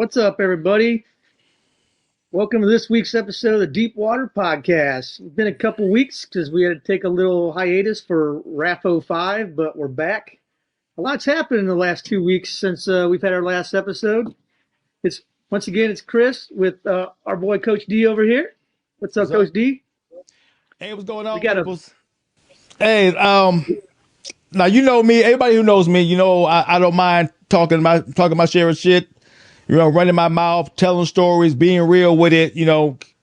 What's up, everybody? Welcome to this week's episode of the Deep Water Podcast. It's been a couple weeks because we had to take a little hiatus for RAFO 5, but we're back. A lot's happened in the last 2 weeks since we've had our last episode. It's Chris with our boy Coach D over here. What's up, Coach D? Hey, what's going on, We got peoples? Hey, now you know me. Everybody who knows me, I don't mind talking my share of shit. Running my mouth, telling stories, being real with it.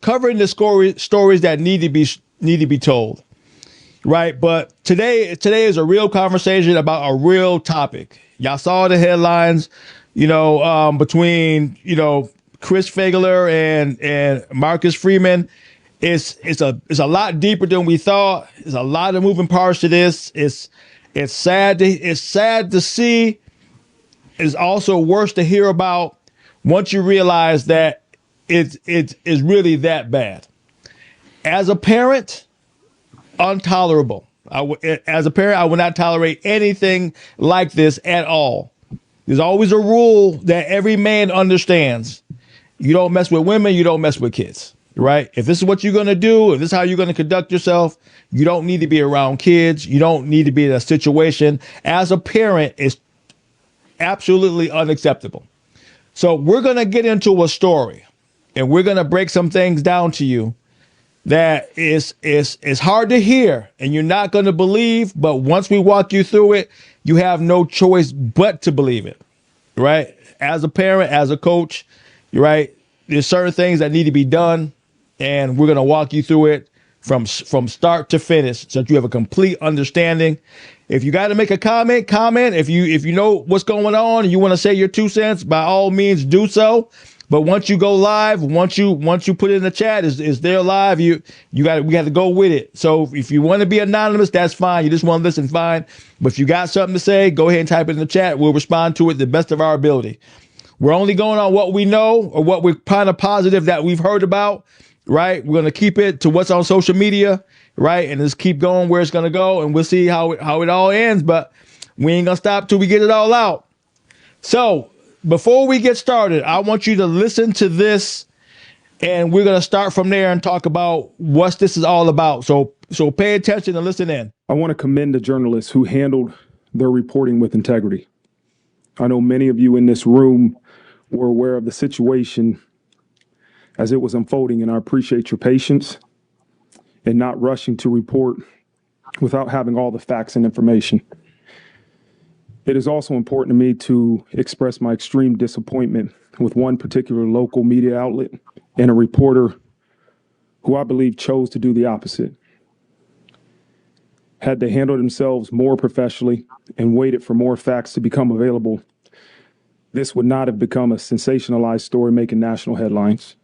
Covering the stories that need to be told, right? But today is a real conversation about a real topic. Y'all saw the headlines, between Chris Fleeger and Marcus Freeman. It's a lot deeper than we thought. There's a lot of moving parts to this. It's sad to see. It's also worse to hear about once you realize that it is really that bad. As a parent, intolerable. As a parent, I would not tolerate anything like this at all. There's always a rule that every man understands. You don't mess with women, you don't mess with kids, right? If this is what you're going to do, if this is how you're going to conduct yourself, you don't need to be around kids. You don't need to be in a situation. As a parent, it's absolutely unacceptable. So we're going to get into a story and we're going to break some things down to you that is hard to hear and you're not going to believe. But once we walk you through it, you have no choice but to believe it. Right. As a parent, as a coach, you're right. There's certain things that need to be done and we're going to walk you through it from start to finish so that you have a complete understanding. If you got to make a comment. If you know what's going on and you want to say your 2 cents, by all means do so. But once you go live, once you put it in the chat, is there live? We got to go with it. So if you want to be anonymous, that's fine. You just want to listen, fine. But if you got something to say, go ahead and type it in the chat. We'll respond to it the best of our ability. We're only going on what we know or what we're kind of positive that we've heard about. Right. We're going to keep it to what's on social media. Right. And just keep going where it's going to go. And we'll see how it all ends. But we ain't going to stop till we get it all out. So before we get started, I want you to listen to this. And we're going to start from there and talk about what this is all about. So pay attention and listen in. I want to commend the journalists who handled their reporting with integrity. I know many of you in this room were aware of the situation as it was unfolding, and I appreciate your patience and not rushing to report without having all the facts and information. It is also important to me to express my extreme disappointment with one particular local media outlet and a reporter who I believe chose to do the opposite. Had they handled themselves more professionally and waited for more facts to become available, this would not have become a sensationalized story making national headlines.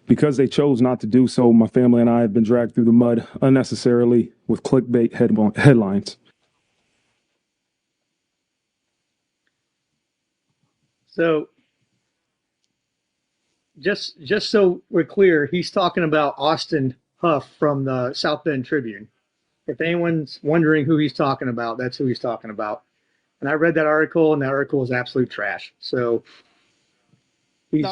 Because they chose not to do so, my family and I have been dragged through the mud unnecessarily with clickbait headlines. So just so we're clear, he's talking about Austin Huff from the South Bend Tribune. If anyone's wondering who he's talking about, that's who he's talking about. And I read that article, and that article is absolute trash. So he's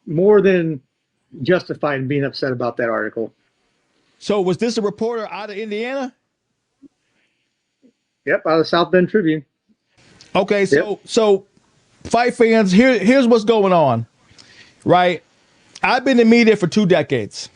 more than justified in being upset about that article. So was this a reporter out of Indiana? Yep, out of the South Bend Tribune. Okay, so fight fans, here's what's going on, right? I've been in media for 2 decades,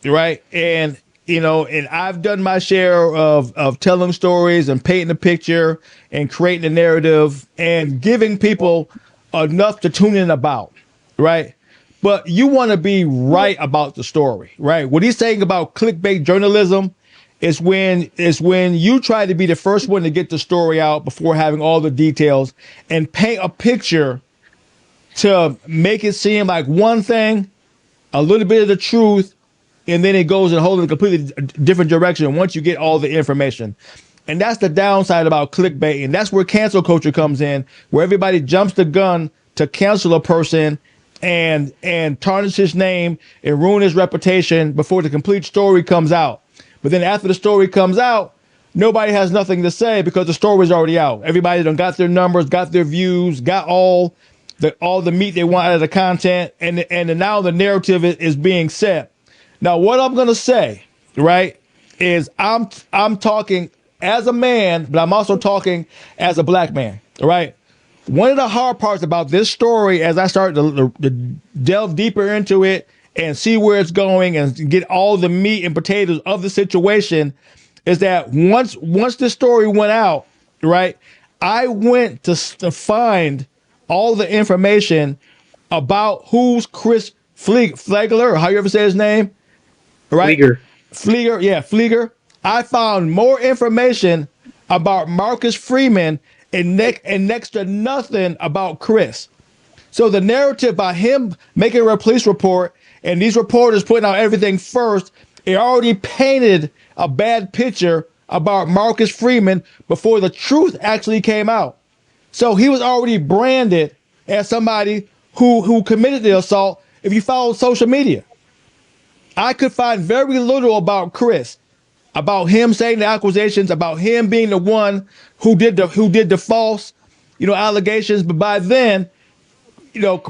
right? And I've done my share of telling stories and painting a picture and creating a narrative and giving people enough to tune in about, right? But you want to be right about the story, right? What he's saying about clickbait journalism is when you try to be the first one to get the story out before having all the details and paint a picture to make it seem like one thing, a little bit of the truth, and then it goes in a whole completely different direction once you get all the information. And that's the downside about clickbait. And that's where cancel culture comes in, where everybody jumps the gun to cancel a person and tarnish his name and ruin his reputation before the complete story comes out. But then after the story comes out, nobody has nothing to say because the story's already out. Everybody done got their numbers, got their views, got all the meat they want out of the content, and now the narrative is being set. Now, what I'm gonna say, right, is I'm talking as a man, but I'm also talking as a black man, right? One of the hard parts about this story, as I start to delve deeper into it and see where it's going and get all the meat and potatoes of the situation, is that once this story went out, right, I went to find all the information about who's Chris Fleeger, or how you ever say his name, right? Fleeger. Fleeger, yeah, Fleeger. I found more information about Marcus Freeman and next to nothing about Chris. So the narrative about him making a police report and these reporters putting out everything first, it already painted a bad picture about Marcus Freeman before the truth actually came out. So he was already branded as somebody who committed the assault if you follow social media. I could find very little about Chris, about him saying the accusations, about him being the one who did the false, allegations. But by then,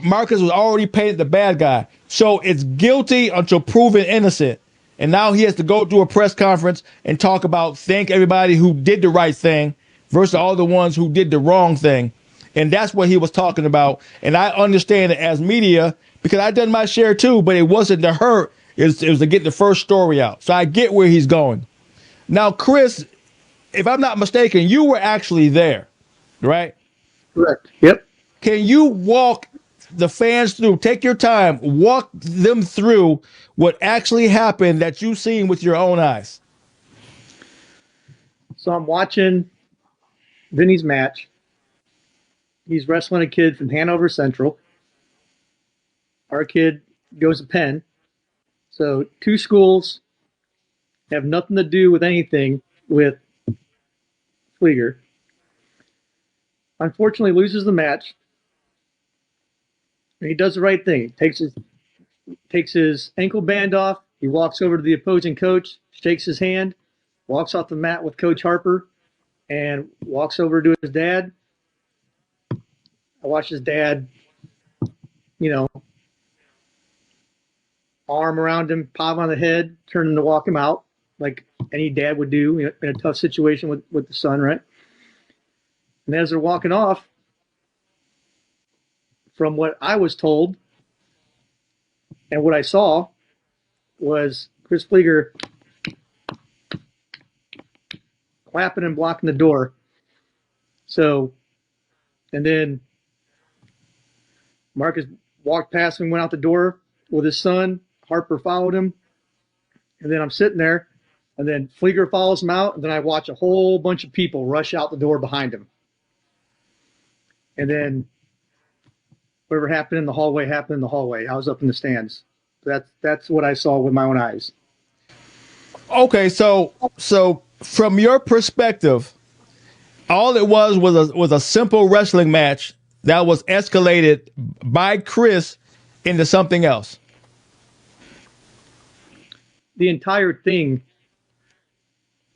Marcus was already painted the bad guy. So it's guilty until proven innocent. And now he has to go to a press conference and talk about thank everybody who did the right thing versus all the ones who did the wrong thing. And that's what he was talking about. And I understand it as media because I done my share too, but it wasn't to hurt. It was to get the first story out. So I get where he's going. Now, Chris, if I'm not mistaken, you were actually there, right? Correct. Yep. Can you walk the fans through, take your time, walk them through what actually happened that you've seen with your own eyes? So I'm watching Vinny's match. He's wrestling a kid from Hanover Central. Our kid goes to Penn. So two schools have nothing to do with anything with Fleeger. Unfortunately, loses the match. And he does the right thing. Takes his ankle band off. He walks over to the opposing coach, shakes his hand, walks off the mat with Coach Harper, and walks over to his dad. I watched his dad, arm around him, pop on the head, turn him to walk him out, like any dad would do in a tough situation with the son, right? And as they're walking off, from what I was told and what I saw was Chris Fleeger clapping and blocking the door. So, and then Marcus walked past him, went out the door with his son. Harper followed him. And then I'm sitting there, and then Fleeger follows him out, and then I watch a whole bunch of people rush out the door behind him. And then whatever happened in the hallway happened in the hallway. I was up in the stands. That's what I saw with my own eyes. Okay, so from your perspective, all it was a simple wrestling match that was escalated by Chris into something else. The entire thing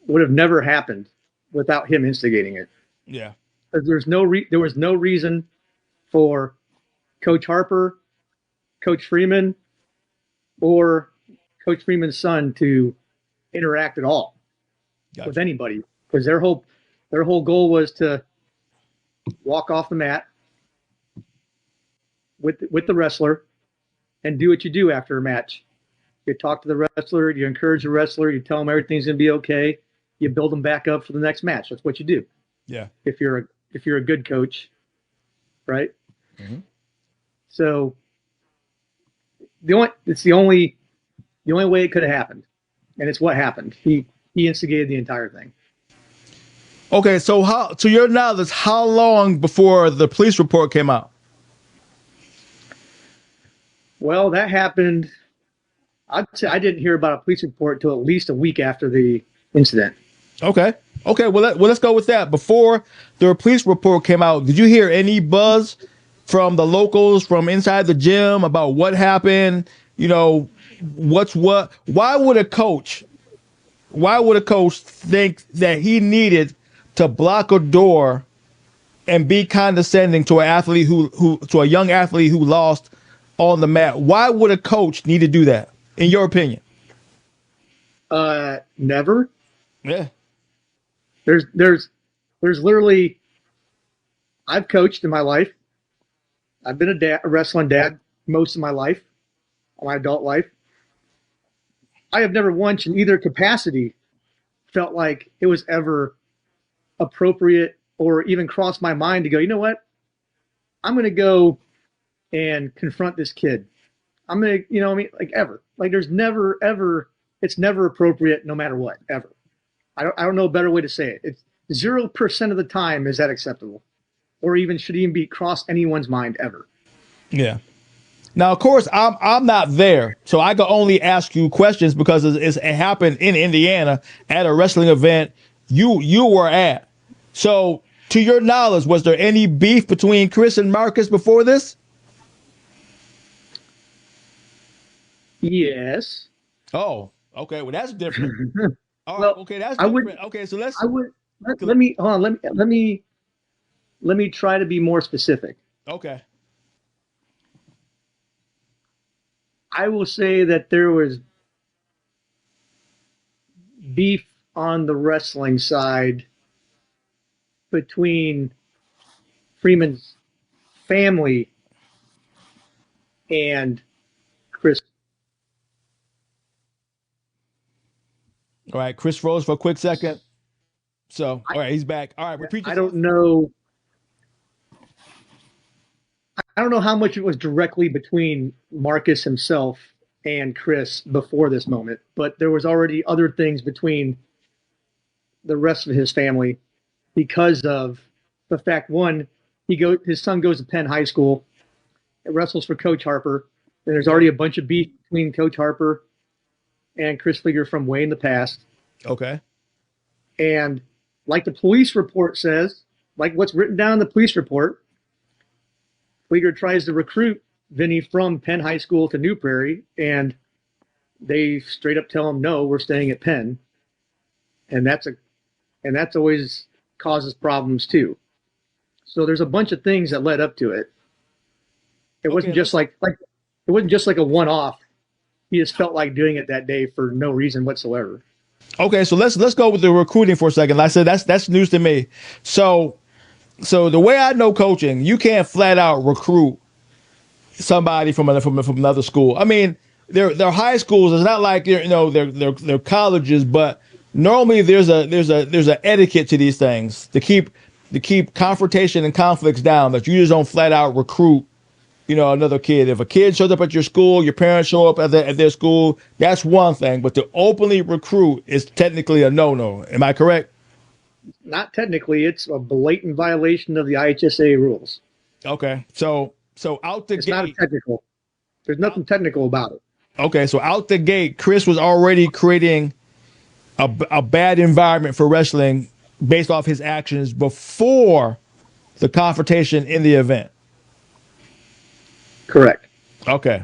would have never happened without him instigating it. Yeah. There was no reason for Coach Harper, Coach Freeman, or Coach Freeman's son to interact at all with anybody, because their whole goal was to walk off the mat with the wrestler and do what you do after a match. You talk to the wrestler, you encourage the wrestler, you tell them everything's going to be okay, you build them back up for the next match. That's what you do. Yeah. If you're a good coach, right? Mm-hmm. So it's the only way it could have happened, and it's what happened. He instigated the entire thing. Okay, so to your knowledge, how long before the police report came out? Well, that happened. I didn't hear about a police report until at least a week after the incident. Okay. Well, let's go with that. Before the police report came out, did you hear any buzz from the locals from inside the gym about what happened? What's what? Why would a coach a coach think that he needed to block a door and be condescending to an athlete to a young athlete who lost on the mat? Why would a coach need to do that, in your opinion? Never. Yeah. There's literally, I've coached in my life. I've been a wrestling dad most of my life, my adult life. I have never once in either capacity felt like it was ever appropriate or even crossed my mind to go, you know what? I'm going to go and confront this kid. I'm going to, like ever. Like there's never, ever, it's never appropriate no matter what, ever. I don't know a better way to say it. It's 0% of the time is that acceptable or even should even be crossed anyone's mind ever. Yeah. Now, of course, I'm not there, so I can only ask you questions because it happened in Indiana at a wrestling event you were at. So, to your knowledge, was there any beef between Chris and Marcus before this? Yes. Oh, okay. Well, that's different. Oh, Well, okay, that's I would. different. Okay, so let's. I would. Let me hold on. Let me try to be more specific. Okay. I will say that there was beef on the wrestling side between Freeman's family and Chris. All right, Chris froze for a quick second. So, I, all right, he's back. All right, repeat I yourself. don't know. I don't know how much it was directly between Marcus himself and Chris before this moment, but there was already other things between the rest of his family because of the fact one, his son goes to Penn High School, wrestles for Coach Harper, and there's already a bunch of beef between Coach Harper and Chris Fleeger from way in the past. Okay. And like the police report says, like what's written down in the police report, Fleeger tries to recruit Vinny from Penn High School to New Prairie, and they straight up tell him, no, we're staying at Penn. And that's always causes problems too. So there's a bunch of things that led up to it. It wasn't just like it wasn't just like a one-off. He just felt like doing it that day for no reason whatsoever. Okay, so let's go with the recruiting for a second. Like I said, that's news to me. So the way I know coaching, you can't flat out recruit somebody from another school. I mean, they're high schools. It's not like they're colleges, but normally there's a etiquette to these things to keep confrontation and conflicts down. That you just don't flat out recruit another kid. If a kid shows up at your school, your parents show up at their school, that's one thing. But to openly recruit is technically a no-no. Am I correct? Not technically. It's a blatant violation of the IHSA rules. Okay. So out the it's gate. It's not technical. There's nothing technical about it. Okay. So out the gate, Chris was already creating a bad environment for wrestling based off his actions before the confrontation in the event. Correct. Okay.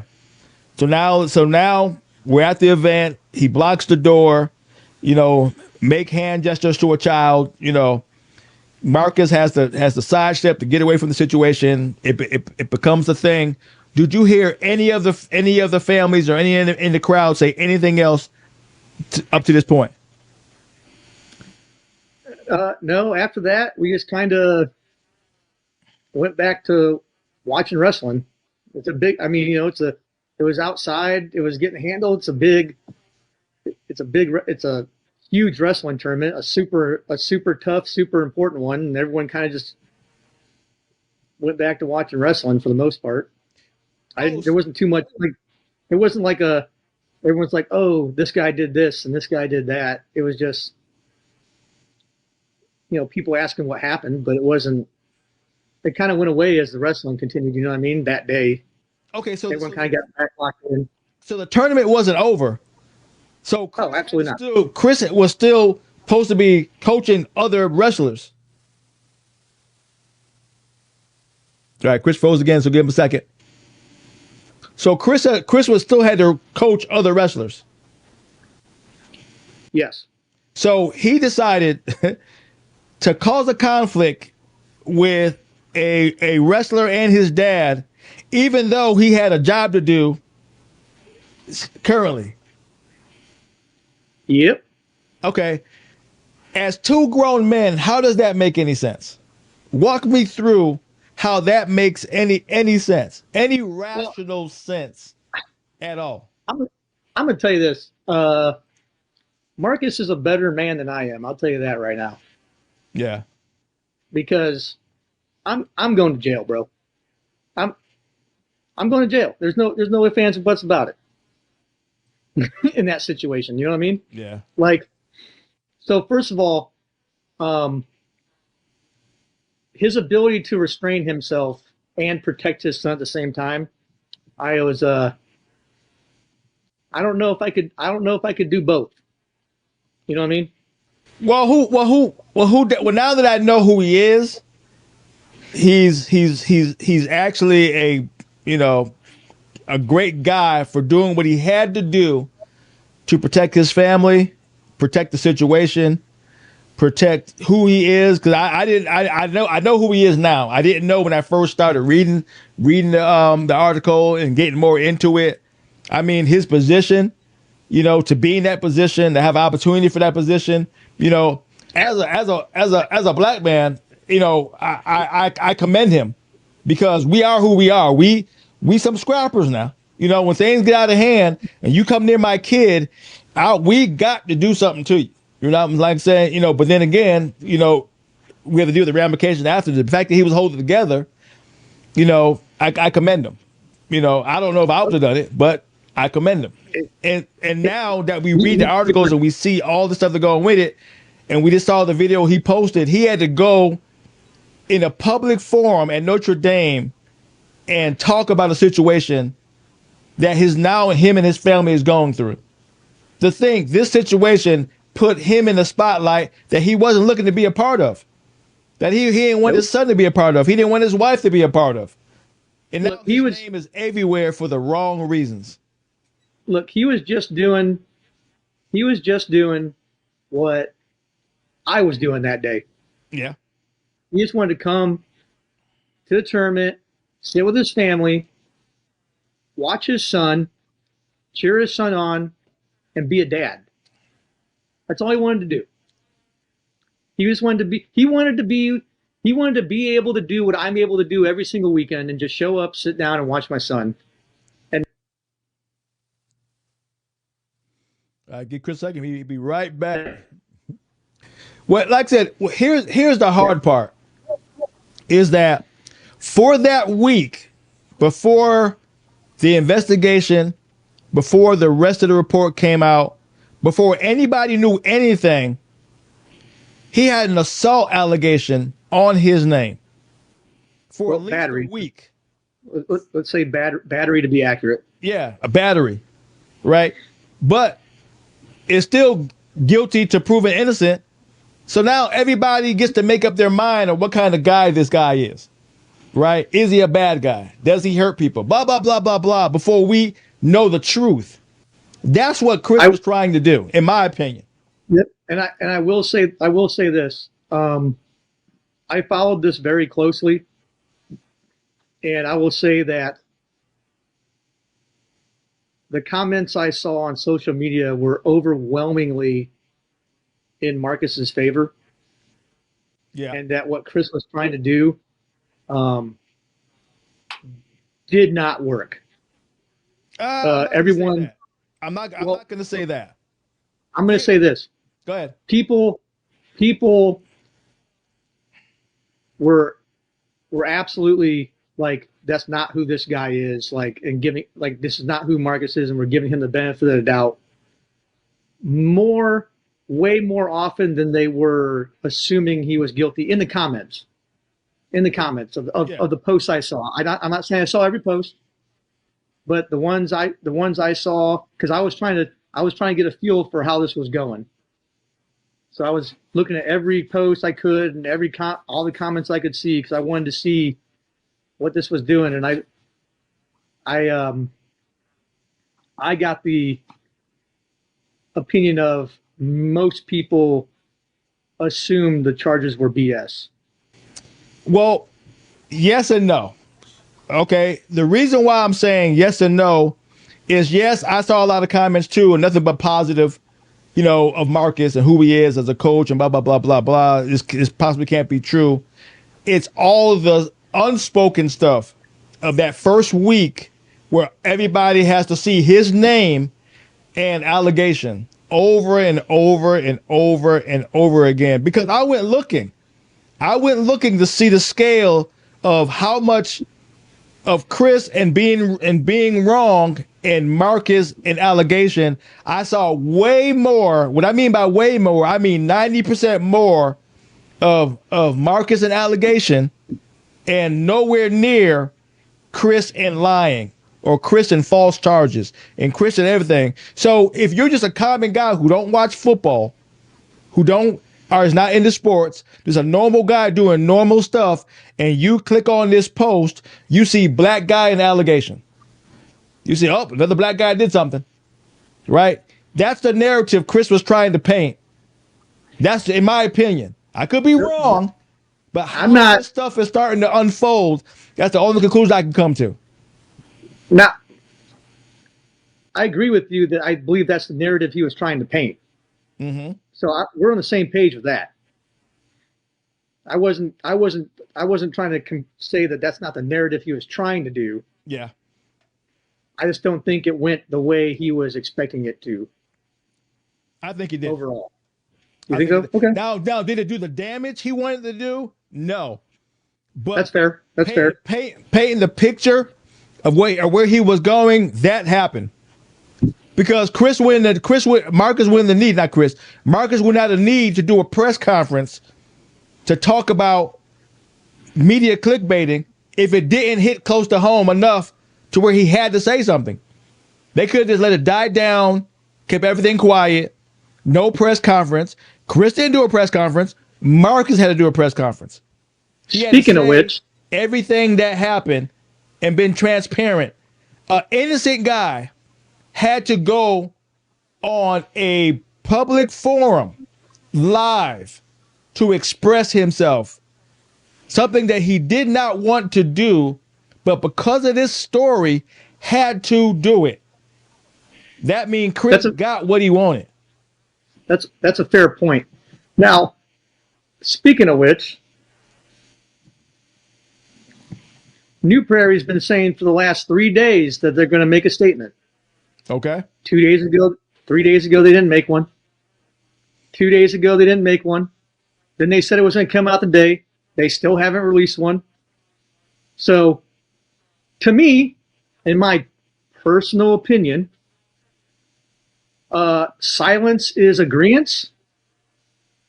So now we're at the event. He blocks the door, make hand gestures to a child, Marcus has to sidestep to get away from the situation. It becomes a thing. Did you hear any of the families or any in the crowd say anything else up to this point? No. After that, we just kind of went back to watching wrestling. It's a big. I mean, it was outside. It was getting handled. It's a huge wrestling tournament, a super tough, super important one, and everyone kind of just went back to watching wrestling for the most part. There wasn't too much it wasn't like everyone's like, oh, this guy did this and this guy did that. It was just people asking what happened, but it wasn't. It kind of went away as the wrestling continued. You know what I mean? That day. Okay, so everyone kind of got back locked in. So the tournament wasn't over. So absolutely not. Chris was still supposed to be coaching other wrestlers. All right, Chris froze again, so give him a second. So Chris was still had to coach other wrestlers. Yes. So he decided to cause a conflict with a wrestler and his dad, even though he had a job to do currently. Yep. Okay. As two grown men, how does that make any sense? Walk me through how that makes any sense, any Well, rational sense at all. I'm gonna tell you this. Marcus is a better man than I am. I'll tell you that right now Yeah. because I'm going to jail, bro. I'm I'm going to jail. There's no ifs ands and buts about it in that situation. You know what I mean? Yeah. Like, so first of all, um, his ability to restrain himself and protect his son at the same time, I was I don't know if I could. I don't know if I could do both. You know what I mean? Well, now that I know who he is, he's actually a, you know, a great guy for doing what he had to do to protect his family, protect the situation, protect who he is. Because I know who he is now. I didn't know when I first started reading the article and getting more into it. I mean, his position, you know, to be in that position, to have opportunity for that position, you know, as a black man, you know, I commend him because we are who we are. We some scrappers now. You know, when things get out of hand and you come near my kid, we got to do something to you. You know, I'm like saying, you know, but then again, you know, we have to deal with the ramifications after the fact that he was holding it together. You know, I commend him. You know, I don't know if I would have done it, but I commend him. And now that we read the articles and we see all the stuff that go with it, and we just saw the video he posted, he had to go in a public forum at Notre Dame and talk about a situation that him and his family is going through. To think this situation put him in the spotlight that he wasn't looking to be a part of, that he didn't want his Nope. son to be a part of, he didn't want his wife to be a part of, and now Look, he his was name is everywhere for the wrong reasons. look. He was just doing. He was just doing what I was doing that day. Yeah, He just wanted to come to the tournament, sit with his family, watch his son, cheer his son on, and be a dad. That's all he wanted to do. He just wanted to be. He wanted to be. He wanted to be able to do what I'm able to do every single weekend and just show up, sit down, and watch my son. And get Chris a second. He'll be right back. Well, like I said, here's the hard part is that for that week before the investigation, before the rest of the report came out, before anybody knew anything, he had an assault allegation on his name for well, at least a battery. week. Let's say battery to be accurate. Yeah, a battery, right? But it's still guilty to proven innocent. So now everybody gets to make up their mind on what kind of guy this guy is, right? Is he a bad guy? Does he hurt people? Blah, blah, blah, blah, blah, before we know the truth. That's what Chris I was trying to do, in my opinion. Yep. And I will say this. I followed this very closely, and I will say that the comments I saw on social media were overwhelmingly in Marcus's favor, Yeah. and that what Chris was trying to do um, did not work. I'm not gonna say Everyone, that. I'm well, not gonna say that. I'm going to say this: Go ahead. people were absolutely like, that's not who this guy is, like, and giving, like, this is not who Marcus is, and we're giving him the benefit of the doubt more, way more often than they were assuming he was guilty in the comments. In the comments Yeah. of the posts I saw, I'm not saying I saw every post, but the ones I saw, because I was trying to get a feel for how this was going. So I was looking at every post I could and all the comments I could see because I wanted to see what this was doing, and I got the opinion of most people assumed the charges were BS. Well, yes and no. Okay. The reason why I'm saying yes and no is yes, I saw a lot of comments too, and nothing but positive, of Marcus and who he is as a coach and blah, blah, blah, blah, blah. This possibly can't be true. It's all the unspoken stuff of that first week where everybody has to see his name and allegation over and over and over and over again. Because I went looking to see the scale of how much of Chris and being wrong and Marcus and allegation. I saw way more. What I mean by way more, I mean 90% more of Marcus and allegation, and nowhere near Chris and lying or Chris and false charges and Chris and everything. So if you're just a common guy who don't watch football, who don't or is not into sports, there's a normal guy doing normal stuff, and you click on this post, you see black guy and allegation. You see, oh, another black guy did something, right? That's the narrative Chris was trying to paint. That's, in my opinion. I could be wrong, but how this stuff is starting to unfold, that's the only conclusion I can come to. Now, I agree with you that I believe that's the narrative he was trying to paint. Mm-hmm. So we're on the same page with that. I wasn't trying to say that that's not the narrative he was trying to do. Yeah. I just don't think it went the way he was expecting it to. I think he did. Overall. You think so? Okay. Now, did it do the damage he wanted to do? No. But that's fair. That's fair. Painting the picture of where he was going, that happened. Because Marcus wouldn't have the need to do a press conference to talk about media clickbaiting if it didn't hit close to home enough to where he had to say something. They could have just let it die down, kept everything quiet, no press conference. Chris didn't do a press conference. Marcus had to do a press conference. Speaking of which, everything that happened and been transparent. An innocent guy had to go on a public forum live to express himself, something that he did not want to do, but because of this story had to do it. That means Chris got what he wanted. That's a fair point. Now, speaking of which, New Prairie's been saying for the last 3 days that they're going to make a statement. Okay. 2 days ago, 3 days ago, they didn't make one. 2 days ago, they didn't make one. Then they said it was going to come out today. They still haven't released one. So, to me, in my personal opinion, silence is agreeance.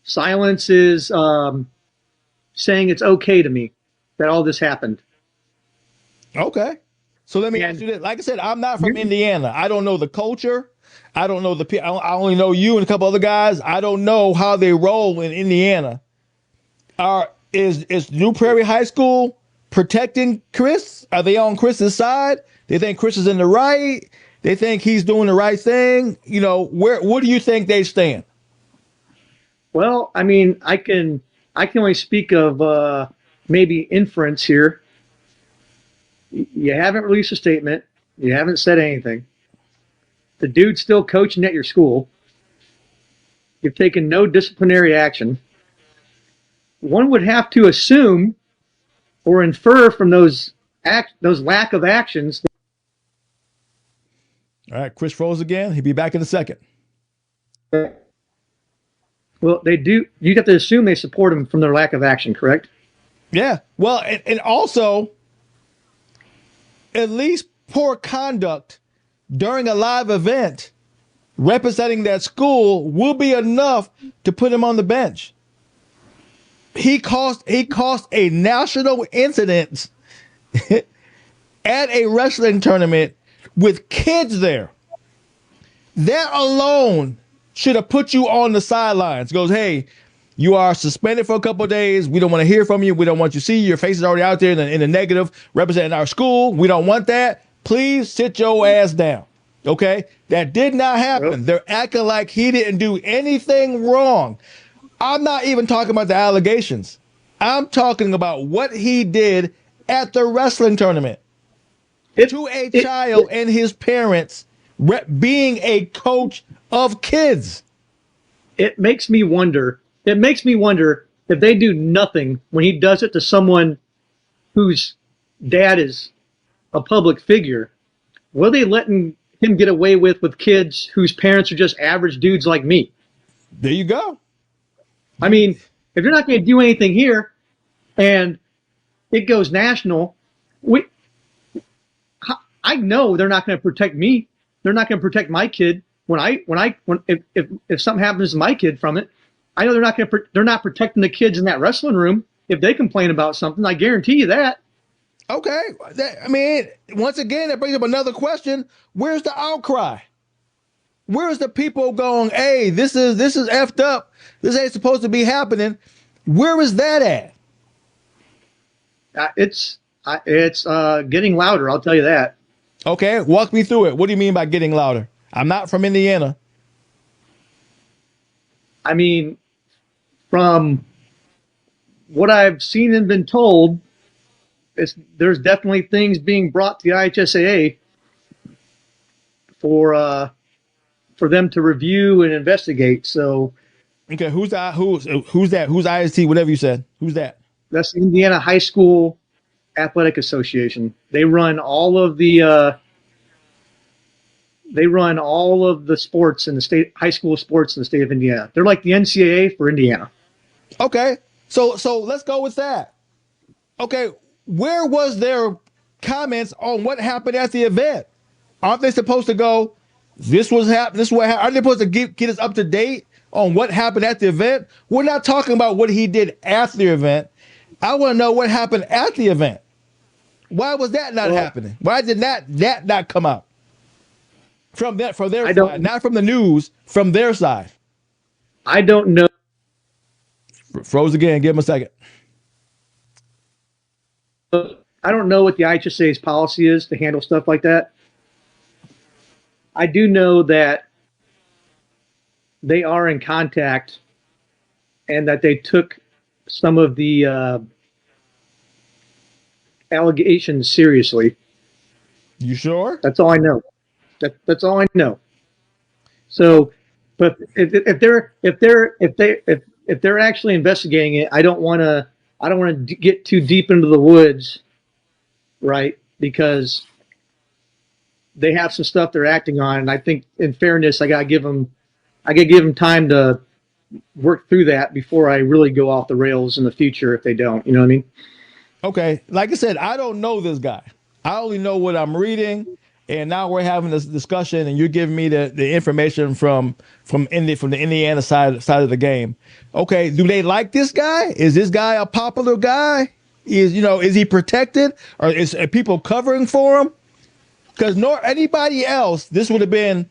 Silence is saying it's okay to me that all this happened. Okay. So let me ask you this. Like I said, I'm not from Indiana. I don't know the culture. I don't know the people. I only know you and a couple other guys. I don't know how they roll in Indiana. Is New Prairie High School protecting Chris? Are they on Chris's side? They think Chris is in the right. They think he's doing the right thing. What do you think they stand? Well, I mean, I can only speak of maybe inference here. You haven't released a statement. You haven't said anything. The dude's still coaching at your school. You've taken no disciplinary action. One would have to assume or infer from those lack of actions. All right, Chris froze again. He'll be back in a second. Well, they do. You have to assume they support him from their lack of action, correct? Yeah. Well, and also, at least poor conduct during a live event representing that school will be enough to put him on the bench. He caused a national incident at a wrestling tournament with kids there. That alone should have put you on the sidelines. Goes, hey, you are suspended for a couple of days. We don't want to hear from you. We don't want you to see. Your face is already out there in the negative representing our school. We don't want that. Please sit your ass down. Okay, that did not happen. Yep. They're acting like he didn't do anything wrong. I'm not even talking about the allegations. I'm talking about what he did at the wrestling tournament It, to a it, child it, and his parents, being a coach of kids. it makes me wonder. It makes me wonder if they do nothing when he does it to someone whose dad is a public figure. What are they letting him get away with kids whose parents are just average dudes like me? There you go. I mean, if you're not going to do anything here and it goes national, we I know they're not going to protect me. They're not going to protect my kid when if something happens to my kid from it. I know they're not protecting the kids in that wrestling room if they complain about something. I guarantee you that. Okay. I mean, once again, that brings up another question. Where's the outcry? Where's the people going, hey, this is effed up. This ain't supposed to be happening. Where is that at? It's getting louder. I'll tell you that. Okay, walk me through it. What do you mean by getting louder? I'm not from Indiana. I mean, from what I've seen and been told, there's definitely things being brought to the IHSAA for them to review and investigate. So Okay, who's that? Who's that? Who's IST? Whatever you said. Who's that? that's the Indiana High School Athletic Association. They run all of the sports in the state, high school sports in the state of Indiana. They're like the NCAA for Indiana. Okay, so let's go with that. Okay, where was their comments on what happened at the event? Aren't they supposed to go? This was happening. This is what happened. Aren't they supposed to get us up to date on what happened at the event? We're not talking about what he did after the event. I want to know what happened at the event. Why was that not happening? Why did that not come out from their side, not from the news, from their side? I don't know. Froze again. Give him a second. I don't know what the IHSA's policy is to handle stuff like that. I do know that they are in contact and that they took some of the allegations seriously. You sure? That's all I know. That's all I know. So, but if they're actually investigating it, I don't want to get too deep into the woods, right? Because they have some stuff they're acting on, and I think, in fairness, I gotta give them time to work through that before I really go off the rails in the future if they don't. You know what I mean? Okay. Like I said, I don't know this guy. I only know what I'm reading, and now we're having this discussion, and you're giving me the information from the Indiana side of the game. Okay. Do they like this guy? Is this guy a popular guy? Is he protected, or are people covering for him? Because nor anybody else, this would have been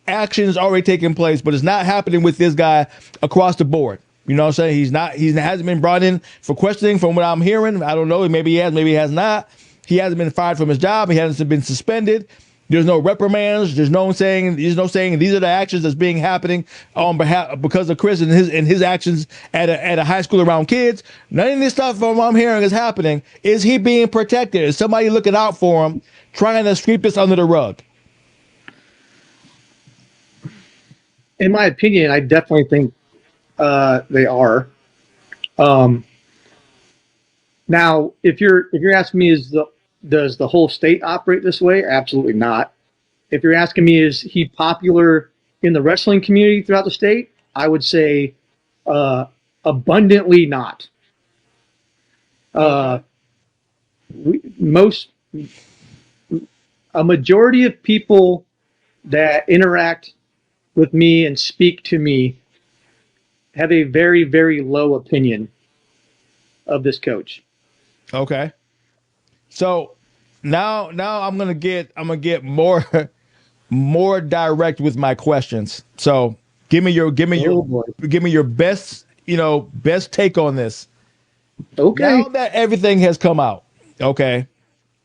actions already taking place, but it's not happening with this guy across the board. You know what I'm saying? He hasn't been brought in for questioning from what I'm hearing. I don't know. Maybe he has, maybe he has not. He hasn't been fired from his job. He hasn't been suspended. There's no reprimands. There's no saying these are the actions that's being happening on behalf because of Chris and his actions at a high school around kids. None of this stuff from what I'm hearing is happening. Is he being protected? Is somebody looking out for him, trying to sweep this under the rug? In my opinion, I definitely think they are. Now, if you're asking me, does the whole state operate this way? Absolutely not. If you're asking me, is he popular in the wrestling community throughout the state? I would say abundantly not. A majority of people that interact with me and speak to me have a very, very low opinion of this coach. Okay. So now I'm gonna get more more direct with my questions. So give me your best best take on this. Okay. Now that everything has come out, okay.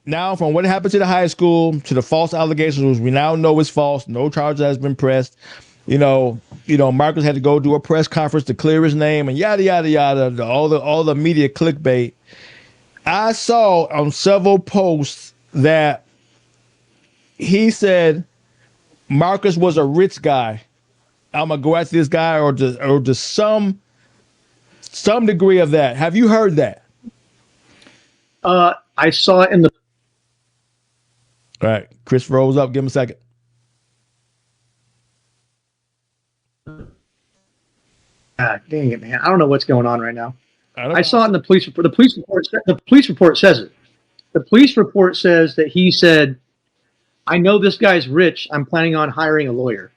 Now, from what happened to the high school to the false allegations, which we now know is false, no charge has been pressed. Marcus had to go do a press conference to clear his name and yada yada yada. All the media clickbait. I saw on several posts that he said Marcus was a rich guy. I'm gonna go after this guy, or just some degree of that. Have you heard that? I saw it in the. All right, Chris rolls up. Give him a second. Dang it, man! I don't know what's going on right now. I saw it in the police report. The police report says it. The police report says that he said, "I know this guy's rich. I'm planning on hiring a lawyer."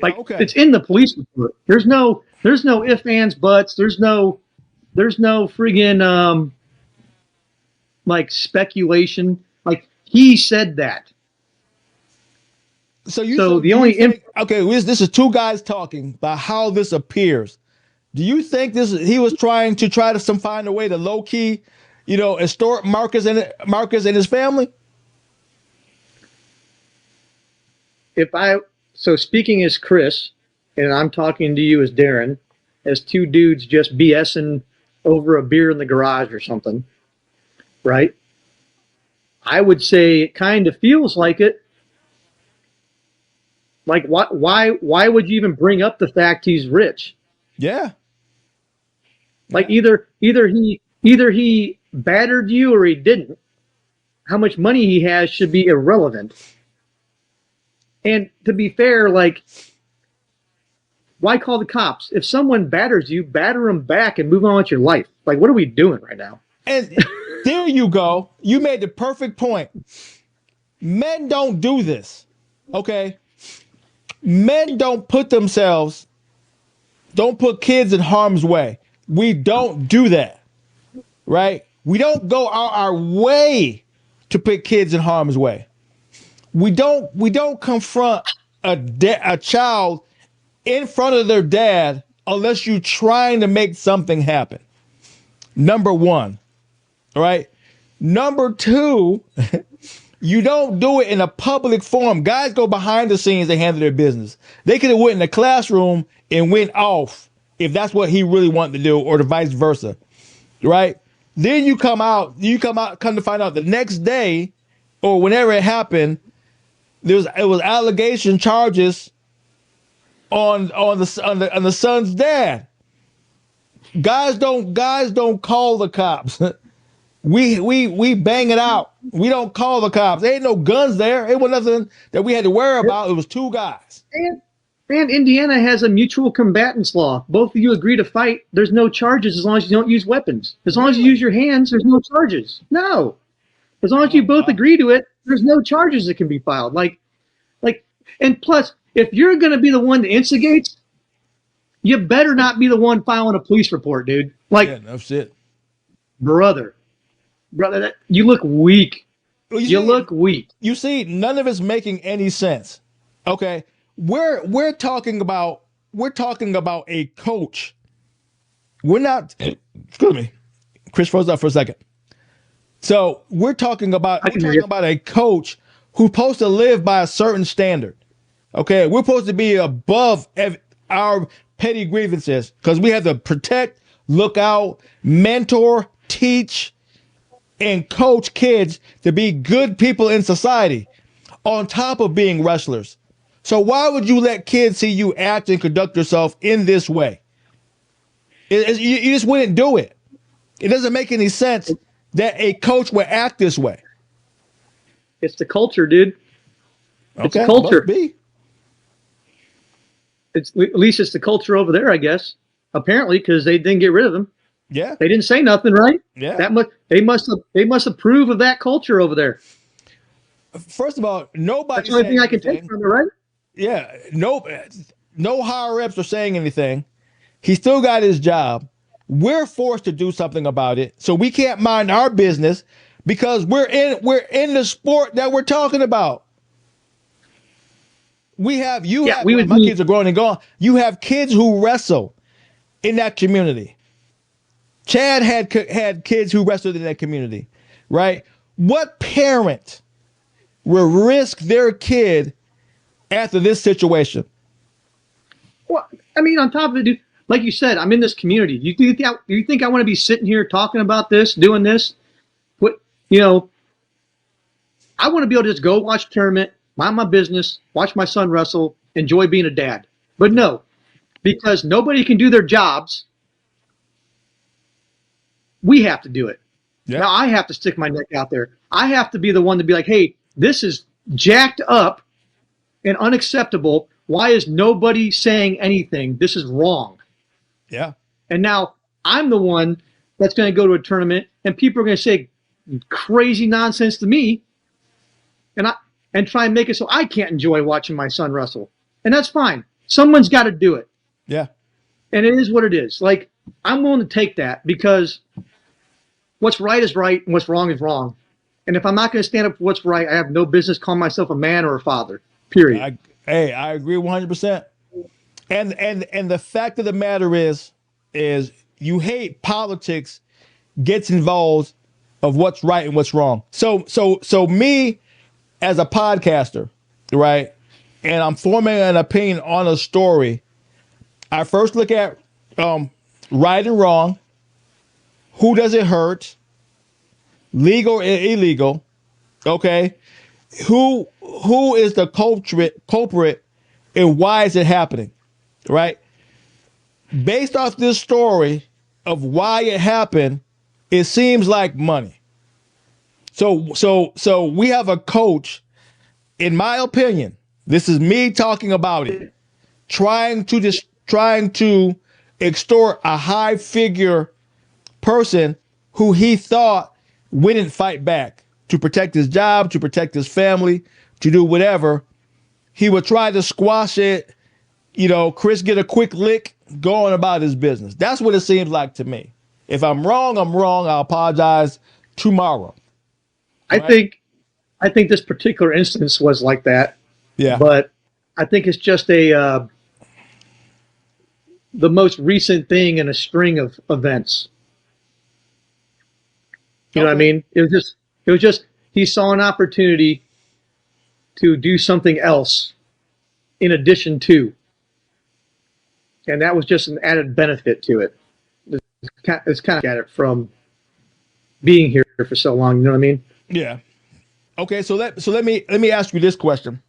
Like, okay. It's in the police report. There's no ifs, ands, buts. There's no friggin' like speculation. Like, he said that. So this is two guys talking about how this appears. Do you think he was trying to find a way to low key, extort Marcus and his family? So speaking as Chris, and I'm talking to you as Darren, as two dudes just BSing over a beer in the garage or something, right? I would say it kind of feels like it. Like, why would you even bring up the fact he's rich? Yeah. Like, either he battered you or he didn't. How much money he has should be irrelevant. And to be fair, like, why call the cops? If someone batters you, batter them back and move on with your life. Like, what are we doing right now? And there you go. You made the perfect point. Men don't do this. Okay? Men don't put kids in harm's way. We don't do that. Right? We don't go our way to put kids in harm's way. We don't confront a child in front of their dad unless you're trying to make something happen. Number one. All right. Number two, you don't do it in a public forum. Guys go behind the scenes and handle their business. They could have went in the classroom and went off if that's what he really wanted to do, or the vice versa. Right? Then you come to find out the next day or whenever it happened, it was allegation charges on the son's dad. Guys don't call the cops. We bang it out. We don't call the cops. There ain't no guns there. It was nothing that we had to worry about. It was two guys. And Indiana has a mutual combatants law. Both of you agree to fight. There's no charges as long as you don't use weapons. As long as you use your hands, there's no charges. No. As long as you both agree to it, there's no charges that can be filed. And plus, if you're going to be the one that instigates, you better not be the one filing a police report, dude. Yeah, that's it. Brother, you look weak. You look weak. You see, none of it's making any sense. Okay, we're talking about a coach. We're not. Excuse me, Chris froze up for a second. So we're talking about a coach who's supposed to live by a certain standard. Okay, we're supposed to be above our petty grievances because we have to protect, look out, mentor, teach, and coach kids to be good people in society on top of being wrestlers. So why would you let kids see you act and conduct yourself in this way? You just wouldn't do it. It doesn't make any sense that a coach would act this way. It's the culture, dude. It's the culture. Must be. At least it's the culture over there, I guess. Apparently, because they didn't get rid of them. Yeah. They didn't say nothing, right? Yeah. They must approve of that culture over there. First of all, nobody. That's the only thing I can take from it, right? Yeah. No higher ups are saying anything. He still got his job. We're forced to do something about it, so we can't mind our business because we're in the sport that we're talking about. My kids are grown and gone. You have kids who wrestle in that community. Chad had kids who wrestled in that community. right? What parent will risk their kid after this situation? Well, I mean, on top of it, dude, like you said, I'm in this community. You think I want to be sitting here talking about this, doing this? What, you know, I want to be able to just go watch a tournament, mind my business, watch my son wrestle, enjoy being a dad. But no, because nobody can do their jobs, we have to do it. Yeah. Now I have to stick my neck out there. I have to be the one to be like, hey, this is jacked up and unacceptable. Why is nobody saying anything? This is wrong. Yeah. And now I'm the one that's going to go to a tournament and people are going to say crazy nonsense to me and try and make it so I can't enjoy watching my son wrestle. And that's fine. Someone's got to do it. Yeah. And it is what it is. Like, I'm willing to take that because what's right is right and what's wrong is wrong. And if I'm not going to stand up for what's right, I have no business calling myself a man or a father. Period. I agree 100%. And the fact of the matter is you hate politics gets involved of what's right and what's wrong. So me as a podcaster, right? And I'm forming an opinion on a story. I first look at right and wrong, who does it hurt, legal or illegal, okay? Who is the culprit and why is it happening, right? Based off this story of why it happened, it seems like money. So we have a coach, in my opinion, this is me talking about it, trying to extort a high figure person who he thought wouldn't fight back to protect his job, to protect his family, to do whatever. He would try to squash it, Chris get a quick lick, go on about his business. That's what it seems like to me. If I'm wrong, I'm wrong. I'll apologize tomorrow. Right? I think this particular instance was like that. Yeah. But I think it's just the most recent thing in a string of events. You know what I mean? It was just he saw an opportunity to do something else in addition to, and that was just an added benefit to it. It's kind of at it from being here for so long. You know what I mean? Yeah. Okay. So let me ask you this question.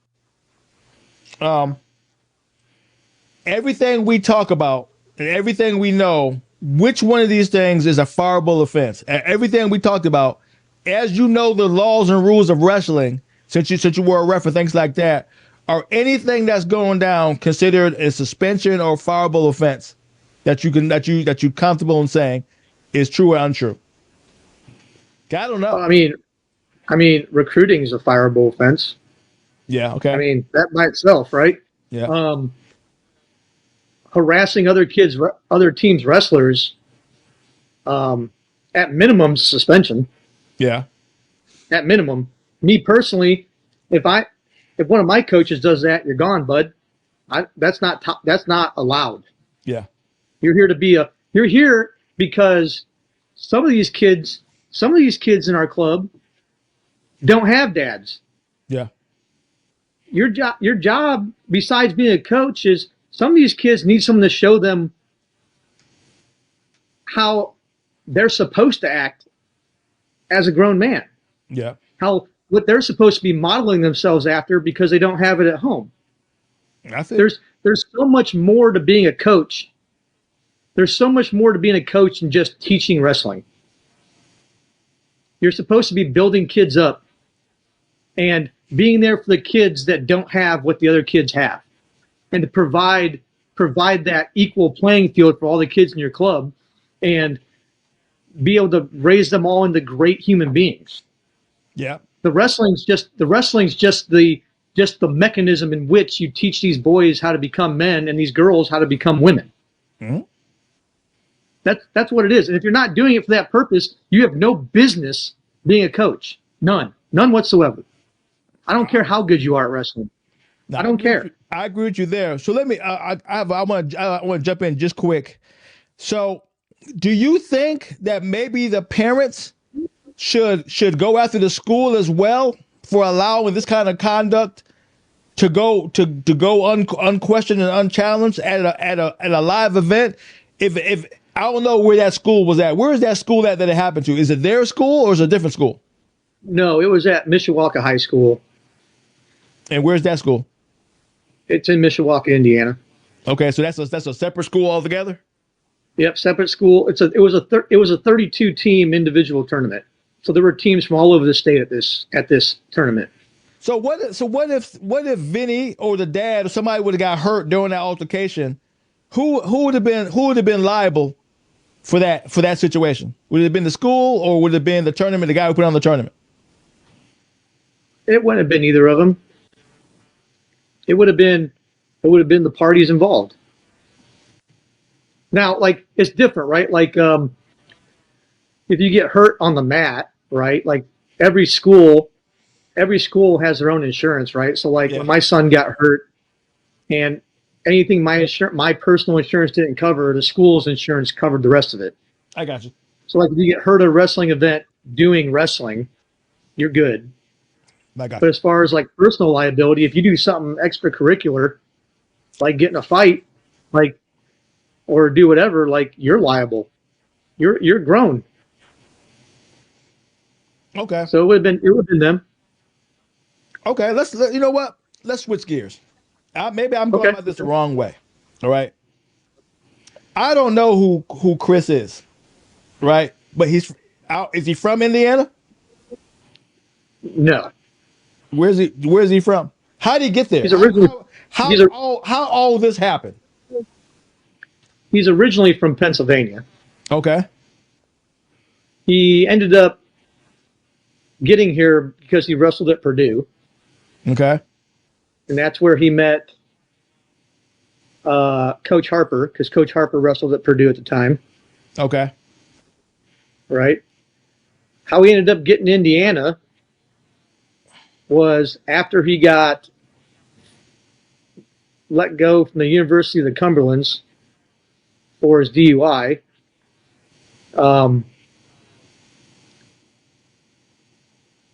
Everything we talk about and everything we know, which one of these things is a fireable offense? Everything we talked about, as you know, the laws and rules of wrestling, since you were a ref and things like that, are anything that's going down considered a suspension or fireable offense that you're comfortable in saying is true or untrue? I don't know. I mean, recruiting is a fireable offense. Yeah. Okay. I mean, that by itself, right? Yeah. Harassing other teams' wrestlers, at minimum, suspension. Yeah. At minimum, me personally, if one of my coaches does that, you're gone, bud. That's not allowed. Yeah. You're here because some of these kids in our club don't have dads. Yeah. Your job, besides being a coach, is some of these kids need someone to show them how they're supposed to act as a grown man. Yeah. What they're supposed to be modeling themselves after because they don't have it at home. There's so much more to being a coach. There's so much more to being a coach than just teaching wrestling. You're supposed to be building kids up and being there for the kids that don't have what the other kids have, and to provide that equal playing field for all the kids in your club, and be able to raise them all into great human beings. Yeah. The wrestling's just the mechanism in which you teach these boys how to become men and these girls how to become women. Mm-hmm. That's what it is. And if you're not doing it for that purpose, you have no business being a coach. None whatsoever. I don't care how good you are at wrestling. I don't care. I agree with you there. So let me. I want to jump in just quick. So, do you think that maybe the parents should go after the school as well for allowing this kind of conduct to go unquestioned and unchallenged at a live event. If I don't know where that school was at, where is that school at that it happened to? Is it their school or is it a different school? No, it was at Mishawaka High School. And where's that school? It's in Mishawaka, Indiana. Okay, so that's a separate school altogether. Yep, separate school. It was a 32 team individual tournament. So there were teams from all over the state at this tournament. So what if Vinny or the dad or somebody would have got hurt during that altercation? Who would have been liable for that situation? Would it have been the school or would it have been the tournament, the guy who put on the tournament? It wouldn't have been either of them. It would have been the parties involved. Now, like, it's different, right? Like, if you get hurt on the mat, right? Like every school has their own insurance, right? So like when my son got hurt and anything my personal insurance didn't cover, the school's insurance covered the rest of it. I got you. So like if you get hurt at a wrestling event doing wrestling, you're good. But as far as like personal liability, if you do something extracurricular, like get in a fight, like, or do whatever, like you're liable. You're grown. Okay. So it would have been them. Okay. You know what? Let's switch gears. Maybe I'm going about this the wrong way. All right. I don't know who Chris is, right? But is he from Indiana? No. Where's he from? How did he get there? He's originally how all this happened? He's originally from Pennsylvania. Okay. He ended up getting here because he wrestled at Purdue. Okay. And that's where he met Coach Harper, because Coach Harper wrestled at Purdue at the time. Okay. Right. How he ended up getting Indiana was after he got let go from the University of the Cumberlands for his DUI.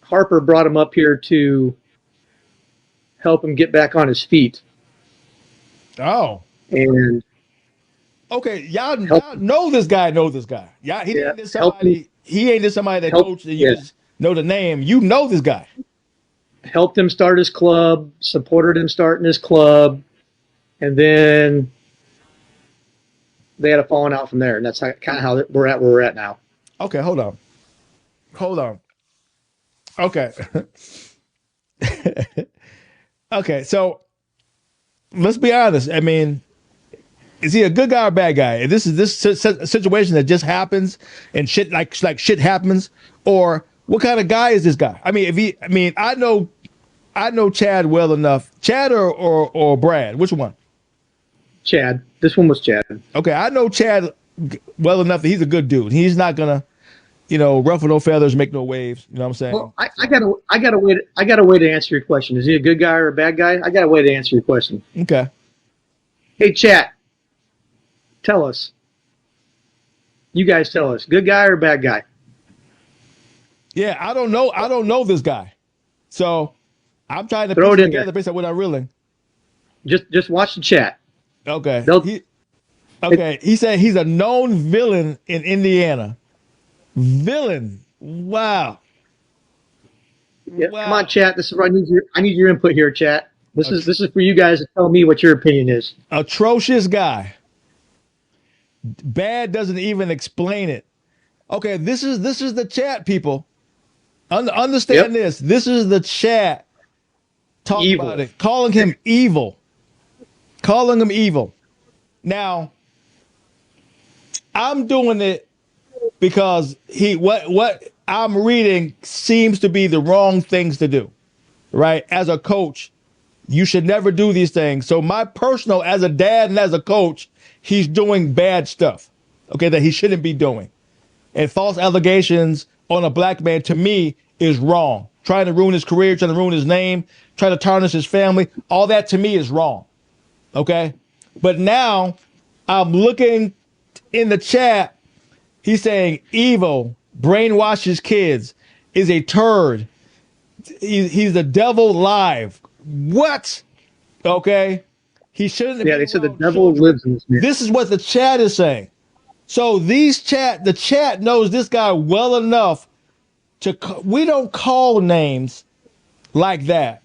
Harper brought him up here to help him get back on his feet. Oh. And okay, y'all know this guy. Yeah, he ain't just somebody that coached and you just know the name. You know this guy. Helped him start his club, supported him starting his club, and then they had a falling out from there, and that's kind of how we're at where we're at now. Okay, hold on. Okay. Okay, so let's be honest. I mean, is he a good guy or a bad guy? If this is this situation that just happens and shit like shit happens, or what kind of guy is this guy? I mean, I know Chad well enough. Chad or Brad? Which one? Chad. This one was Chad. Okay, I know Chad well enough that he's a good dude. He's not gonna, ruffle no feathers, make no waves. You know what I'm saying? Well, I got a way to answer your question. Is he a good guy or a bad guy? I got a way to answer your question. Okay. Hey, chat. Tell us. You guys tell us. Good guy or bad guy? Yeah, I don't know this guy, so I'm trying to throw piece it in together there. based on what I'm reeling. Just watch the chat. Okay. He said he's a known villain in Indiana. Villain. Wow. Yeah, wow. Come on, chat. This is where I need your input here, chat. This is for you guys to tell me what your opinion is. Atrocious guy. Bad doesn't even explain it. Okay, this is the chat, people. Understand this. This is the chat talking about it, calling him evil. Now, I'm doing it because what I'm reading seems to be the wrong things to do, right? As a coach, you should never do these things. So my personal, as a dad and as a coach, he's doing bad stuff, okay, that he shouldn't be doing. And false allegations on a black man, to me, is wrong. Trying to ruin his career, trying to ruin his name, trying to tarnish his family, all that to me is wrong, okay? But now I'm looking in the chat. He's saying evil, brainwashes kids, is a turd. He's the devil live. What? Okay. He shouldn't Yeah, be they said the around devil children. lives in this man. This is what the chat is saying. So the chat knows this guy well enough to. We don't call names like that.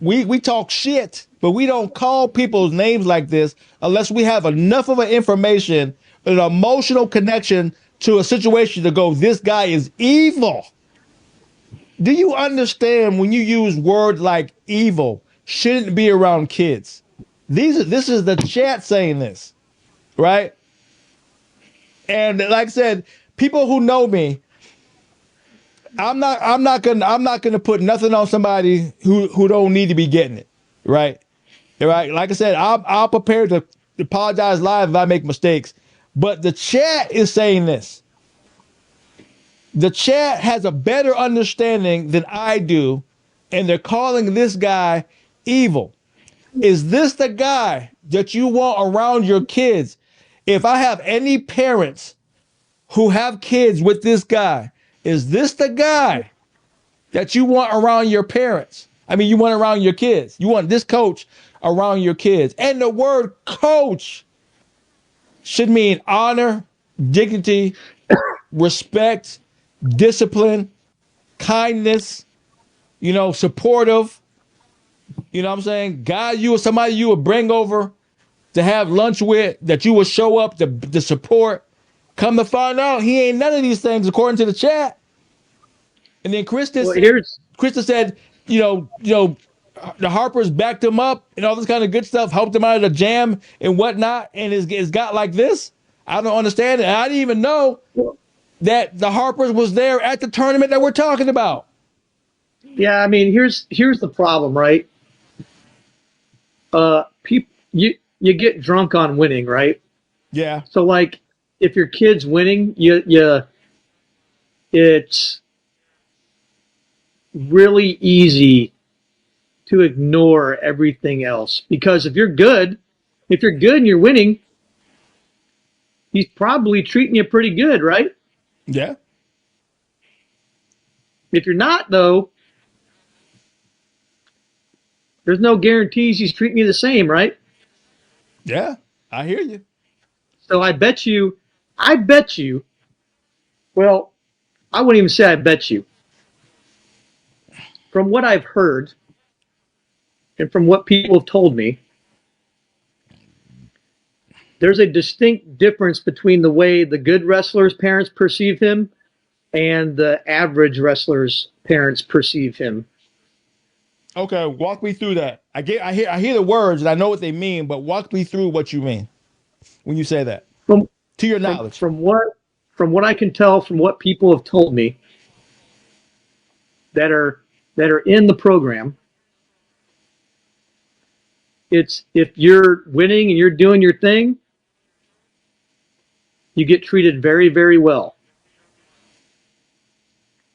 We talk shit, but we don't call people's names like this unless we have enough of an information, an emotional connection to a situation to go, this guy is evil. Do you understand when you use words like evil shouldn't be around kids? This is the chat saying this, right? And like I said, people who know me, I'm not gonna put nothing on somebody who don't need to be getting it, right? Right? Like I said, I'll prepare to apologize live if I make mistakes. But the chat is saying this. The chat has a better understanding than I do, and they're calling this guy evil. Is this the guy that you want around your kids? If I have any parents who have kids with this guy, is this the guy that you want around your parents? I mean, you want around your kids. You want this coach around your kids. And the word coach should mean honor, dignity, respect, discipline, kindness, supportive. You know what I'm saying? God, you or somebody you would bring over to have lunch with, that you would show up to support. Come to find out, he ain't none of these things according to the chat. And then Well, here's Krista said, the Harpers backed him up and all this kind of good stuff, helped him out of the jam and whatnot, and it's got like this. I don't understand it. I didn't even know that the Harpers was there at the tournament that we're talking about. yeah. I mean, here's the problem, right? People, you get drunk on winning, right? Yeah. So like, if your kid's winning, it's really easy to ignore everything else because if you're good and you're winning, he's probably treating you pretty good, right? Yeah. If you're not, though, there's no guarantees he's treating you the same, right? Yeah. I hear you. So I bet you, well, I wouldn't even say I bet you. From what I've heard and from what people have told me, there's a distinct difference between the way the good wrestler's parents perceive him and the average wrestler's parents perceive him. Okay, walk me through that. I hear the words and I know what they mean, but walk me through what you mean when you say that. From To your from knowledge. from what I can tell from what people have told me that are in the program, it's if you're winning and you're doing your thing, you get treated very, very well.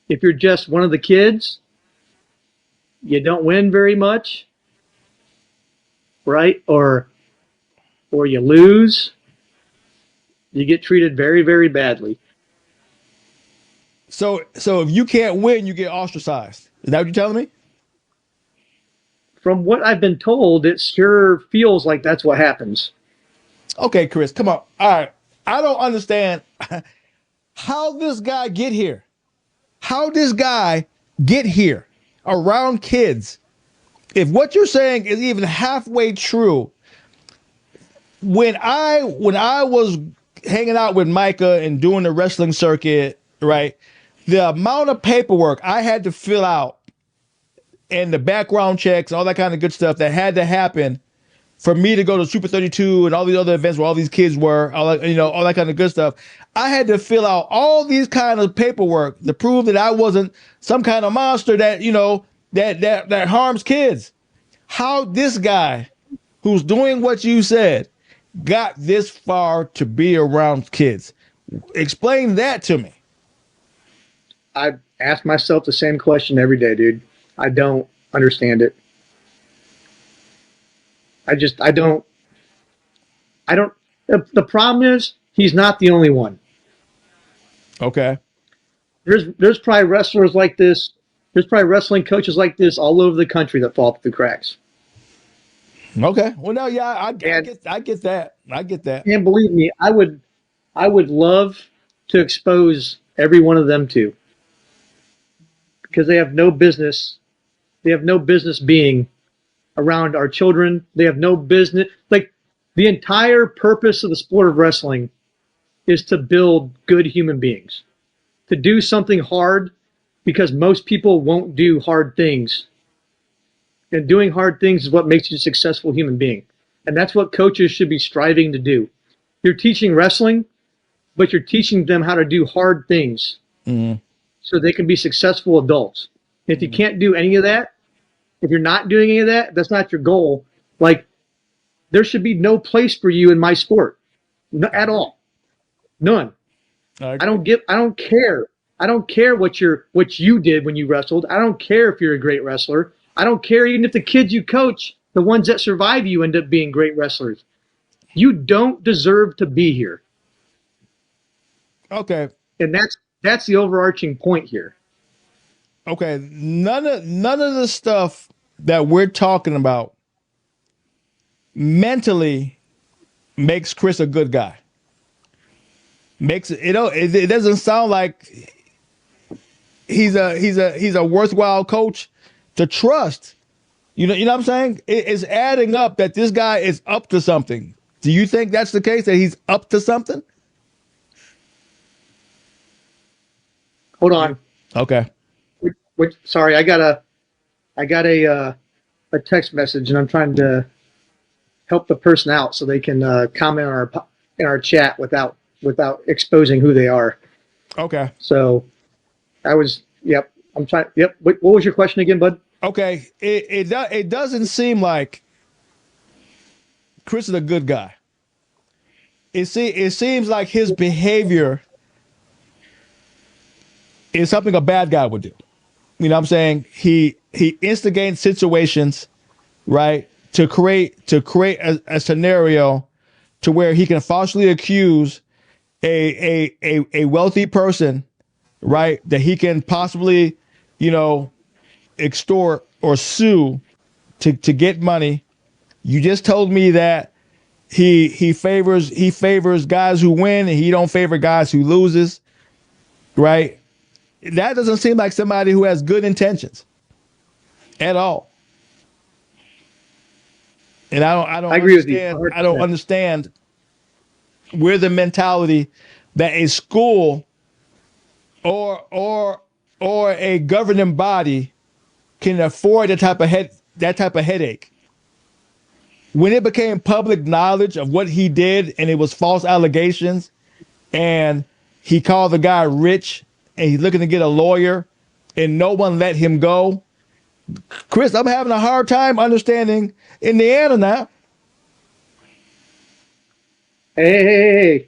If you're just one of the kids, you don't win very much, right? Or you lose, you get treated very, very badly. So if you can't win, you get ostracized. Is that what you're telling me? From what I've been told, it sure feels like that's what happens. Okay, Chris, come on. All right. I don't understand how this guy get here. How this guy get here around kids. If what you're saying is even halfway true, when I was hanging out with Micah and doing the wrestling circuit, right? The amount of paperwork I had to fill out and the background checks, all that kind of good stuff that had to happen for me to go to Super 32 and all these other events where all these kids were, all that kind of good stuff. I had to fill out all these kind of paperwork to prove that I wasn't some kind of monster that, that harms kids. How this guy who's doing what you said got this far to be around kids. Explain that to me. I ask myself the same question every day, dude. I don't understand it. I don't. The problem is he's not the only one. Okay. There's probably wrestlers like this. There's probably wrestling coaches like this all over the country that fall through the cracks. Okay. Well, no, yeah, And I get that. I get that. and believe me, I would love to expose every one of them too, because they have no business. They have no business being around our children. They have no business. Like, the entire purpose of the sport of wrestling is to build good human beings, to do something hard, because most people won't do hard things. And doing hard things is what makes you a successful human being. And that's what coaches should be striving to do. You're teaching wrestling, but you're teaching them how to do hard things so they can be successful adults. If you can't do any of that, if you're not doing any of that, that's not your goal. Like, there should be no place for you in my sport, no, at all. None. I don't care. I don't care what you did when you wrestled. I don't care if you're a great wrestler. I don't care even if the kids you coach, the ones that survive you, end up being great wrestlers. You don't deserve to be here. Okay. And that's the overarching point here. Okay. None of the stuff that we're talking about mentally makes Chris a good guy. Makes it doesn't sound like he's a worthwhile coach to trust. You know what I'm saying? It's adding up that this guy is up to something. Do you think that's the case, that he's up to something? Hold on. Okay. Sorry, I got a text message, and I'm trying to help the person out so they can comment in our chat without exposing who they are. Okay. So yep. I'm trying. Yep. What was your question again, bud? Okay. It doesn't seem like Chris is a good guy. It seems like his behavior is something a bad guy would do. You know what I'm saying? He instigates situations, right, to create a scenario to where he can falsely accuse a wealthy person, right, that he can possibly, extort or sue to get money. You just told me that he favors guys who win and he don't favor guys who loses, right? That doesn't seem like somebody who has good intentions at all. And I agree with you. I don't understand where the mentality that a school or a governing body can afford that type of headache. When it became public knowledge of what he did and it was false allegations, and he called the guy rich and he's looking to get a lawyer and no one let him go. Chris, I'm having a hard time understanding Indiana now. Hey.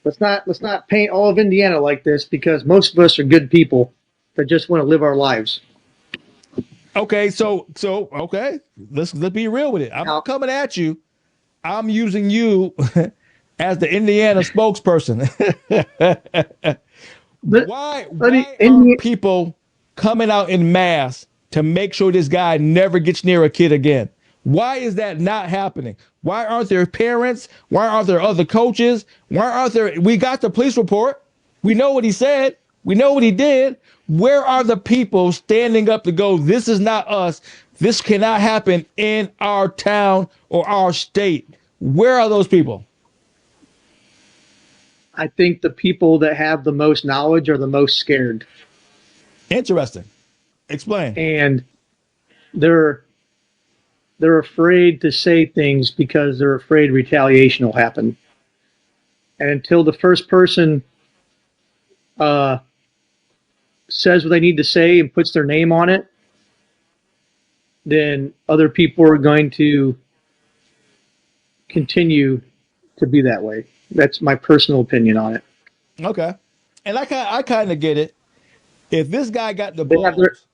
Let's not paint all of Indiana like this, because most of us are good people that just want to live our lives. Okay, so okay, let's be real with it. I'm not coming at you. I'm using you as the Indiana spokesperson. Why are people coming out in mass to make sure this guy never gets near a kid again? Why is that not happening? Why aren't there parents? Why aren't there other coaches? Why aren't there? We got the police report. We know what he said. We know what he did. Where are the people standing up to go, this is not us. This cannot happen in our town or our state. Where are those people? I think the people that have the most knowledge are the most scared. Interesting. Explain. And they're afraid to say things because they're afraid retaliation will happen. And until the first person says what they need to say and puts their name on it, then other people are going to continue to be that way. That's my personal opinion on it. Okay. And I kind of get it. If this guy got the balls,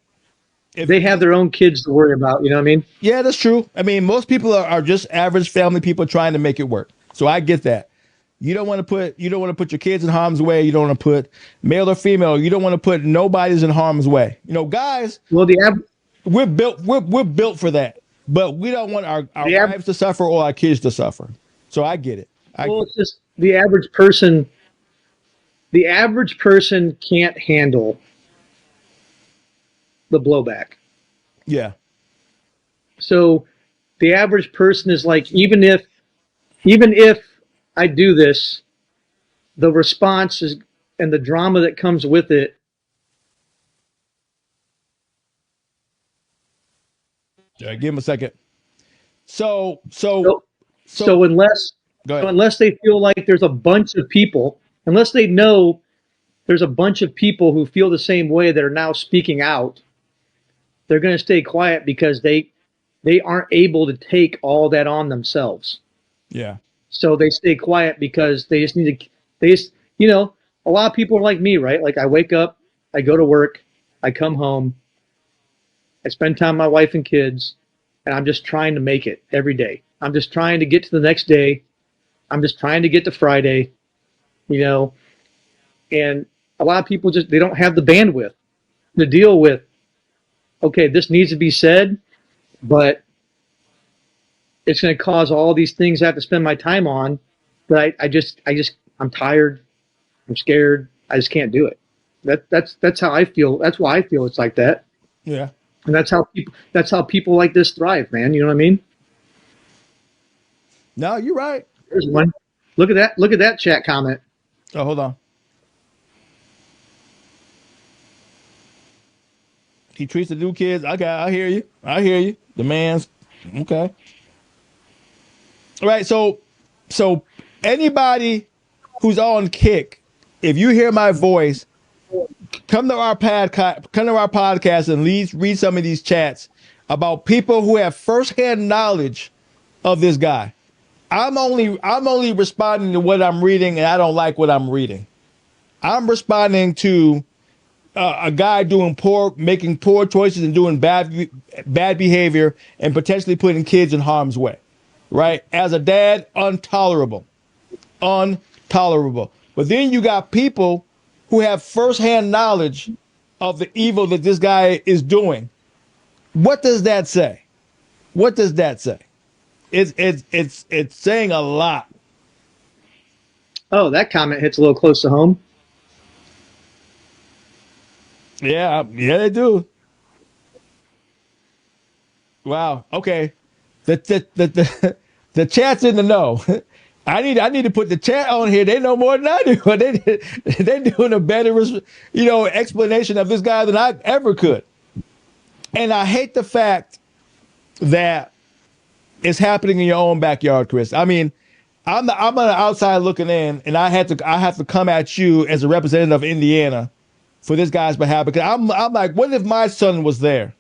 they have their own kids to worry about, you know what I mean? Yeah, that's true. I mean, most people are just average family people trying to make it work. So I get that. You don't want to put your kids in harm's way. You don't want to put male or female. You don't want to put nobody's in harm's way. Guys, Well, we're built for that, but we don't want our the wives to suffer or our kids to suffer. So I get it. it's just the average person. The average person can't handle the blowback. Yeah. So the average person is like, even if I do this, the response is and the drama that comes with it. Yeah, give him a second. So unless go ahead. unless they feel like there's a bunch of people, unless they know there's a bunch of people who feel the same way that are now speaking out, they're going to stay quiet because they aren't able to take all that on themselves. Yeah. So they stay quiet because they just need to. A lot of people are like me, right? Like I wake up, I go to work, I come home, I spend time with my wife and kids, and I'm just trying to make it every day. I'm just trying to get to the next day. I'm just trying to get to Friday, and a lot of people they don't have the bandwidth to deal with, okay, this needs to be said, but it's going to cause all these things I have to spend my time on that I'm tired, I'm scared, I just can't do it. That's how I feel. That's why I feel it's like that. Yeah. And that's how people like this thrive, man. You know what I mean? No, you're right. There's one. Look at that. Look at that chat comment. Oh, hold on. He treats the new kids. Okay, I hear you. The man's okay. All right, so anybody who's on Kick, if you hear my voice, come to our podcast and read some of these chats about people who have firsthand knowledge of this guy. I'm only responding to what I'm reading, and I don't like what I'm reading. I'm responding to a guy making poor choices and doing bad behavior and potentially putting kids in harm's way. Right? As a dad, intolerable. But then you got people who have firsthand knowledge of the evil that this guy is doing. What does that say? It's saying a lot. Oh, that comment hits a little close to home. Yeah, they do. Wow. Okay. The chat's in the know. I need to put the chat on here. They know more than I do. They're doing a better, explanation of this guy than I ever could. And I hate the fact that it's happening in your own backyard, Chris. I mean, I'm on the outside looking in, and I have to come at you as a representative of Indiana for this guy's behalf, because I'm like, what if my son was there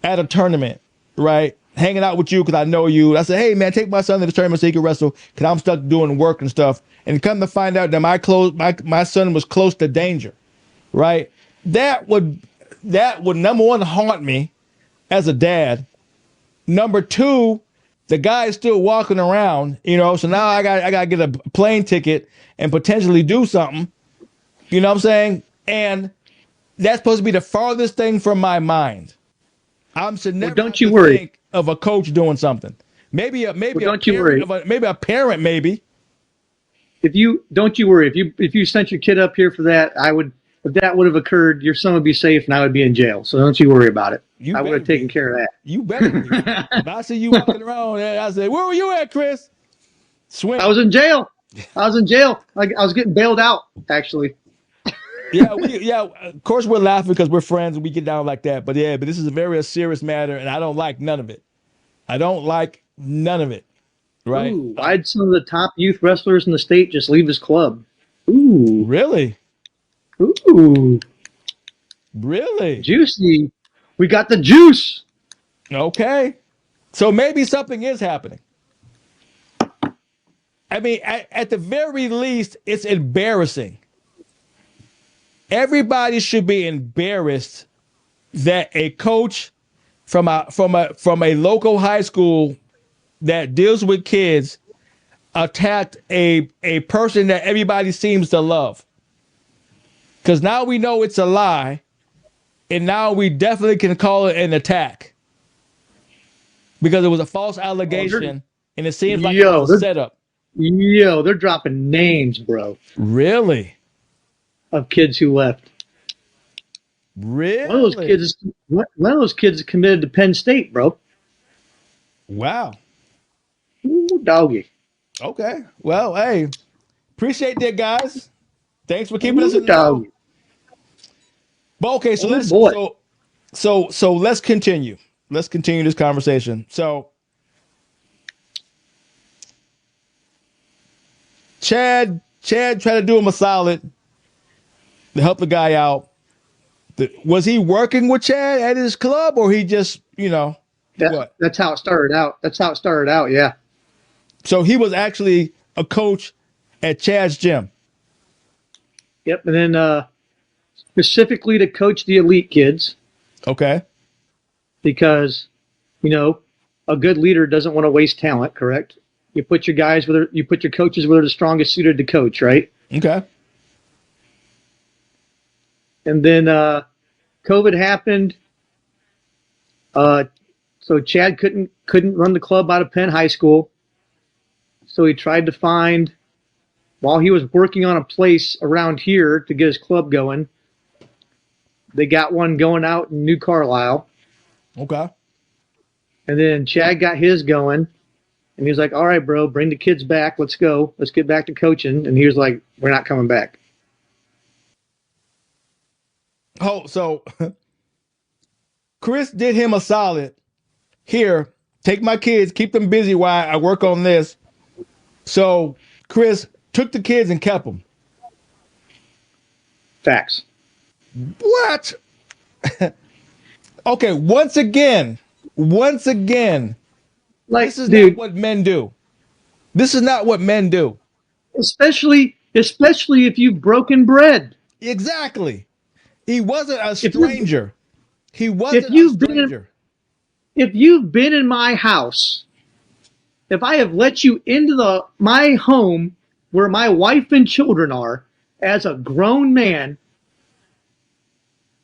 at a tournament, right, hanging out with you because I know you? I said, hey man, take my son to the tournament so he can wrestle because I'm stuck doing work and stuff. And come to find out that my son was close to danger, right? That would number one haunt me as a dad. Number two, the guy is still walking around, so now I got to get a plane ticket and potentially do something. You know what I'm saying? And that's supposed to be the farthest thing from my mind. I'm should never don't you worry. think of a coach doing something. Maybe a don't you worry. Maybe a parent, maybe. Don't you worry. If you sent your kid up here for that, if that would have occurred, your son would be safe and I would be in jail. So don't you worry about it. I would have taken care of that. You better be. If I see you walking around, I say, where were you at, Chris? Swim. I was in jail. Like I was getting bailed out, actually. Yeah. Of course, we're laughing because we're friends and we get down like that. But this is a very serious matter, and I don't like none of it. Right? Ooh, I had some of the top youth wrestlers in the state just leave his club. Ooh, really? Ooh, really? Juicy. We got the juice. Okay, so maybe something is happening. I mean, at the very least, it's embarrassing. Everybody should be embarrassed that a coach from a local high school that deals with kids attacked a person that everybody seems to love. Because now we know it's a lie, and now we definitely can call it an attack. Because it was a false allegation, and it seems like it was a setup. They're dropping names, bro. Really? Of kids who left. Really? One of those kids committed to Penn State, bro. Wow. Ooh, doggy. Okay. Well, hey, appreciate that, guys. Thanks for keeping us in the know. But okay, so let's continue. Let's continue this conversation. So Chad tried to do him a solid to help the guy out. Was he working with Chad at his club, or he just, what? That's how it started out. Yeah. So he was actually a coach at Chad's gym. Yep. And then specifically to coach the elite kids. Okay. Because, a good leader doesn't want to waste talent, correct? You put your coaches where they're the strongest suited to coach, right? Okay. And then COVID happened. So Chad couldn't run the club out of Penn High School. So he tried to find, while he was working on a place around here to get his club going, they got one going out in New Carlisle. Okay. And then Chad got his going. And he was like, all right, bro, bring the kids back. Let's go. Let's get back to coaching. And he was like, we're not coming back. Oh, so Chris did him a solid. Here, take my kids, keep them busy while I work on this. So Chris took the kids and kept them. Facts. What? Okay, once again, this is not what men do. This is not what men do. Especially if you've broken bread. Exactly. He wasn't a stranger. If you've been in my house, if I have let you into my home where my wife and children are as a grown man,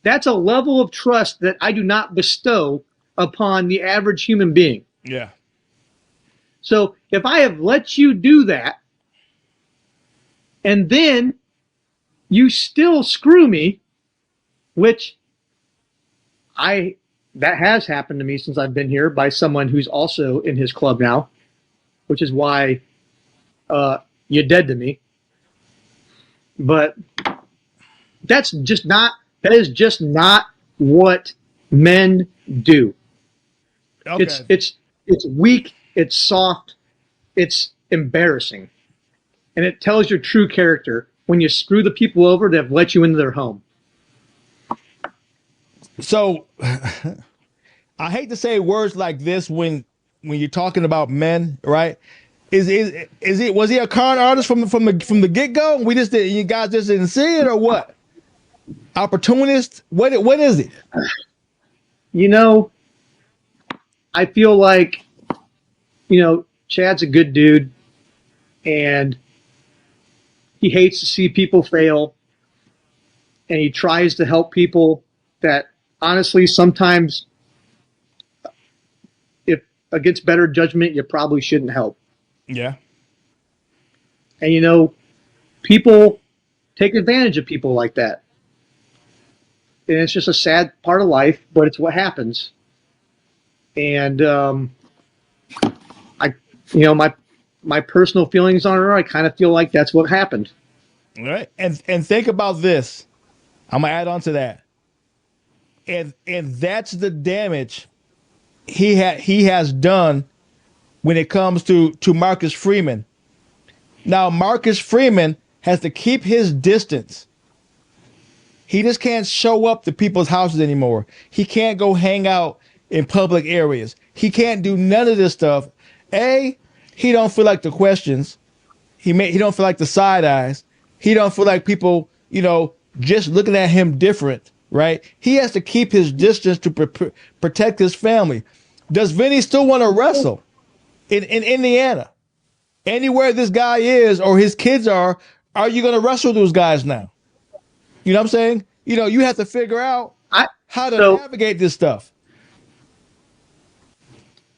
that's a level of trust that I do not bestow upon the average human being. Yeah. So if I have let you do that, and then you still screw me, which that has happened to me since I've been here by someone who's also in his club now, which is why you're dead to me. But that is just not what men do. Okay. It's weak, it's soft, it's embarrassing. And it tells your true character when you screw the people over that have let you into their home. So I hate to say words like this when you're talking about men, right? Was he a con artist from the get-go? You guys just didn't see it, or what? Opportunist? What is it? I feel like, Chad's a good dude, and he hates to see people fail, and he tries to help people that, honestly, sometimes, if against better judgment, you probably shouldn't help. Yeah. And, people take advantage of people like that. And it's just a sad part of life, but it's what happens. And my personal feelings on her, I kind of feel like that's what happened. All right. And think about this. I'm gonna add on to that. And that's the damage he has done when it comes to Marcus Freeman. Now Marcus Freeman has to keep his distance. He just can't show up to people's houses anymore. He can't go hang out in public areas. He can't do none of this stuff. He don't feel like the questions. He don't feel like the side eyes. He don't feel like people, just looking at him different, right? He has to keep his distance to protect his family. Does Vinny still want to wrestle in Indiana? anywhere this guy is or his kids are you going to wrestle those guys now? You know what I'm saying? You know, you have to figure out I how to so navigate this stuff.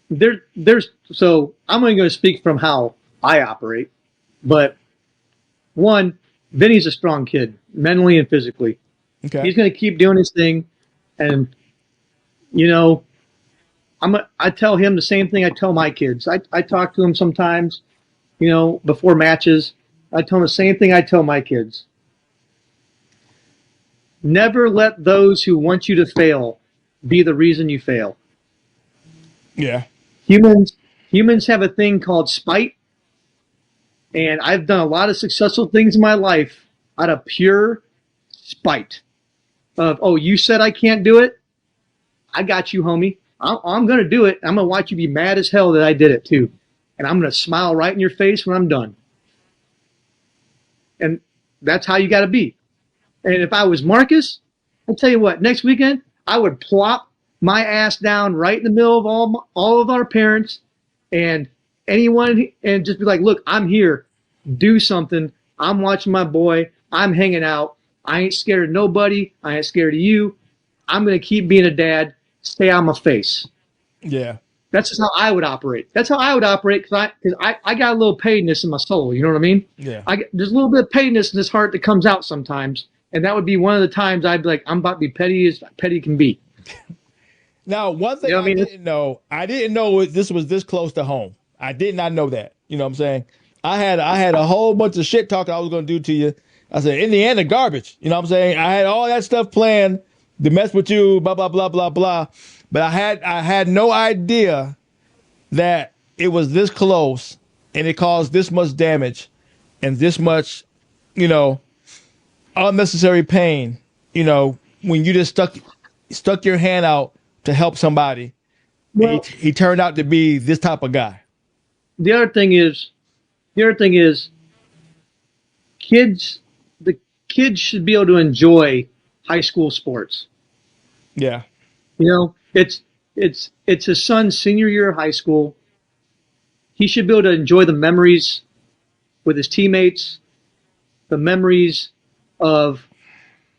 there's so I'm only going to speak from how I operate, but one, Vinny's a strong kid, mentally and physically. Okay. He's going to keep doing his thing, and you know, I tell him the same thing I tell my kids. I talk to him sometimes, you know, before matches. I tell him the same thing I tell my kids. Never let those who want you to fail be the reason you fail. Yeah. Humans have a thing called spite, and I've done a lot of successful things in my life out of pure spite. Of, oh, you said I can't do it? I got you, homie. I'm going to do it. I'm going to watch you be mad as hell that I did it too. And I'm going to smile right in your face when I'm done. And that's how you got to be. And if I was Marcus, I'll tell you what, next weekend, I would plop my ass down right in the middle of all of our parents and anyone and just be like, look, I'm here. Do something. I'm watching my boy. I'm hanging out. I ain't scared of nobody. I ain't scared of you. I'm going to keep being a dad. Stay on my face. Yeah. That's just how I would operate. That's how I would operate because I got a little paidness in my soul. You know what I mean? Yeah. There's a little bit of paidness in this heart that comes out sometimes. And that would be one of the times I'd be like, I'm about to be petty as petty can be. Now, one thing You know what I mean? I didn't know this was this close to home. I did not know that. You know what I'm saying? I had a whole bunch of shit talk I was going to do to you. I said, Indiana garbage. You know what I'm saying? I had all that stuff planned to mess with you, blah, blah, blah, blah, blah. But I had no idea that it was this close and it caused this much damage and this much, you know, unnecessary pain, you know, when you just stuck your hand out to help somebody. Well, He turned out to be this type of guy. the other thing is, the kids should be able to enjoy high school sports. Yeah. You know, it's his son's senior year of high school. He should be able to enjoy the memories with his teammates, the memories of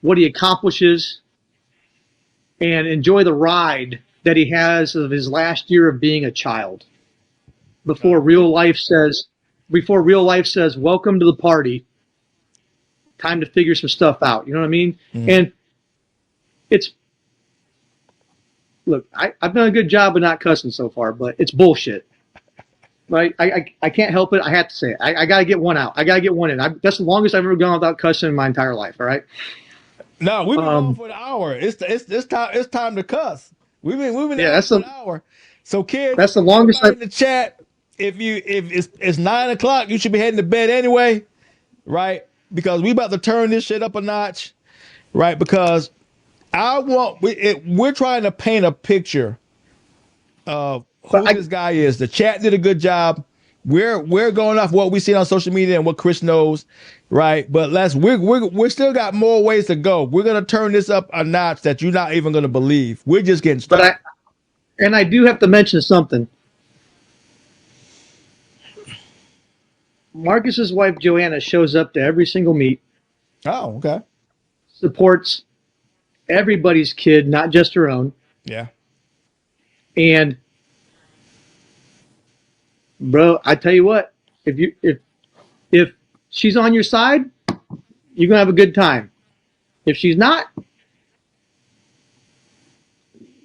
what he accomplishes, and enjoy the ride that he has of his last year of being a child. Before real life says, welcome to the party. Time to figure some stuff out. You know what I mean? Mm-hmm. And it's, look, I've done a good job of not cussing so far, but it's bullshit. Right? I can't help it. I have to say it. I got to get one out. I got to get one in. That's the longest I've ever gone without cussing in my entire life. All right? No, we've been going for an hour. It's time to cuss. We've been Yeah, that's for an hour. So kids, that's the longest in the chat. If it's 9 o'clock, you should be heading to bed anyway, right? Because we about to turn this shit up a notch, right? Because we're trying to paint a picture of who this guy is. The chat did a good job. We're going off what we see on social media and what Chris knows, right? But we're still got more ways to go. We're gonna turn this up a notch that you're not even gonna believe. We're just getting started. But I do have to mention something. Marcus's wife Joanna shows up to every single meet. Oh, okay. Supports everybody's kid, not just her own. Yeah. And bro, I tell you what, if she's on your side, you're gonna have a good time. If she's not,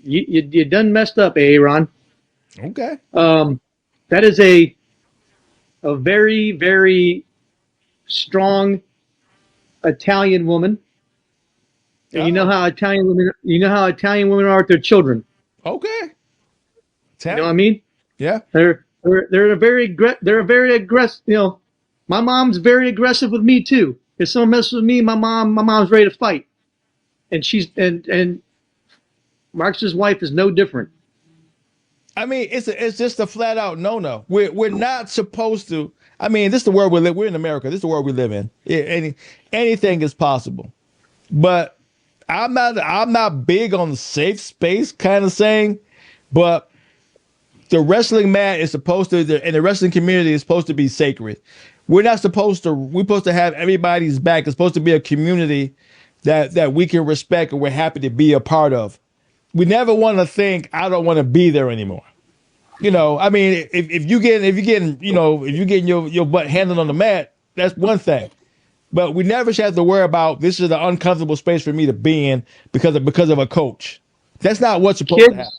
you done messed up, Aaron. Okay. That is a very, very strong Italian woman. And you know how Italian women are with their children. Okay. You know what I mean? Yeah. They're a very aggressive. You know, my mom's very aggressive with me too. If someone messes with me, my mom's ready to fight. And and Marcus's wife is no different. I mean, it's just a flat out no. We're not supposed to. I mean, this is the world we live. We're in America. This is the world we live in. Anything is possible. But I'm not big on safe space kind of saying. But the wrestling mat is supposed to, and the wrestling community is supposed to be sacred. We're not supposed to. We're supposed to have everybody's back. It's supposed to be a community that we can respect and we're happy to be a part of. We never want to think I don't want to be there anymore. I mean, if you getting your butt handled on the mat, that's one thing. But we never should have to worry about this is an uncomfortable space for me to be in because of a coach. That's not what's supposed to happen.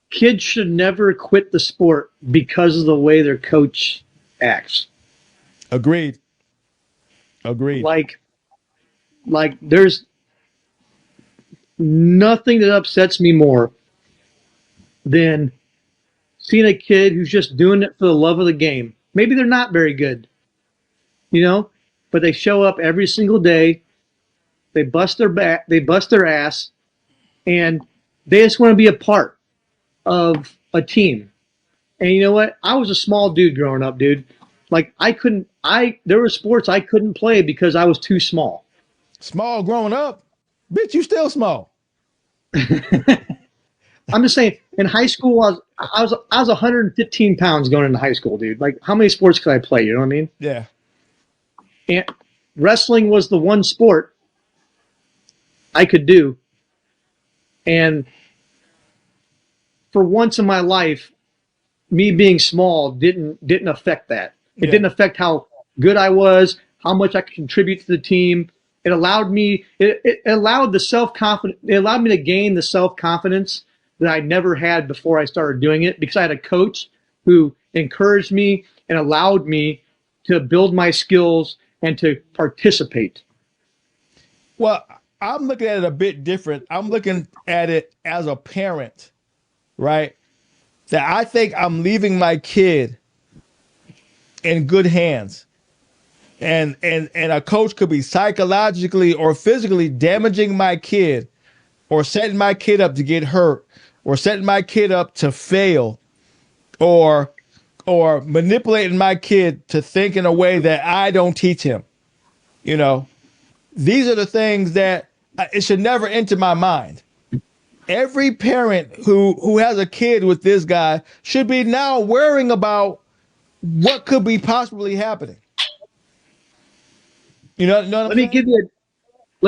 Kids should never quit the sport because of the way their coach acts. Agreed. Like there's nothing that upsets me more than seeing a kid who's just doing it for the love of the game. Maybe they're not very good, but they show up every single day. They bust their ass, and they just want to be a part of a team. And you know what? I was a small dude growing up, dude. Like there were sports I couldn't play because I was too small. Small growing up? Bitch, you still small. I'm just saying, in high school, I was 115 pounds going into high school, dude. Like, how many sports could I play? You know what I mean? Yeah. And wrestling was the one sport I could do. And for once in my life, me being small didn't affect that. It didn't affect how good I was, how much I could contribute to the team. It allowed me. It allowed the self-confidence. It allowed me to gain the self-confidence that I never had before I started doing it, because I had a coach who encouraged me and allowed me to build my skills and to participate. Well, I'm looking at it a bit different. I'm looking at it as a parent, right? That I think I'm leaving my kid in good hands. And a coach could be psychologically or physically damaging my kid, or setting my kid up to get hurt, or setting my kid up to fail, or manipulating my kid to think in a way that I don't teach him. These are the things that it should never enter my mind. Every parent who has a kid with this guy should be now worrying about what could be possibly happening. You know what Let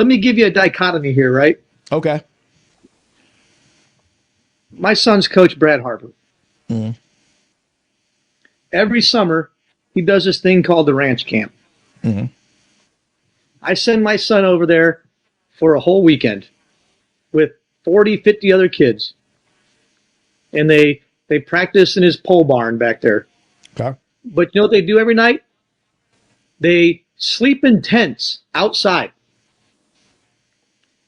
me give you a dichotomy here, right? Okay. My son's coach, Brad Harper. Mm-hmm. Every summer, he does this thing called the ranch camp. Mm-hmm. I send my son over there for a whole weekend with 40, 50 other kids. And they practice in his pole barn back there. Okay. But you know what they do every night? They sleep in tents outside.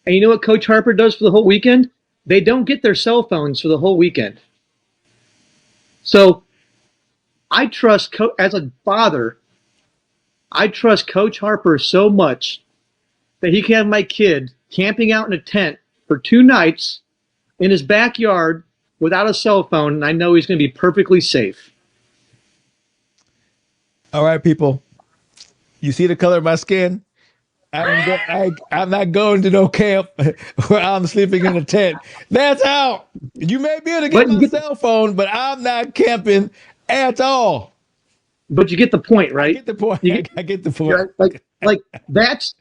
And you know what Coach Harper does for the whole weekend? They don't get their cell phones for the whole weekend. So I trust, as a father, I trust Coach Harper so much that he can have my kid camping out in a tent for 2 nights in his backyard without a cell phone, and I know he's going to be perfectly safe. All right, people. You see the color of my skin? I'm not going to no camp where I'm sleeping in a tent. That's out. You may be able to get my cell phone, but I'm not camping at all. But you get the point, right? I get the point. I get the point. Like that's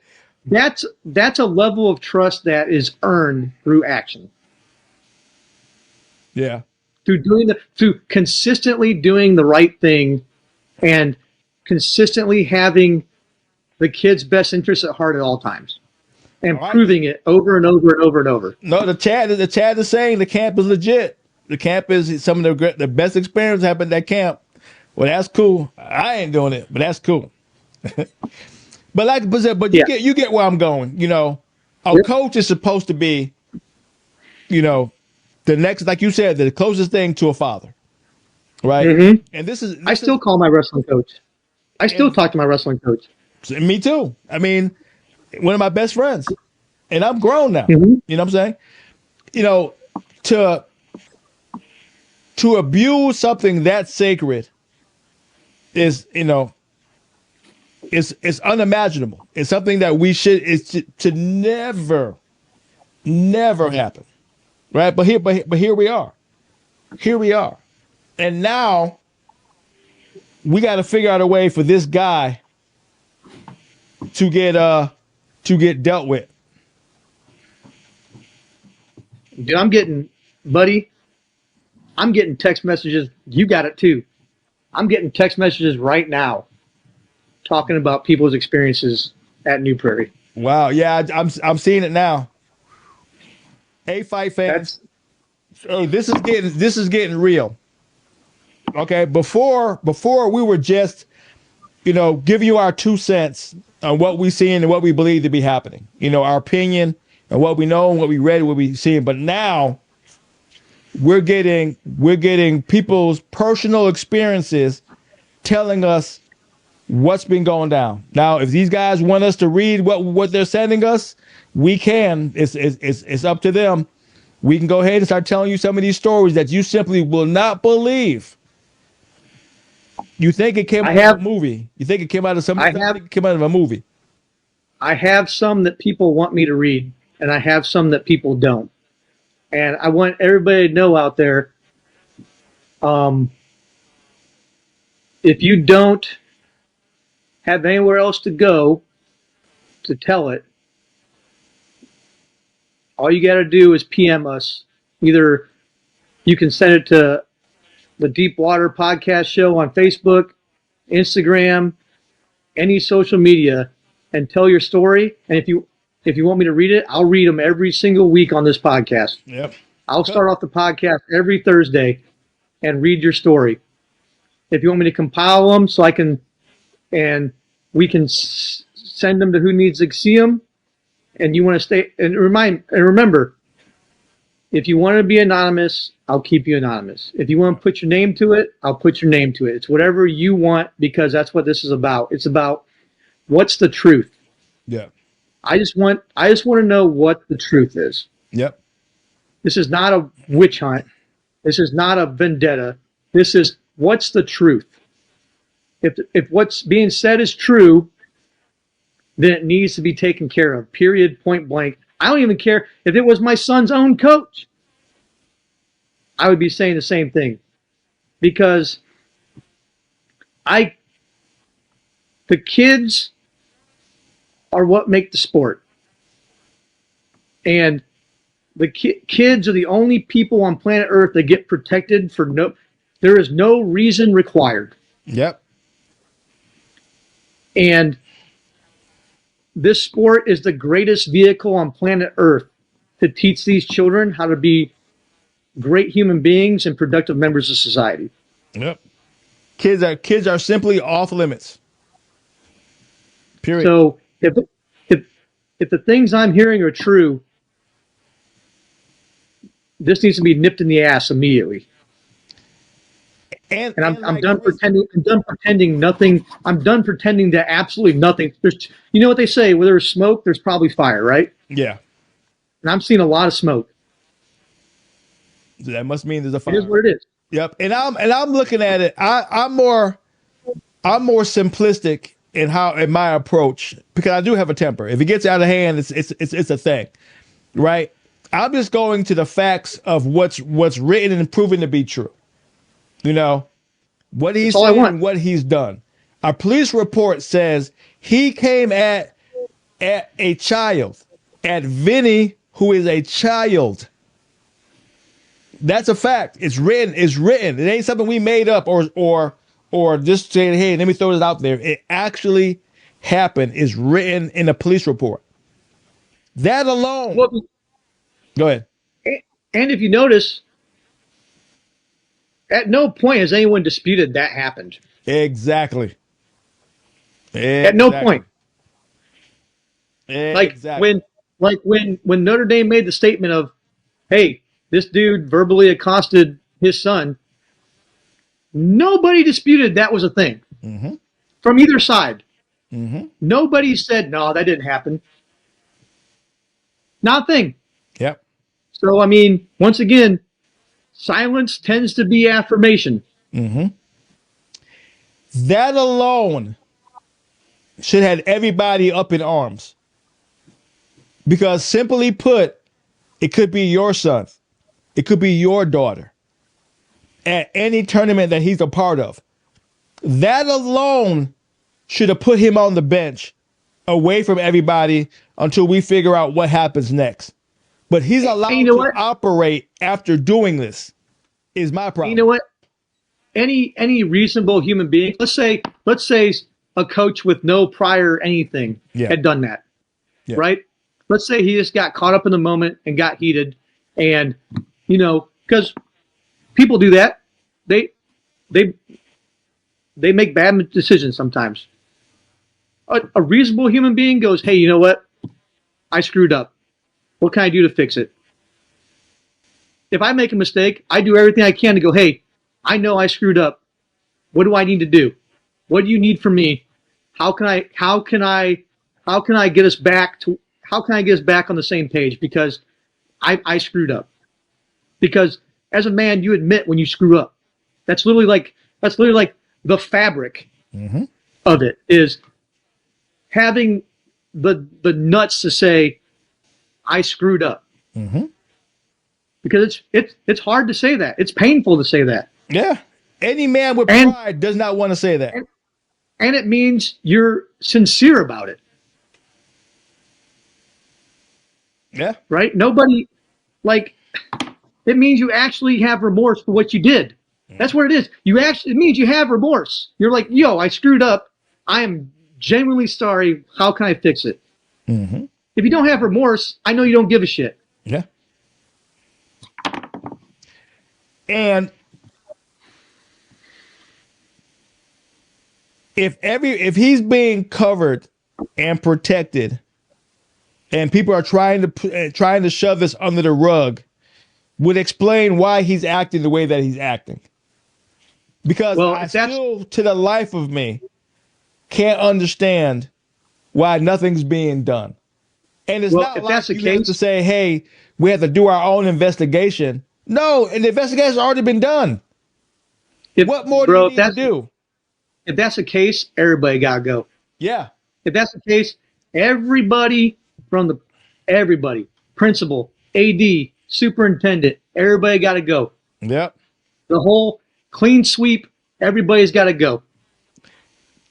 a level of trust that is earned through action. Yeah. Through consistently doing the right thing and consistently having the kid's best interests at heart at all times, and proving it over and over and over and over. No, the chat is saying the camp is legit. The camp is some of the best experience happened at camp. Well, that's cool. I ain't doing it, but that's cool. You get where I'm going. A coach is supposed to be, the next, like you said, the closest thing to a father, right? Mm-hmm. And I still call my wrestling coach. I still talk to my wrestling coach. Me too. I mean, one of my best friends, and I'm grown now. Mm-hmm. You know what I'm saying? To abuse something that sacred is, it's unimaginable. It's something that to never happen, right? But here we are. And now we got to figure out a way for this guy to get dealt with. Dude, buddy, I'm getting text messages. You got it too. I'm getting text messages right now talking about people's experiences at New Prairie. Wow, yeah, I'm seeing it now. Hey, fight fans, That's oh, this is getting real. Okay, before we were just giving you our 2 cents on what we seeing and what we believe to be happening. Our opinion and what we know and what we read, what we seeing. But now we're getting people's personal experiences telling us what's been going down. Now, if these guys want us to read what they're sending us, we can. It's up to them. We can go ahead and start telling you some of these stories that you simply will not believe. You think it came out of a movie. You think it came out of something. It came out of a movie. I have some that people want me to read, and I have some that people don't. And I want everybody to know out there, if you don't have anywhere else to go to tell it, all you got to do is PM us. Either you can send it to the Deep Water Podcast Show on Facebook, Instagram, any social media, and tell your story. And if you want me to read it, I'll read them every single week on this podcast. Yep. I'll start off the podcast every Thursday and read your story. If you want me to compile them so I can, and we can send them to who needs to see them, and you want to stay and remember, if you want to be anonymous, I'll keep you anonymous. If you want to put your name to it, I'll put your name to it. It's whatever you want, because that's what this is about. It's about what's the truth. Yeah. I just want to know what the truth is. Yep. This is not a witch hunt. This is not a vendetta. This is what's the truth. If what's being said is true, then it needs to be taken care of. Period. Point blank. I don't even care if it was my son's own coach. I would be saying the same thing, because the kids are what make the sport, and the kids are the only people on planet Earth that get protected there is no reason required. Yep. And this sport is the greatest vehicle on planet Earth to teach these children how to be great human beings and productive members of society. Yep. Kids are simply off limits. Period. So if the things I'm hearing are true, this needs to be nipped in the ass immediately. And I'm done pretending. I'm done pretending nothing. I'm done pretending that absolutely nothing. You know what they say? Where there's smoke, there's probably fire, right? Yeah. And I'm seeing a lot of smoke. So that must mean there's a fire. It is what it is. Yep. And I'm looking at it. I'm more simplistic in my approach, because I do have a temper. If it gets out of hand, it's a thing, right? I'm just going to the facts of what's written and proven to be true. What he's saying and what he's done. A police report says he came at a child, at Vinny, who is a child. That's a fact. It's written. It ain't something we made up or just saying, hey, let me throw it out there. It actually happened. It's written in a police report. That alone. Well, go ahead. And if you notice, at no point has anyone disputed that happened. Exactly. At no point. Exactly. When Notre Dame made the statement of, hey, this dude verbally accosted his son, nobody disputed that was a thing. Mm-hmm. From either side. Mm-hmm. Nobody said, no, that didn't happen. Nothing. Yep. So, I mean, once again, silence tends to be affirmation. Mm-hmm. That alone should have everybody up in arms. Because simply put, it could be your son. It could be your daughter. at any tournament that he's a part of. That alone should have put him on the bench away from everybody until we figure out what happens next. But he's allowed you know to what? operate after doing this is my problem. You know what? Any reasonable human being, let's say a coach with no prior anything had done that, right? Let's say he just got caught up in the moment and got heated, and because people do that, they make bad decisions sometimes. A reasonable human being goes, hey, you know what? I screwed up. What can I do to fix it? If I make a mistake, I do everything I can to go, hey, I know I screwed up. What do I need to do? What do you need from me? How can I get us back on the same page? Because I screwed up. Because as a man, you admit when you screw up. That's literally like the fabric of it is having the nuts to say, I screwed up. Because it's hard to say that. It's painful to say that. Yeah. Any man with pride does not want to say that. And it means you're sincere about it. Yeah. Right? Nobody, it means you actually have remorse for what you did. That's what it is. It means you have remorse. You're like, yo, I screwed up. I am genuinely sorry. How can I fix it? If you don't have remorse, I know you don't give a shit. Yeah. And if he's being covered and protected, and people are trying to shove this under the rug, would explain why he's acting the way that he's acting. Because I still, to the life of me, can't understand why nothing's being done. And it's not like you have to say, hey, we have to do our own investigation. No, and the investigation's already been done. What more do you need to do? If that's the case, everybody got to go. Yeah. If that's the case, everybody, principal, AD, superintendent, everybody got to go. Yep. The whole clean sweep, everybody's got to go.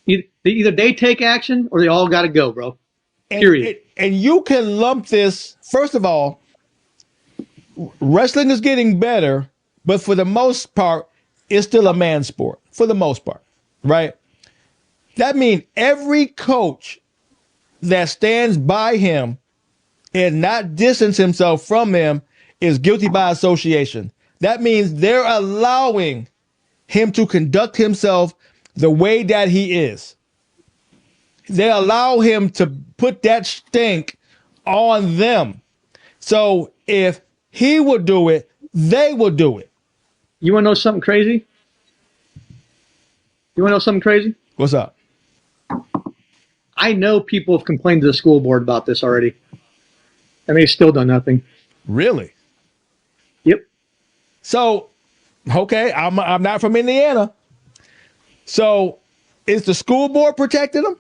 Either they take action or they all got to go, bro. Period. And you can lump this, first of all, wrestling is getting better, but for the most part, it's still a man's sport, for the most part, right? That means every coach that stands by him and not distance himself from him is guilty by association. That means they're allowing him to conduct himself the way that he is. They allow him to put that stink on them. So if he would do it, they would do it. You want to know something crazy? What's up? I know people have complained to the school board about this already, and they've still done nothing. Really? Yep. So, okay, I'm not from Indiana. So, is the school board protecting them?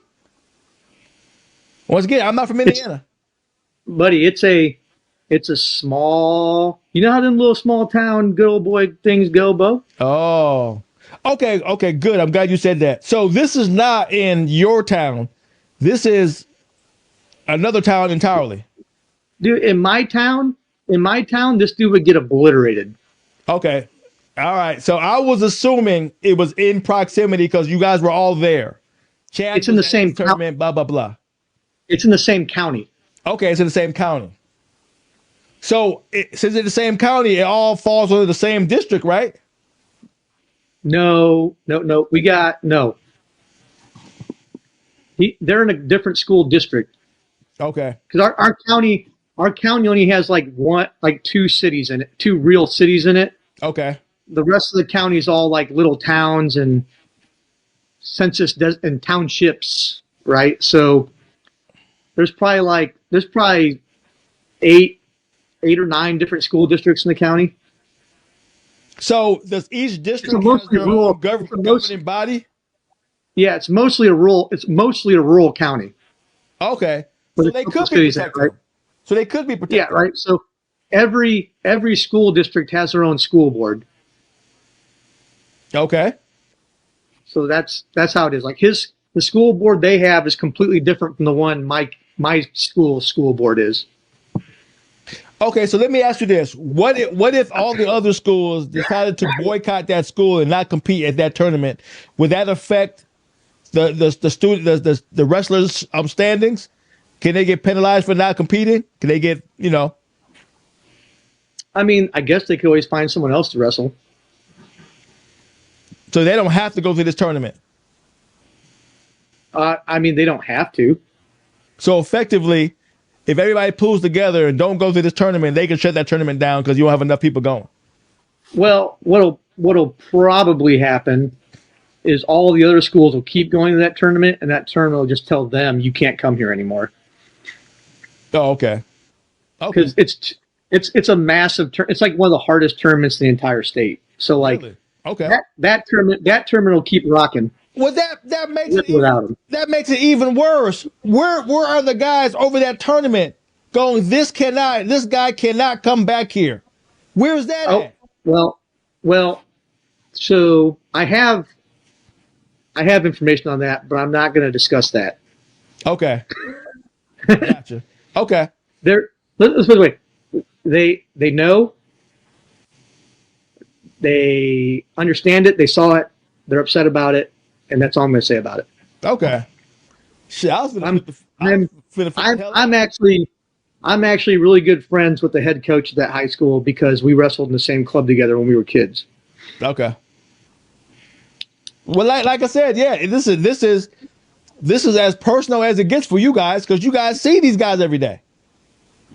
Once again, I'm not from Indiana. Buddy, it's a small, you know how them little small town good old boy things go, Bo? Oh, okay, good. I'm glad you said that. So this is not in your town. This is another town entirely. Dude, in my town, this dude would get obliterated. Okay. All right. So I was assuming it was in proximity because you guys were all there. Chad, it's in the same tournament, blah, blah, blah. It's in the same county. Okay, it's in the same county. So since it's in the same county, it all falls under the same district, right? No. They're in a different school district. Okay. Because our county only has two cities in it, two real cities in it. Okay. The rest of the county is all like little towns and and townships, right? So there's probably eight or nine different school districts in the county. So does each district have their own governing body? Yeah, it's mostly a rural county. Okay. So they could be protected. Right? So they could be protected. Yeah, right. So every school district has their own school board. Okay. So that's how it is. Like the school board they have is completely different from the one my school board is. Okay, so let me ask you this: what if all the other schools decided to boycott that school and not compete at that tournament? Would that affect the student the wrestlers' standings? Can they get penalized for not competing? Can they get I mean, I guess they could always find someone else to wrestle. so they don't have to go to this tournament? I mean, they don't have to. So effectively, if everybody pulls together and don't go to this tournament, they can shut that tournament down because you don't have enough people going. Well, what'll probably happen is all the other schools will keep going to that tournament, and that tournament will just tell them you can't come here anymore Oh, okay. Okay. because it's a massive. It's like one of the hardest tournaments in the entire state. So like Really? Okay. that tournament will keep rocking Well, that makes with it or even without them. that makes it even worse. Where are the guys over that tournament going? This guy cannot come back here. Where's that Oh at? well. So I have information on that, but I'm not going to discuss that. Okay, gotcha. Okay, They're let's put it away. They know, they understand it, they saw it, they're upset about it, and that's all I'm going to say about it. okay. Shit, I was gonna I'm flip the I was I'm finna flip the I'm hell I'm out. actually really good friends with the head coach of that high school because we wrestled in the same club together when we were kids. Okay. Well, like I said, yeah, this is as personal as it gets for you guys because you guys see these guys every day.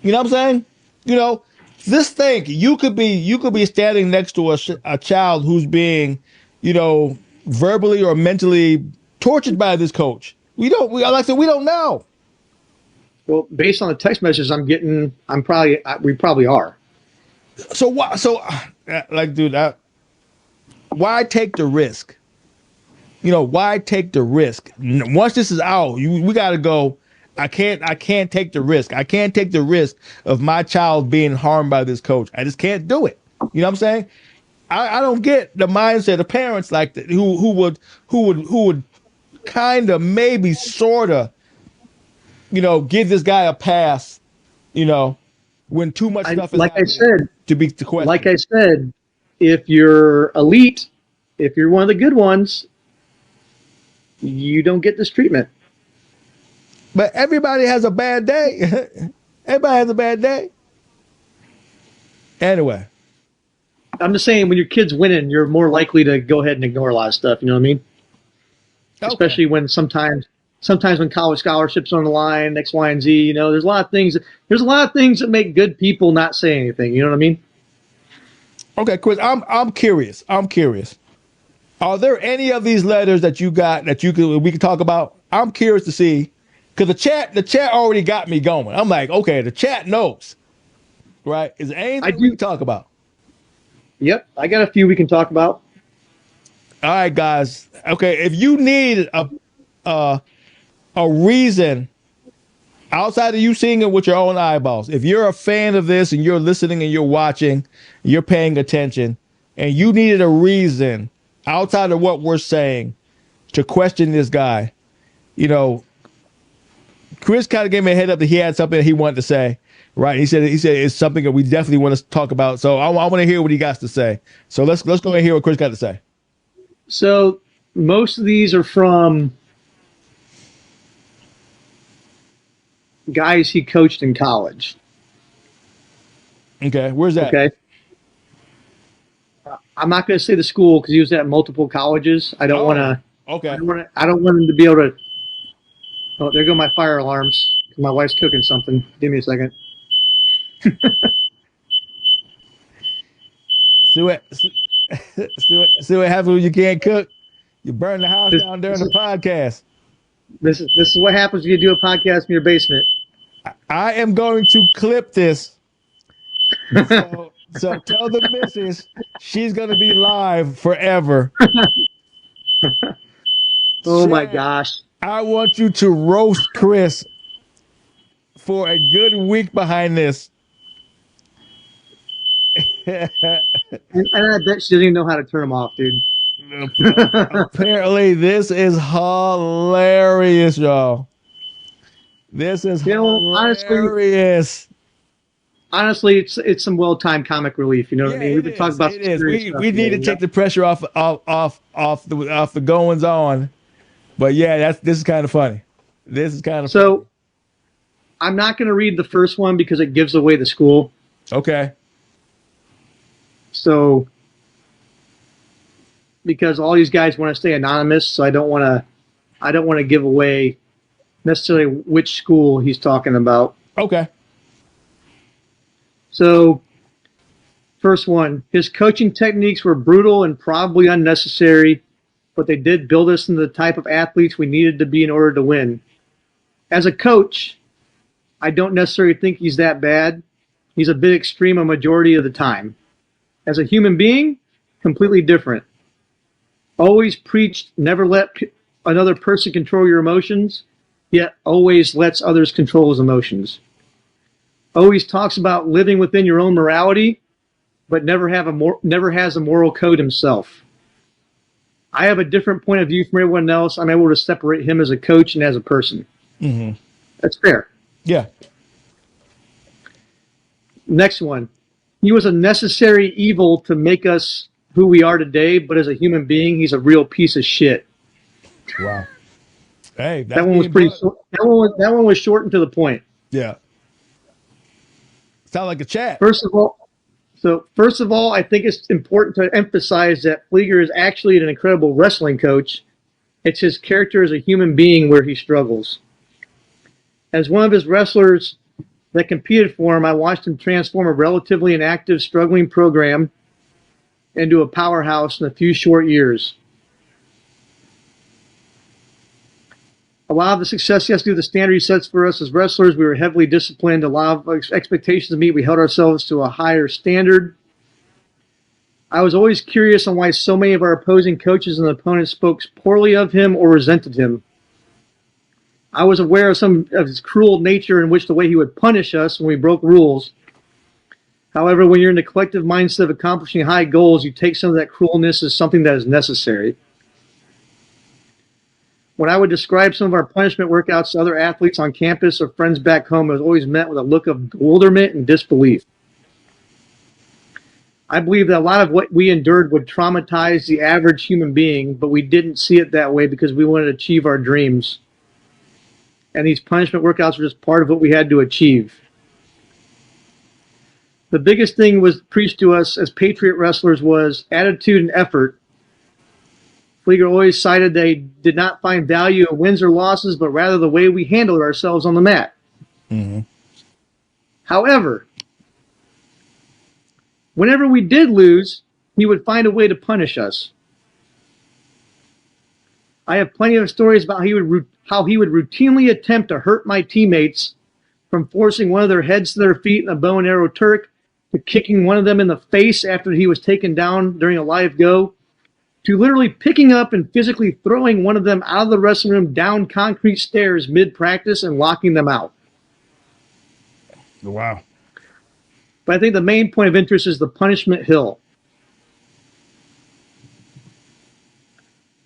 You know what I'm saying? You know, just think you could be standing next to a child who's being, verbally or mentally tortured by this coach. Like I said, we don't know. Well, based on the text messages I'm getting, we probably are. So why? So, like, dude, why take the risk? Why take the risk? Once this is out, we got to go. I can't take the risk. I can't take the risk of my child being harmed by this coach. I just can't do it. You know what I'm saying? I don't get the mindset of parents like that who would kind of maybe sort of give this guy a pass. You know, when too much I stuff is like I happening said, to be like questioned. I said, if you're elite, if you're one of the good ones, you don't get this treatment. But everybody has a bad day. Everybody has a bad day. Anyway, I'm just saying, when your kid's winning, you're more likely to go ahead and ignore a lot of stuff. You know what I mean? okay. Especially when sometimes when college scholarships are on the line, X, Y, and Z. There's a lot of things. There's a lot of things that make good people not say anything. You know what I mean? Okay, Chris, I'm curious. I'm curious. Are there any of these letters that you got that we can talk about? I'm curious to see because the chat already got me going. I'm like, okay, the chat knows, right? Is there I anything we can do. talk about? Yep, I got a few we can talk about. All right, guys. Okay, if you need a a reason outside of you seeing it with your own eyeballs, if you're a fan of this and you're listening and you're watching, you're paying attention, and you needed a reason outside of what we're saying to question this guy, you know, Chris kind of gave me a head up that he had something that he wanted to say. Right? He said it's something that we definitely want to talk about. So I want to hear what he got to say. So let's go ahead and hear what Chris got to say. So most of these are from guys he coached in college. Okay, where's that? Okay, I'm not going to say the school because he was at multiple colleges. I don't want Oh, to. okay. I don't want him to be able to. Oh, there go my fire alarms. My wife's cooking something. Give me a second. See what see what happens when you can't cook. You burn the house This, down during this the is podcast. this is what happens when you do a podcast in your basement. I am going to clip this. So tell the missus she's gonna be live forever. Oh my Chad, gosh! I want you to roast Chris for a good week behind this. And I bet she doesn't even know how to turn them off, dude. Apparently, this is hilarious, y'all. This is Honestly, hilarious. it's some well-timed comic relief. You know what I Yeah, mean? We've it been talking is. about It some is. serious We stuff we today. need to You take know? the pressure off the goings on. But yeah, this is kind of funny. This is kind of funny. So I'm not going to read the first one because it gives away the school. Okay. So because all these guys want to stay anonymous, so I don't want to give away necessarily which school he's talking about. Okay. So first one, his coaching techniques were brutal and probably unnecessary, but they did build us into the type of athletes we needed to be in order to win. As a coach, I don't necessarily think he's that bad. He's a bit extreme a majority of the time. As a human being, completely different. Always preached never let another person control your emotions, yet always lets others control his emotions. Always talks about living within your own morality, but never has a moral code himself. I have a different point of view from everyone else. I'm able to separate him as a coach and as a person. Mm-hmm. That's fair. Yeah. Next one. He was a necessary evil to make us who we are today, but as a human being, he's a real piece of shit. Wow. Hey, That one was pretty short. That one was short and to the point. Yeah. Sound like a chat. First of all, I think it's important to emphasize that Fleeger is actually an incredible wrestling coach. It's his character as a human being where he struggles. As one of his wrestlers that competed for him, I watched him transform a relatively inactive, struggling program into a powerhouse in a few short years. A lot of the success he has to do with the standard he sets for us as wrestlers. We were heavily disciplined, a lot of expectations to meet. We held ourselves to a higher standard. I was always curious on why so many of our opposing coaches and opponents spoke poorly of him or resented him. I was aware of some of his cruel nature in which the way he would punish us when we broke rules. However, when you're in the collective mindset of accomplishing high goals, you take some of that cruelness as something that is necessary. When I would describe some of our punishment workouts to other athletes on campus or friends back home, it was always met with a look of bewilderment and disbelief. I believe that a lot of what we endured would traumatize the average human being, but we didn't see it that way because we wanted to achieve our dreams. And these punishment workouts were just part of what we had to achieve. The biggest thing was preached to us as Patriot wrestlers was attitude and effort. Fleeger always cited they did not find value in wins or losses, but rather the way we handled ourselves on the mat. Mm-hmm. However, whenever we did lose, he would find a way to punish us. I have plenty of stories about how he would routinely attempt to hurt my teammates, from forcing one of their heads to their feet in a bow and arrow Turk, to kicking one of them in the face after he was taken down during a live go, to literally picking up and physically throwing one of them out of the wrestling room down concrete stairs mid-practice and locking them out. Wow. But I think the main point of interest is the punishment hill.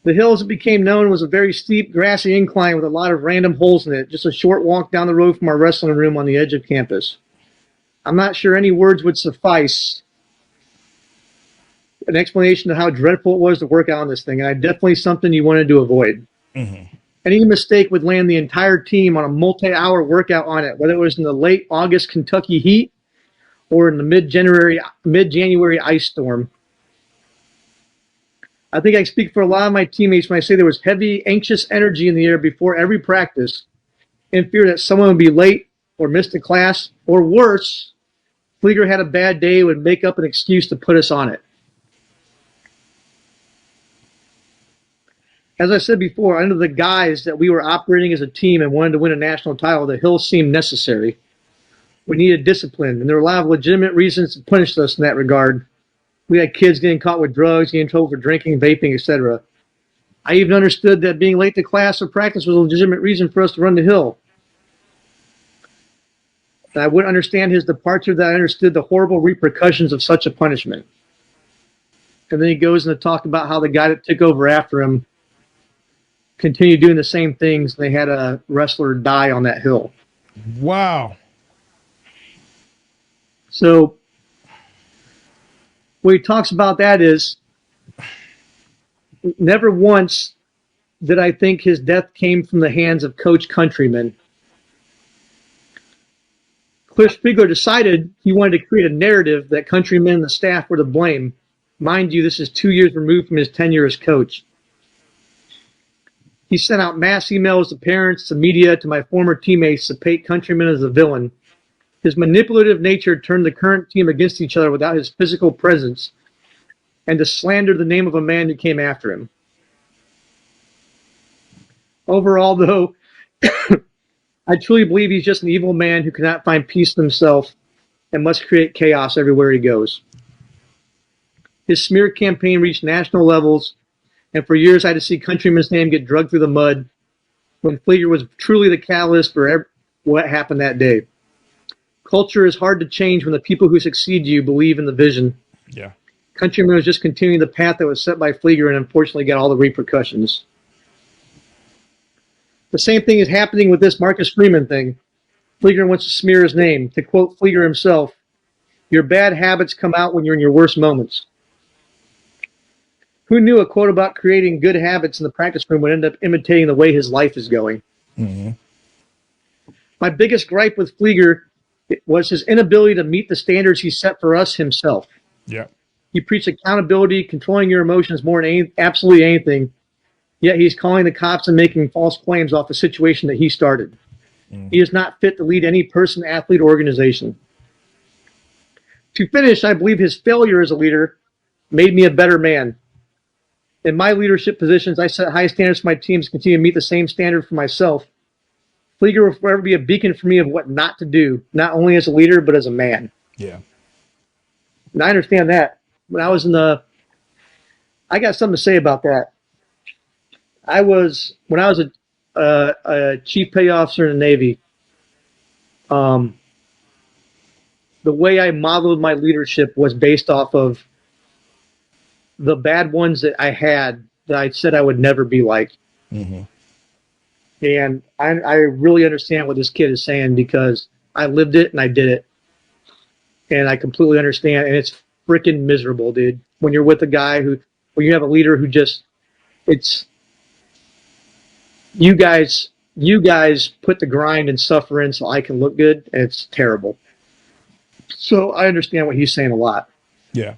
The hill, as it became known, was a very steep, grassy incline with a lot of random holes in it, just a short walk down the road from our wrestling room on the edge of campus. I'm not sure any words would suffice an explanation of how dreadful it was to work out on this thing, and definitely something you wanted to avoid. Mm-hmm. Any mistake would land the entire team on a multi-hour workout on it, whether it was in the late August Kentucky heat or in the mid-January ice storm. I think I speak for a lot of my teammates when I say there was heavy, anxious energy in the air before every practice, in fear that someone would be late or miss a class, or worse, Fleeger had a bad day and would make up an excuse to put us on it. As I said before, under the guise that we were operating as a team and wanted to win a national title, the hill seemed necessary. We needed discipline, and there were a lot of legitimate reasons to punish us in that regard. We had kids getting caught with drugs, getting in trouble for drinking, vaping, etc. I even understood that being late to class or practice was a legitimate reason for us to run the hill. And I wouldn't understand his departure that I understood the horrible repercussions of such a punishment. And then he goes into talk about how the guy that took over after him continued doing the same things. And they had a wrestler die on that hill. Wow. So what he talks about that is never once did I think his death came from the hands of Coach Countryman. Cliff Fleeger decided he wanted to create a narrative that Countryman and the staff were to blame. Mind you, this is 2 years removed from his tenure as coach. He sent out mass emails to parents, to media, to my former teammates to paint Countryman as a villain. His manipulative nature turned the current team against each other without his physical presence, and to slander the name of a man who came after him. Overall, though, I truly believe he's just an evil man who cannot find peace in himself and must create chaos everywhere he goes. His smear campaign reached national levels, and for years I had to see Countryman's name get dragged through the mud when Fleeger was truly the catalyst for what happened that day. Culture is hard to change when the people who succeed you believe in the vision. Yeah. Countryman was just continuing the path that was set by Fleeger and unfortunately got all the repercussions. The same thing is happening with this Marcus Freeman thing. Fleeger wants to smear his name. To quote Fleeger himself, "Your bad habits come out when you're in your worst moments." Who knew a quote about creating good habits in the practice room would end up imitating the way his life is going? Mm-hmm. My biggest gripe with Fleeger was his inability to meet the standards he set for us himself. Yeah. He preached accountability, controlling your emotions more than absolutely anything, yet he's calling the cops and making false claims off a situation that he started. He is not fit to lead any person, athlete, or organization. To finish, I believe his failure as a leader made me a better man. In my leadership positions, I set high standards for my teams to continue to meet the same standard for myself. Fleeger will forever be a beacon for me of what not to do, not only as a leader, but as a man. Yeah. And I understand that. When I was I got something to say about that. When I was a chief petty officer in the Navy, the way I modeled my leadership was based off of the bad ones that I had that I said I would never be like. Mm-hmm. And I really understand what this kid is saying because I lived it and I did it. And I completely understand. And it's freaking miserable, dude. When you're with a guy when you have a leader who just, you guys put the grind and suffer in so I can look good. And it's terrible. So I understand what he's saying a lot. Yeah.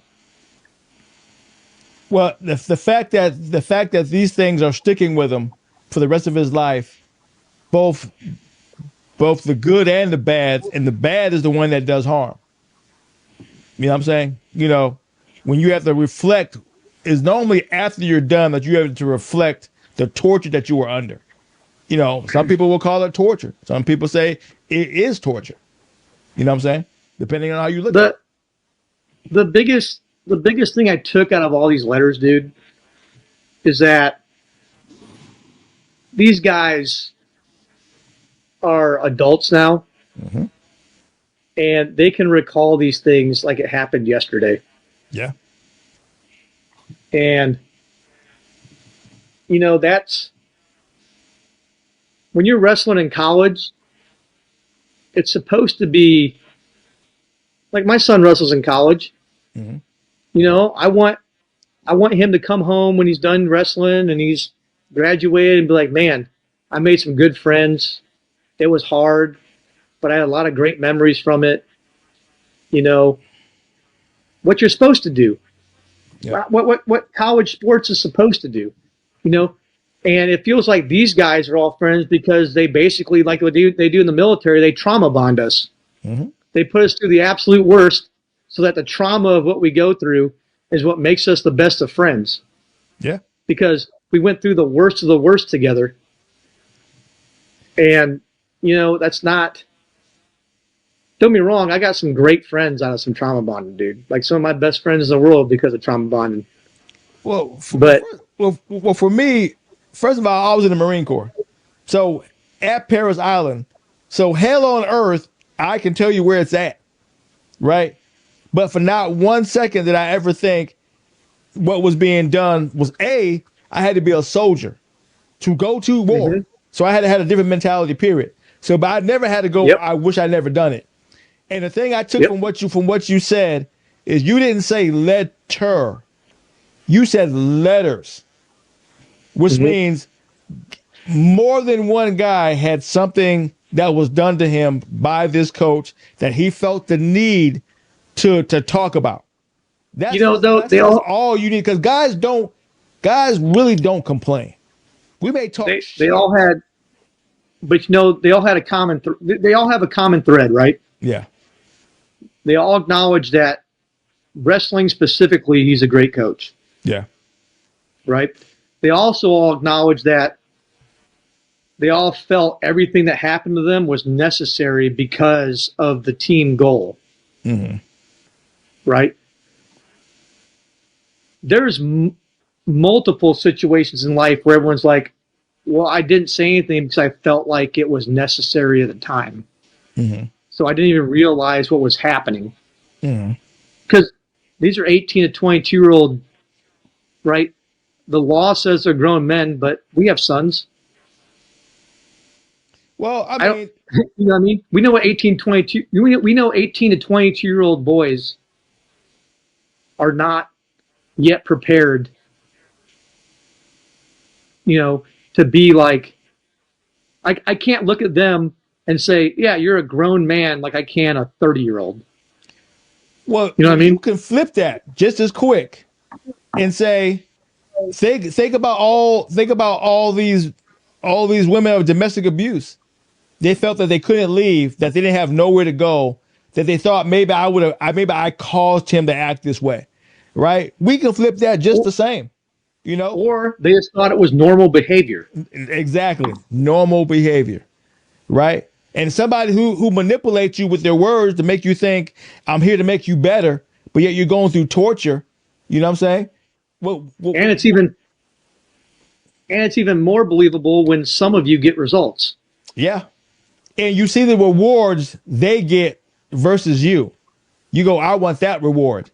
Well, the fact that these things are sticking with him for the rest of his life, both the good and the bad, and the bad is the one that does harm. You know what I'm saying? You know, when you have to reflect, is normally after you're done that you have to reflect the torture that you were under. You know, some people will call it torture. Some people say it is torture. You know what I'm saying? Depending on how you look at it. The biggest thing I took out of all these letters, dude, is that these guys are adults now, mm-hmm. and they can recall these things like it happened yesterday. Yeah. And, you know, that's when you're wrestling in college, it's supposed to be like my son wrestles in college. Mm-hmm. You know, I want him to come home when he's done wrestling and he's graduated and be like, man, I made some good friends. It was hard, but I had a lot of great memories from it. You know, what you're supposed to do. Yeah. What college sports is supposed to do. You know, and it feels like these guys are all friends because they basically, like what they do in the military, they trauma bond us. Mm-hmm. They put us through the absolute worst so that the trauma of what we go through is what makes us the best of friends. Yeah. Because we went through the worst of the worst together. And, you know, that's not, don't be wrong, I got some great friends out of some trauma bonding, dude. Like some of my best friends in the world because of trauma bonding. Well, for me, first of all, I was in the Marine Corps. So at Parris Island, so hell on earth, I can tell you where it's at, right? But for not 1 second did I ever think what was being done was I had to be a soldier to go to war. Mm-hmm. So I had to have a different mentality, period. So, but I never had to go, Yep. I wish I'd never done it. And the thing I took Yep. from what you said is you didn't say letter. You said letters, which Mm-hmm. means more than one guy had something that was done to him by this coach that he felt the need to talk about. Though That's all you need, because guys really don't complain. We may talk they all shit. had, but they all had a common. They all have a common thread, right? Yeah. They all acknowledge that wrestling specifically, he's a great coach, Yeah. right? They also all acknowledge that they all felt everything that happened to them was necessary because of the team goal, right? There's multiple situations in life where everyone's like, well, I didn't say anything because I felt like it was necessary at the time. So I didn't even realize what was happening. Because these are 18 to 22-year-old, right? The law says they're grown men, but we have sons. Well, I mean, you know what I mean? We know what 18, 22, we know 18 to 22-year-old boys are not yet prepared, to be like, I can't look at them and say, yeah, you're a grown man like I can a 30-year-old. well, You know what I mean? you can flip that just as quick and say, think about all these women of domestic abuse. They felt that they couldn't leave, that they didn't have nowhere to go, that they thought maybe I caused him to act this way, right? We can flip that just the same, Or they just thought it was normal behavior. Exactly, normal behavior, right? And somebody who manipulates you with their words to make you think I'm here to make you better, but yet you're going through torture. You know what I'm saying? And it's even more believable when some of you get results. Yeah. And you see the rewards they get versus you. You go, I want that reward.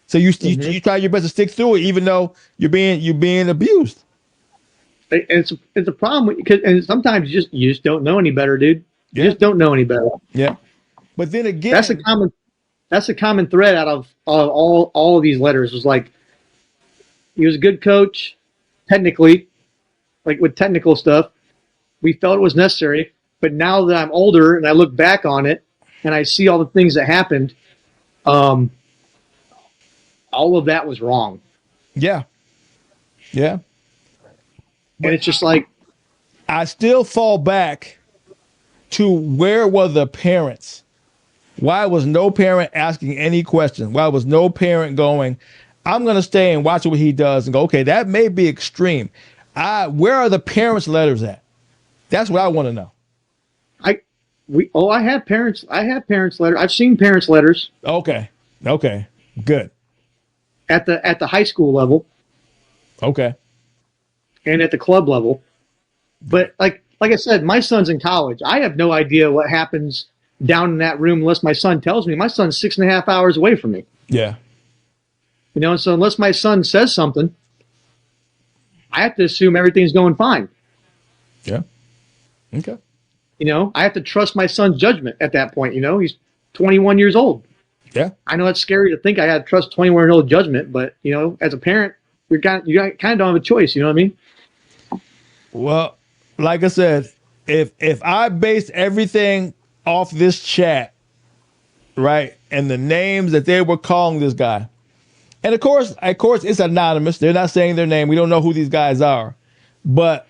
So you try your best to stick through it, even though you're being abused. And it's a problem and sometimes you just don't know any better, dude. You Yeah. just don't know any better. Yeah. But then again, that's a common thread out of all of these letters. Was like, he was a good coach, technically, like with technical stuff. We felt it was necessary, but now that I'm older and I look back on it and I see all the things that happened, all of that was wrong. yeah. Yeah. And it's just like, I still fall back to where were the parents? Why was no parent asking any questions? Why was no parent going, I'm going to stay and watch what he does and go, okay, that may be extreme. Where are the parents' letters at? That's what I want to know. I have parents letters. I've seen parents' letters. Okay. Good. At the high school level. Okay. And at the club level. But like I said, my son's in college. I have no idea what happens down in that room unless my son tells me. My son's 6.5 hours away from me. Yeah. So unless my son says something, I have to assume everything's going fine. Yeah. Okay. I have to trust my son's judgment at that point. He's 21 years old. Yeah. I know it's scary to think I had to trust 21-year-old judgment, but as a parent, you kind of don't have a choice. You know what I mean? Well, like I said, if I based everything off this chat, right, and the names that they were calling this guy, and of course it's anonymous. They're not saying their name. We don't know who these guys are, but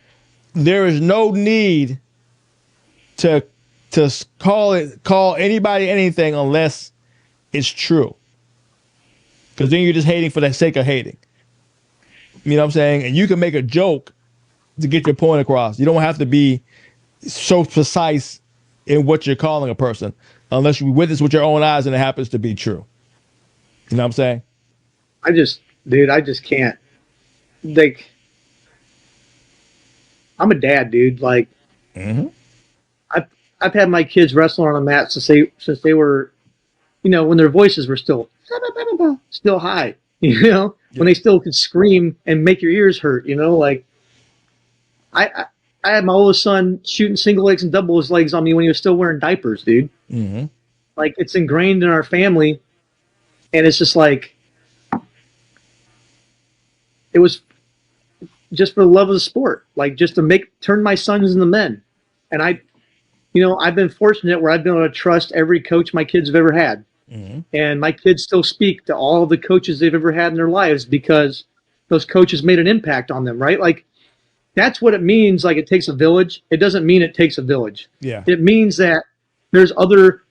there is no need to call anybody anything unless it's true, because then you're just hating for the sake of hating. You know what I'm saying? And you can make a joke to get your point across. You don't have to be so precise in what you're calling a person unless you witness with your own eyes and it happens to be true. You know what I'm saying? I just can't. Like, I'm a dad, dude. Like, I've had my kids wrestling on a mat since they were, when their voices were still high. when they still could scream and make your ears hurt. Like I I had my oldest son shooting single legs and double his legs on me when he was still wearing diapers, dude. Mm-hmm. Like it's ingrained in our family, and it's just like it was just for the love of the sport, like just to turn my sons into men. And I've been fortunate where I've been able to trust every coach my kids have ever had. Mm-hmm. And my kids still speak to all of the coaches they've ever had in their lives because those coaches made an impact on them, right? Like that's what it means. Like it takes a village. It doesn't mean it takes a village. Yeah. It means that there's other,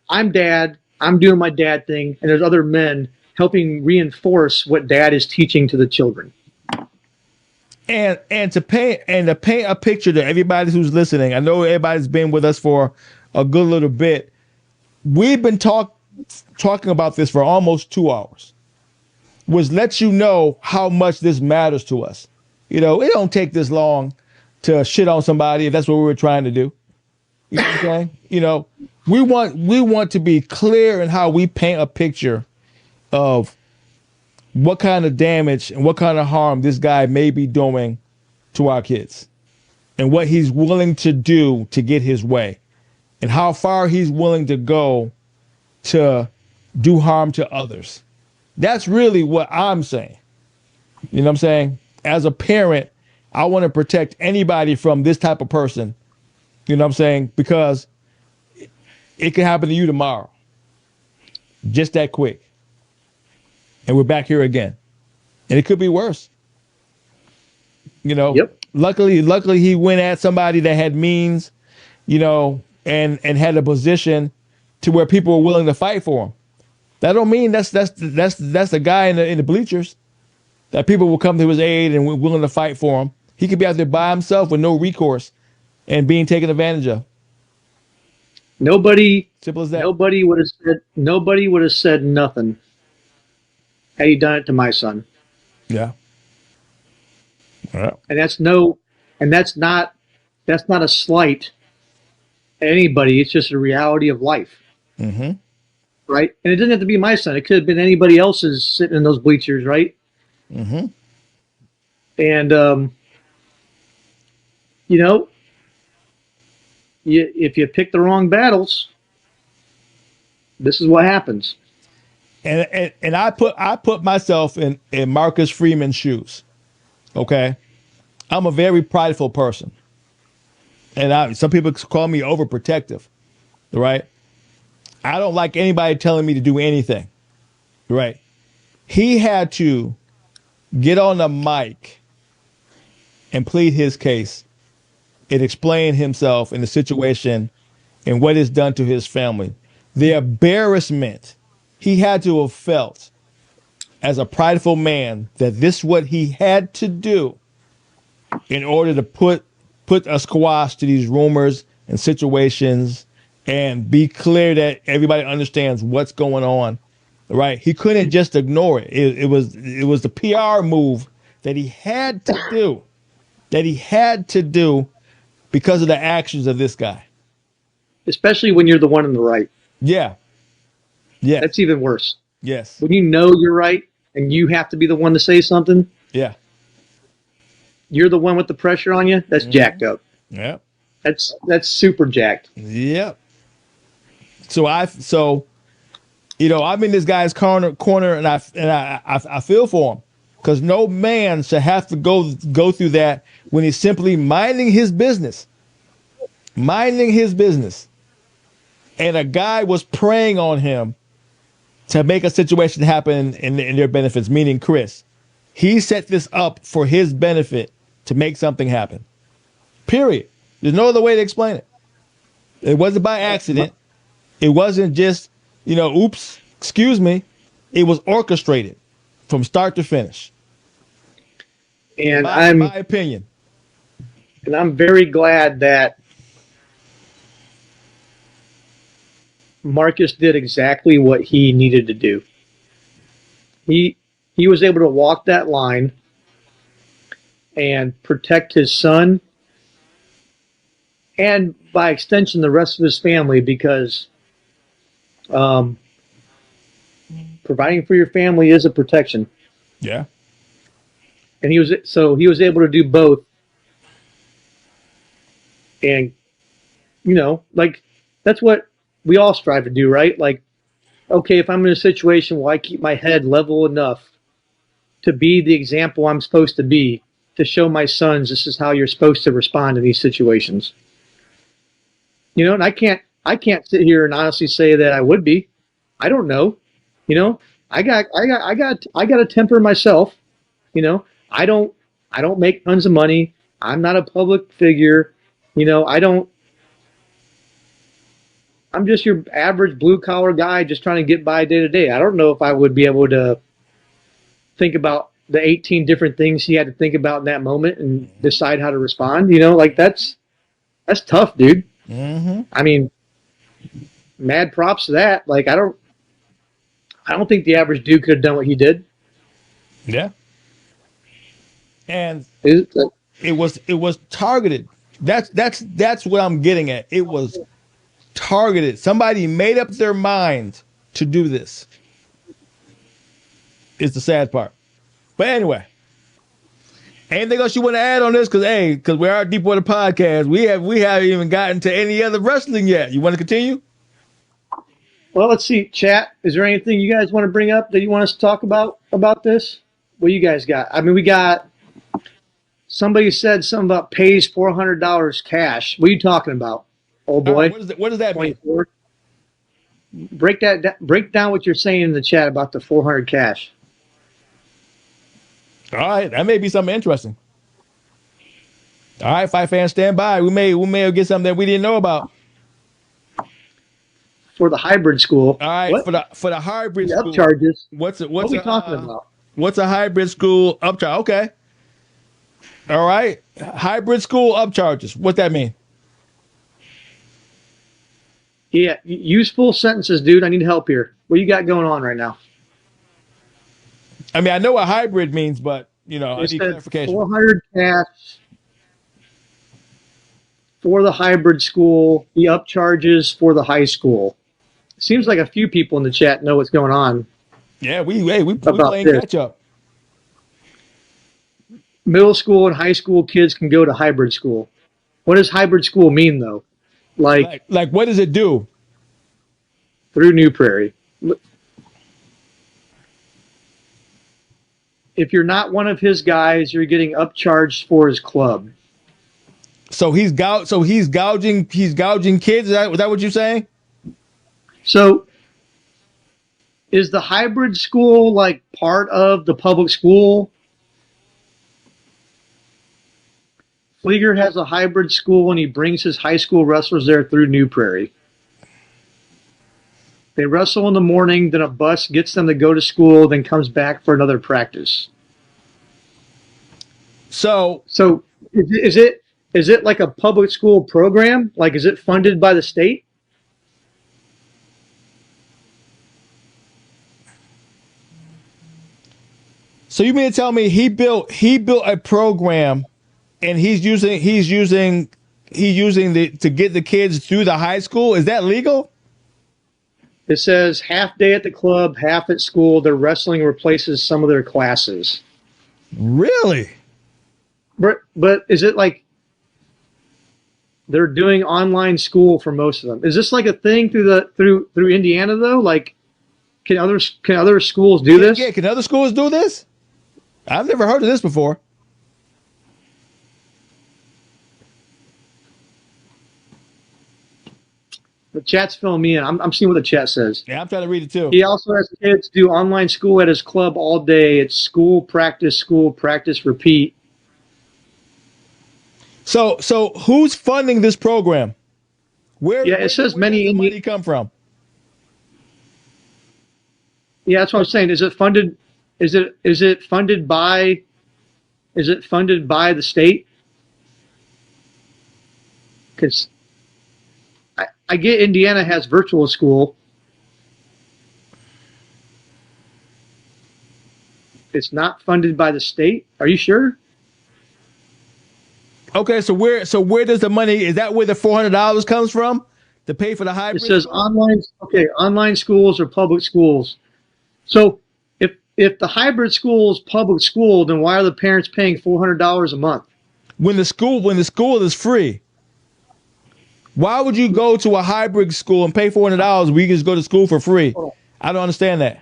I'm dad, I'm doing my dad thing, and there's other men helping reinforce what dad is teaching to the children. And to paint a picture to everybody who's listening, I know everybody's been with us for a good little bit. We've been talking about this for almost 2 hours, which lets you know how much this matters to us. It don't take this long to shit on somebody if that's what we were trying to do. You know what I'm saying? We want to be clear in how we paint a picture of what kind of damage and what kind of harm this guy may be doing to our kids and what he's willing to do to get his way and how far he's willing to go to do harm to others. That's really what I'm saying. You know what I'm saying? As a parent, I want to protect anybody from this type of person. You know what I'm saying? Because it could happen to you tomorrow. Just that quick. And we're back here again. And it could be worse. Yep. Luckily he went at somebody that had means, and had a position to where people were willing to fight for him. That don't mean that's the guy in the bleachers that people will come to his aid and were willing to fight for him. He could be out there by himself with no recourse and being taken advantage of. Simple as that. Nobody would have said nothing had he done it to my son. Yeah. Yeah. And that's not a slight at anybody. It's just a reality of life. Mm-hmm. Right? And it doesn't have to be my son. It could have been anybody else's sitting in those bleachers, right? Mm-hmm. And if you pick the wrong battles, this is what happens. And I put myself in Marcus Freeman's shoes. Okay, I'm a very prideful person, and some people call me overprotective. Right? I don't like anybody telling me to do anything. Right? He had to get on the mic and plead his case and explain himself in the situation and what it's done to his family. The embarrassment he had to have felt as a prideful man that this is what he had to do in order to put a squash to these rumors and situations and be clear that everybody understands what's going on. Right? He couldn't just ignore it. It was the PR move that he had to do. Because of the actions of this guy. Especially when you're the one in the right. Yeah. Yeah. That's even worse. Yes. When you know you're right and you have to be the one to say something. Yeah. You're the one with the pressure on you. That's jacked up. Yeah. That's super jacked. Yep. So I'm in this guy's corner, and I feel for him because no man should have to go through that when he's simply minding his business, and a guy was preying on him to make a situation happen in their benefits. Meaning Chris, he set this up for his benefit to make something happen. Period. There's no other way to explain it. It wasn't by accident. It wasn't just, oops, excuse me. It was orchestrated from start to finish. And my opinion. And I'm very glad that Marcus did exactly what he needed to do. He was able to walk that line and protect his son and by extension the rest of his family because Providing for your family is a protection. Yeah. And he was able to do both. And like that's what we all strive to do, right? Like, okay, if I'm in a situation where I keep my head level enough to be the example I'm supposed to be, to show my sons this is how you're supposed to respond in these situations. And I can't sit here and honestly say that I would be. I don't know. You know, I got a temper myself. You know, I don't I don't make tons of money. I'm not a public figure. I don't I'm just your average blue collar guy just trying to get by day to day. I don't know if I would be able to think about the 18 different things he had to think about in that moment and decide how to respond. Like that's tough, dude. Mm-hmm. I mean, mad props to that. Like I don't think the average dude could have done what he did. Yeah. And Is it was targeted. That's what I'm getting at. It was targeted. Somebody made up their mind to do this. Is the sad part. But anyway, anything else you want to add on this? Because we are Deep Water Podcast. We haven't even gotten to any other wrestling yet. You want to continue? Well, let's see, chat. Is there anything you guys want to bring up that you want us to talk about this? What you guys got? I mean, we got somebody said something about pays $400 cash. What are you talking about, old boy? What does that mean? 24. Break down what you're saying in the chat about the 400 cash. All right, that may be something interesting. All right, Fight fans, stand by. We may get something that we didn't know about. For the hybrid school. All right, What? for the hybrid The school. upcharges. What are we talking about? What's a hybrid school upcharge? Okay. All right, hybrid school upcharges. What that mean? Yeah, use full sentences, dude. I need help here. What you got going on right now? I mean, I know what hybrid means, but I It need said clarification. 400 cash for the hybrid school. The upcharges for the high school. Seems like a few people in the chat know what's going on. Yeah, we About playing this. catch up. Middle school and high school kids can go to hybrid school. What does hybrid school mean, though? Like What does it do? through New Prairie. If you're not one of his guys, you're getting upcharged for his club. So he's gouging kids. Is that what you're saying? So is the hybrid school like part of the public school? Fleeger has a hybrid school and he brings his high school wrestlers there through New Prairie. They wrestle in the morning, then a bus gets them to go to school, then comes back for another practice. So is it like a public school program? Like, is it funded by the state? So you mean to tell me he built a program, and he's using to get the kids through the high school? Is that legal? It says half day at the club, half at school. Their wrestling replaces some of their classes. Really? But is it like they're doing online school for most of them? Is this like a thing through Indiana though? Like, can other schools do this? Yeah, can other schools do this? I've never heard of this before. The chat's filling me in. I'm seeing what the chat says. Yeah, I'm trying to read it too. He also has kids do online school at his club all day. It's school, practice, repeat. So who's funding this program? Where It says where many does the money come from? Yeah, that's what I'm saying. Is it funded? Is it funded by? Is it funded by the state? Because I get Indiana has virtual school. It's not funded by the state. Are you sure? Okay, so where does the money? Is that where the $400 comes from to pay for the hybrid? It says online. Okay, online schools or public schools. So if the hybrid school is public school, then why are the parents paying $400 a month? When the school is free, why would you go to a hybrid school and pay $400 when you can just go to school for free? I don't understand that.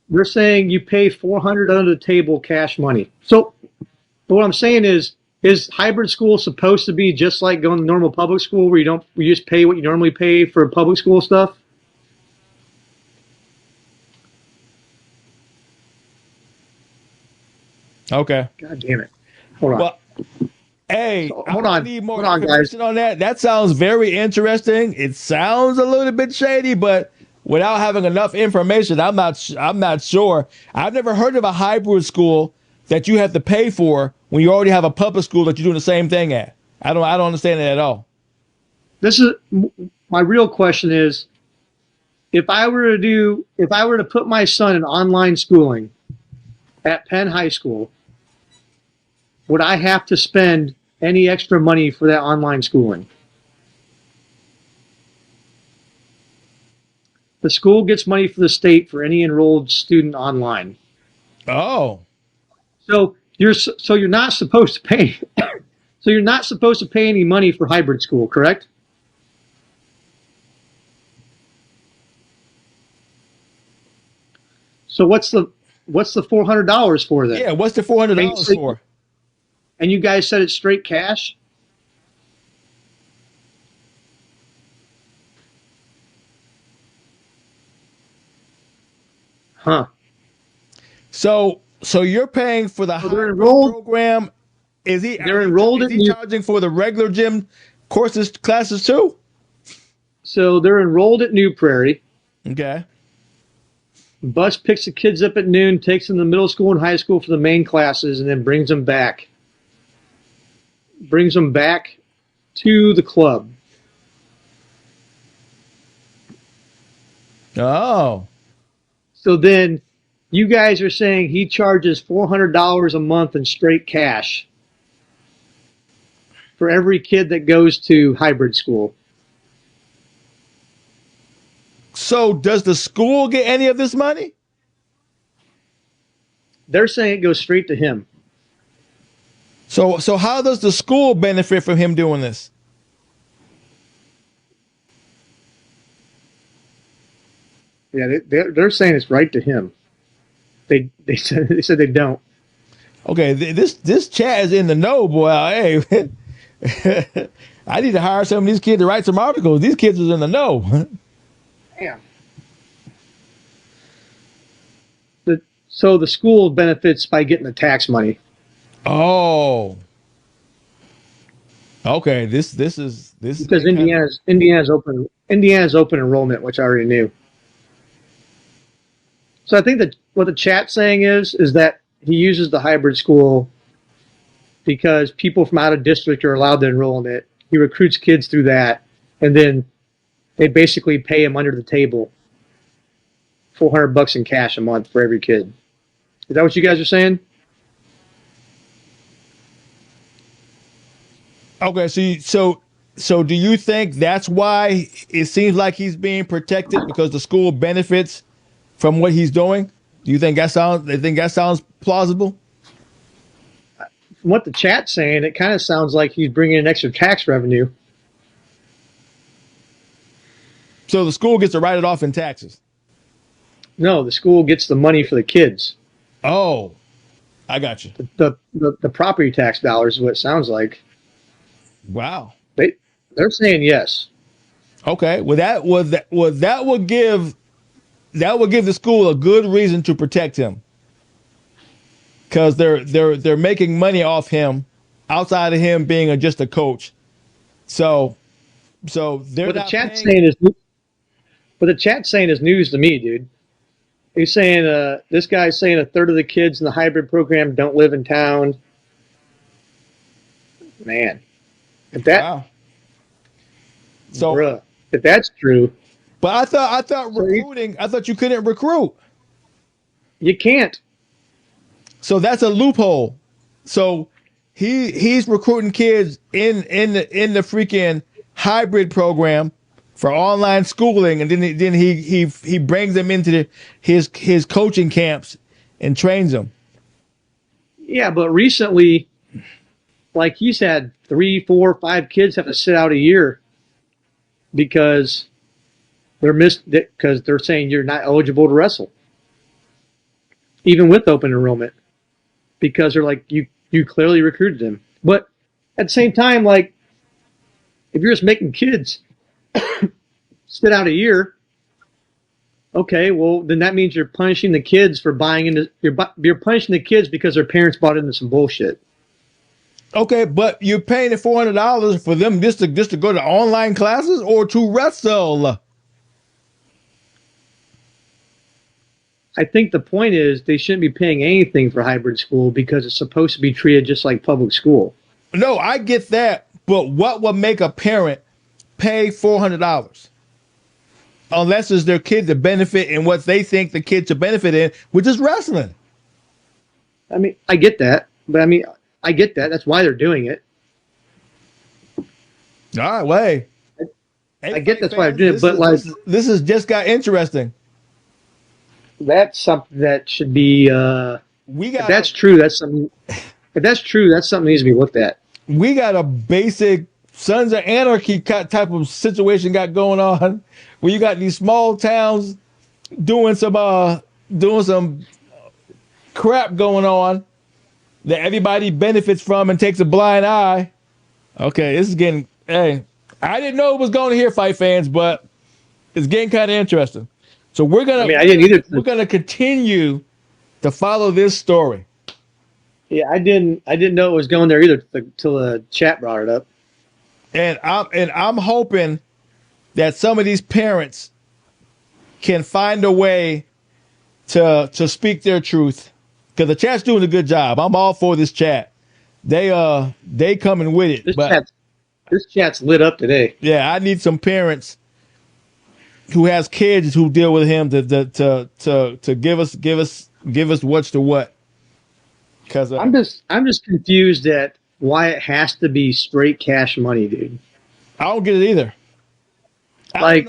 They're saying you pay $400 under the table cash money. So what I'm saying is hybrid school supposed to be just like going to normal public school where you just pay what you normally pay for public school stuff? Okay. God damn it. Hold on. Well, hey, So, I need more guys. information on that. That sounds very interesting. It sounds a little bit shady, but without having enough information, I'm not sure. I've never heard of a hybrid school that you have to pay for when you already have a public school that you're doing the same thing at. I don't understand it at all. This is my real question is if I were to put my son in online schooling at Penn High School, would I have to spend any extra money for that online schooling? The school gets money from the state for any enrolled student online. Oh. So you're not supposed to pay. So you're not supposed to pay any money for hybrid school, correct? So what's the $400 for then? Yeah, what's the $400 for? And you guys said it's straight cash? Huh. So you're paying for the hybrid enrolled program. They're enrolled is he charging for the regular gym classes too? So they're enrolled at New Prairie. Okay. Bus picks the kids up at noon, takes them to middle school and high school for the main classes, and then brings them back. Brings them back to the club. Oh. So then you guys are saying he charges $400 a month in straight cash for every kid that goes to hybrid school. So does the school get any of this money? They're saying it goes straight to him. So how does the school benefit from him doing this? Yeah, they're saying it's right to him. They said they don't. Okay, this chat is in the know, boy. Hey, I need to hire some of these kids to write some articles. These kids is in the know. Damn. So the school benefits by getting the tax money. Oh. Okay, this is Because Indiana's open enrollment, which I already knew. So I think that what the chat's saying is that he uses the hybrid school because people from out of district are allowed to enroll in it. He recruits kids through that, and then they basically pay him under the table $400 in cash a month for every kid. Is that what you guys are saying? Okay, so do you think that's why it seems like he's being protected because the school benefits from what he's doing? Do you think that sounds plausible? From what the chat's saying, it kind of sounds like he's bringing in extra tax revenue. So the school gets to write it off in taxes. No, the school gets the money for the kids. Oh, I got you. The property tax dollars is what it sounds like. Wow. They're saying yes. Okay. Well, that would give the school a good reason to protect him, because they're making money off him outside of him being just a coach. So they're But the not chat's paying. saying is news to me, dude. He's saying this guy's saying a third of the kids in the hybrid program don't live in town. Man, if that Wow. So, bruh, if that's true, but I thought recruiting. I thought you couldn't recruit. you can't. So that's a loophole. So he's recruiting kids in the freaking hybrid program for online schooling, and then he brings them into his coaching camps and trains them. Yeah, but recently, like he's had 3, 4, 5 kids have to sit out a year because they're saying you're not eligible to wrestle, even with open enrollment, because they're like you clearly recruited them. But at the same time, like if you're just making kids sit out a year, okay, well then that means you're punishing the kids for buying into you're punishing the kids because their parents bought into some bullshit. Okay, but you're paying the $400 for them just to go to online classes or to wrestle. I think the point is they shouldn't be paying anything for hybrid school because it's supposed to be treated just like public school. No, I get that, but what would make a parent pay $400? Unless it's their kid to benefit in what they think the kid should benefit in, which is wrestling. I mean, I get that, but I get that. That's why they're doing it. All right, way. I get that's why they're doing it, but like this has just got interesting. That's something that should be. If that's true, that's something. If that's true, that's something that needs to be looked at. We got a basic Sons of Anarchy type of situation got going on, where you got these small towns doing some crap going on that everybody benefits from and takes a blind eye. Okay, this is getting. Hey, I didn't know it was going to here, fight fans, but it's getting kind of interesting. So we're gonna. I didn't either. We're gonna continue to follow this story. Yeah, I didn't know it was going there either till the chat brought it up. And I'm hoping that some of these parents can find a way to speak their truth, because the chat's doing a good job. I'm all for this chat. They coming with it. This chat's lit up today. Yeah, I need some parents who has kids who deal with him to give us what's to what. Because I'm just confused at why it has to be straight cash money, dude. I don't get it either. I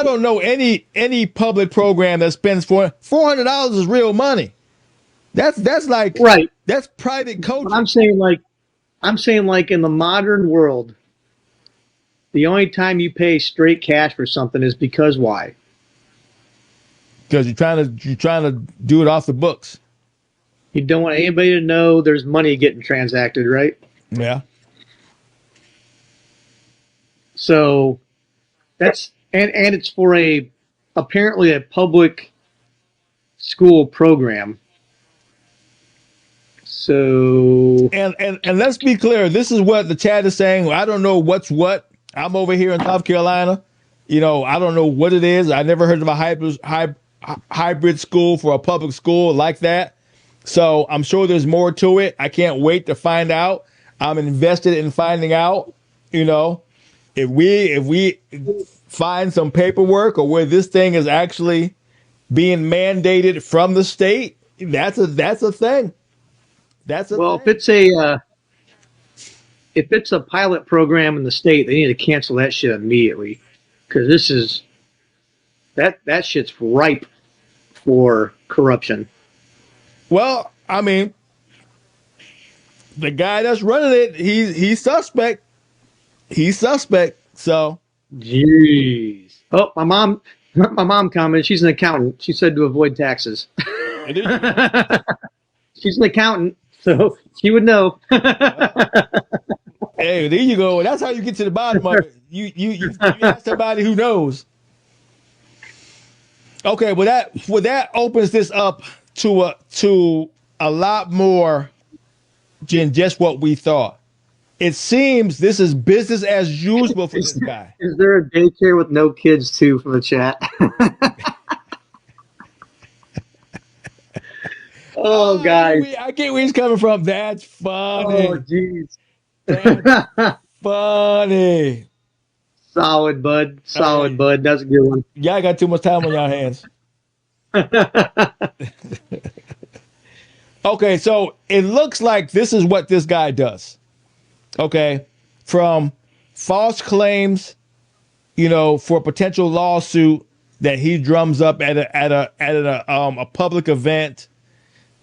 don't know any public program that spends $400 is real money. That's like right. That's private coaching. But I'm saying like in the modern world, the only time you pay straight cash for something is because why? Because you're trying to do it off the books. You don't want anybody to know there's money getting transacted, right? Yeah. So that's and it's for apparently a public school program. So and let's be clear, this is what the chat is saying. I don't know what's what. I'm over here in South Carolina. I don't know what it is. I never heard of a hybrid school for a public school like that. So I'm sure there's more to it. I can't wait to find out. I'm invested in finding out. If we find some paperwork or where this thing is actually being mandated from the state, that's a thing. That's a well, thing. if it's a pilot program in the state, they need to cancel that shit immediately, because this is that shit's ripe for corruption. Well, I mean, the guy that's running it, he's suspect. He's suspect. So, jeez. Oh, my mom commented. She's an accountant. She said to avoid taxes. She's an accountant, so she would know. Hey, there you go. That's how you get to the bottom of it. You ask somebody who knows. Okay, well that opens this up to a lot more than just what we thought. It seems this is business as usual for this guy. Is there a daycare with no kids too from the chat? Oh, guys. I get where he's coming from. That's funny. Oh, jeez. That's funny. Solid, bud. Solid, bud. That's a good one. Y'all got too much time on y'all hands. Okay, so it looks like this is what this guy does. Okay, from false claims for a potential lawsuit that he drums up at a public event.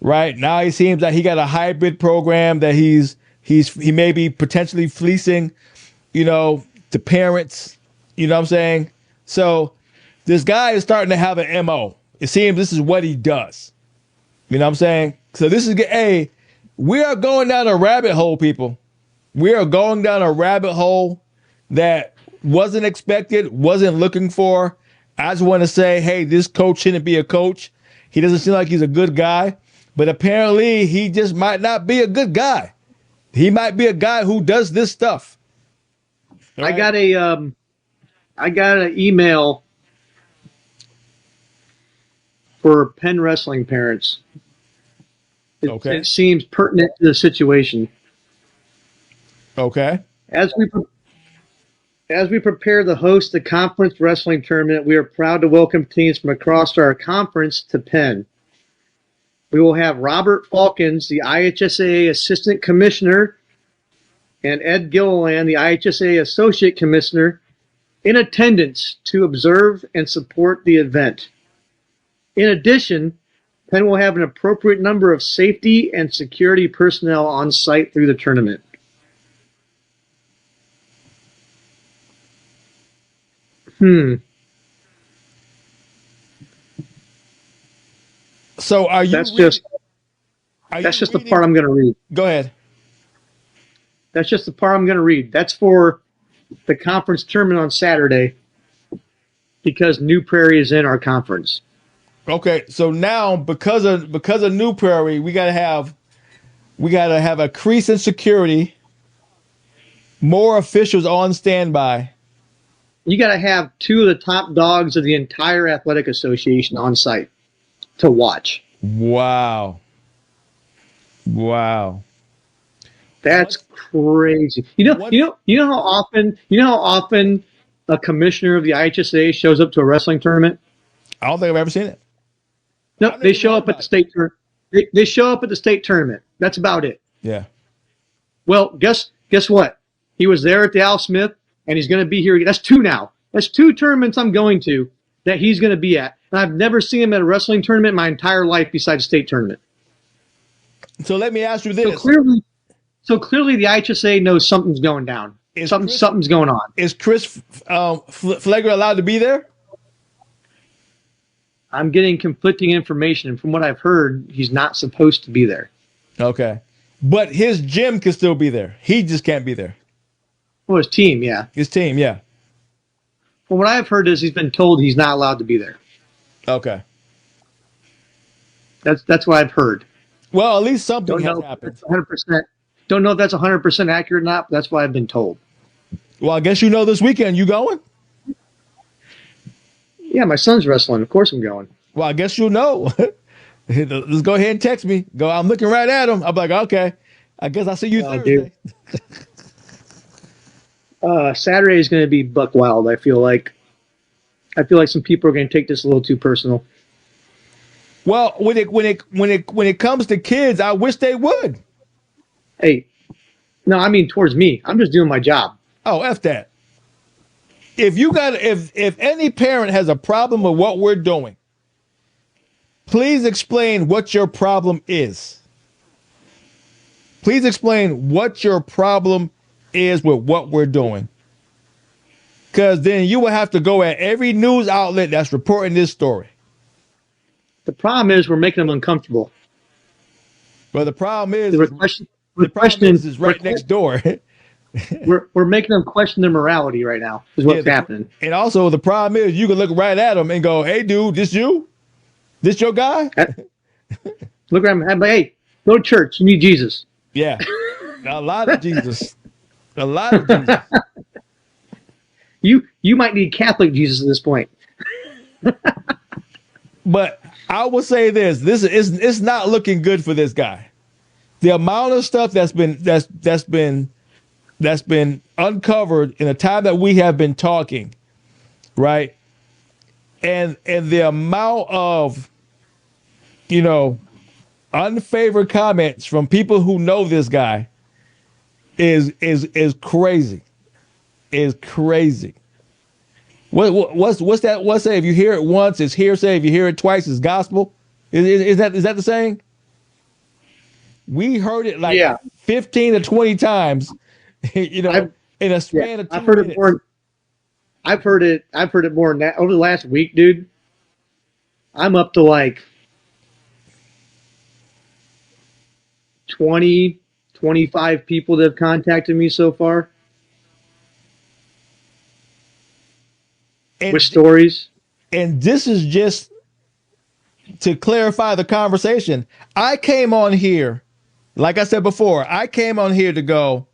Right now, he seems like he got a hybrid program that he may be potentially fleecing, to parents. You know what I'm saying? So this guy is starting to have an MO. It seems this is what he does. You know what I'm saying? So this is, hey, we are going down a rabbit hole, people. We are going down a rabbit hole that wasn't expected, wasn't looking for. I just want to say, hey, this coach shouldn't be a coach. He doesn't seem like he's a good guy, but apparently he just might not be a good guy. He might be a guy who does this stuff. Right? I got an email for Penn wrestling parents. Okay. It seems pertinent to the situation. Okay. As we prepare to host the conference wrestling tournament, we are proud to welcome teams from across our conference to Penn. We will have Robert Falkins, the IHSAA Assistant Commissioner, and Ed Gilliland, the IHSAA Associate Commissioner, in attendance to observe and support the event. In addition, Penn will have an appropriate number of safety and security personnel on site through the tournament. So are you? That's just the part I'm going to read. Go ahead. That's just the part I'm going to read. That's for the conference tournament on Saturday because New Prairie is in our conference. Okay, so now because of New Prairie, we gotta have a crease in security, more officials on standby. You got to have two of the top dogs of the entire athletic association on site to watch. Wow. That's crazy. You know how often a commissioner of the IHSA shows up to a wrestling tournament? I don't think I've ever seen it. No, they show up at the state tournament. They show up at the state tournament. That's about it. Yeah. Well, guess what? He was there at the Al Smith, and he's going to be here. That's two now. That's two tournaments I'm going to that he's going to be at. And I've never seen him at a wrestling tournament my entire life besides state tournament. So let me ask you this. So clearly the IHSA knows something's going down. Something's going on. Is Chris Fleeger allowed to be there? I'm getting conflicting information, and from what I've heard, he's not supposed to be there. Okay. But his gym can still be there. He just can't be there. Well, his team, yeah. His team, yeah. Well, what I've heard is he's been told he's not allowed to be there. Okay. That's what I've heard. Well, at least something has happened. 100%. Don't know if that's 100% accurate or not, but that's what I've been told. Well, I guess this weekend. You going? Yeah, my son's wrestling. Of course I'm going. Well, I guess you'll know. Let's go ahead and text me. I'm looking right at him. I'm like, okay. I guess I'll see you Thursday. Saturday is going to be buck wild. I feel like some people are going to take this a little too personal. Well, when it comes to kids, I wish they would. Hey, no, I mean towards me. I'm just doing my job. Oh, F that. If any parent has a problem with what we're doing, please explain what your problem is. Please explain what your problem is with what we're doing. Because then you will have to go at every news outlet that's reporting this story. The problem is we're making them uncomfortable. Well, the problem is is right next door. we're making them question their morality right now. Is what's happening. And also the problem is you can look right at them and go, "Hey, dude, this you? This your guy?" Look at him. Hey, go to church. You need Jesus. Yeah, a lot of Jesus. A lot of Jesus. You might need Catholic Jesus at this point. But I will say this: it's not looking good for this guy. The amount of stuff that's been uncovered in the time that we have been talking, right? And the amount of, unfavored comments from people who know this guy is crazy. Is crazy. What's that? What's that? If you hear it once, it's hearsay. If you hear it twice, it's gospel. Is that the saying? We heard it like Yeah, 15 to 20 times, I've in a yeah, span of I've 2 heard it minutes. more. I've heard it. I've heard it more than that over the last week, dude. I'm up to like 20, 25 people that have contacted me so far with And stories. and this is just to clarify the conversation. I came on here, like I said before, I came on here to go,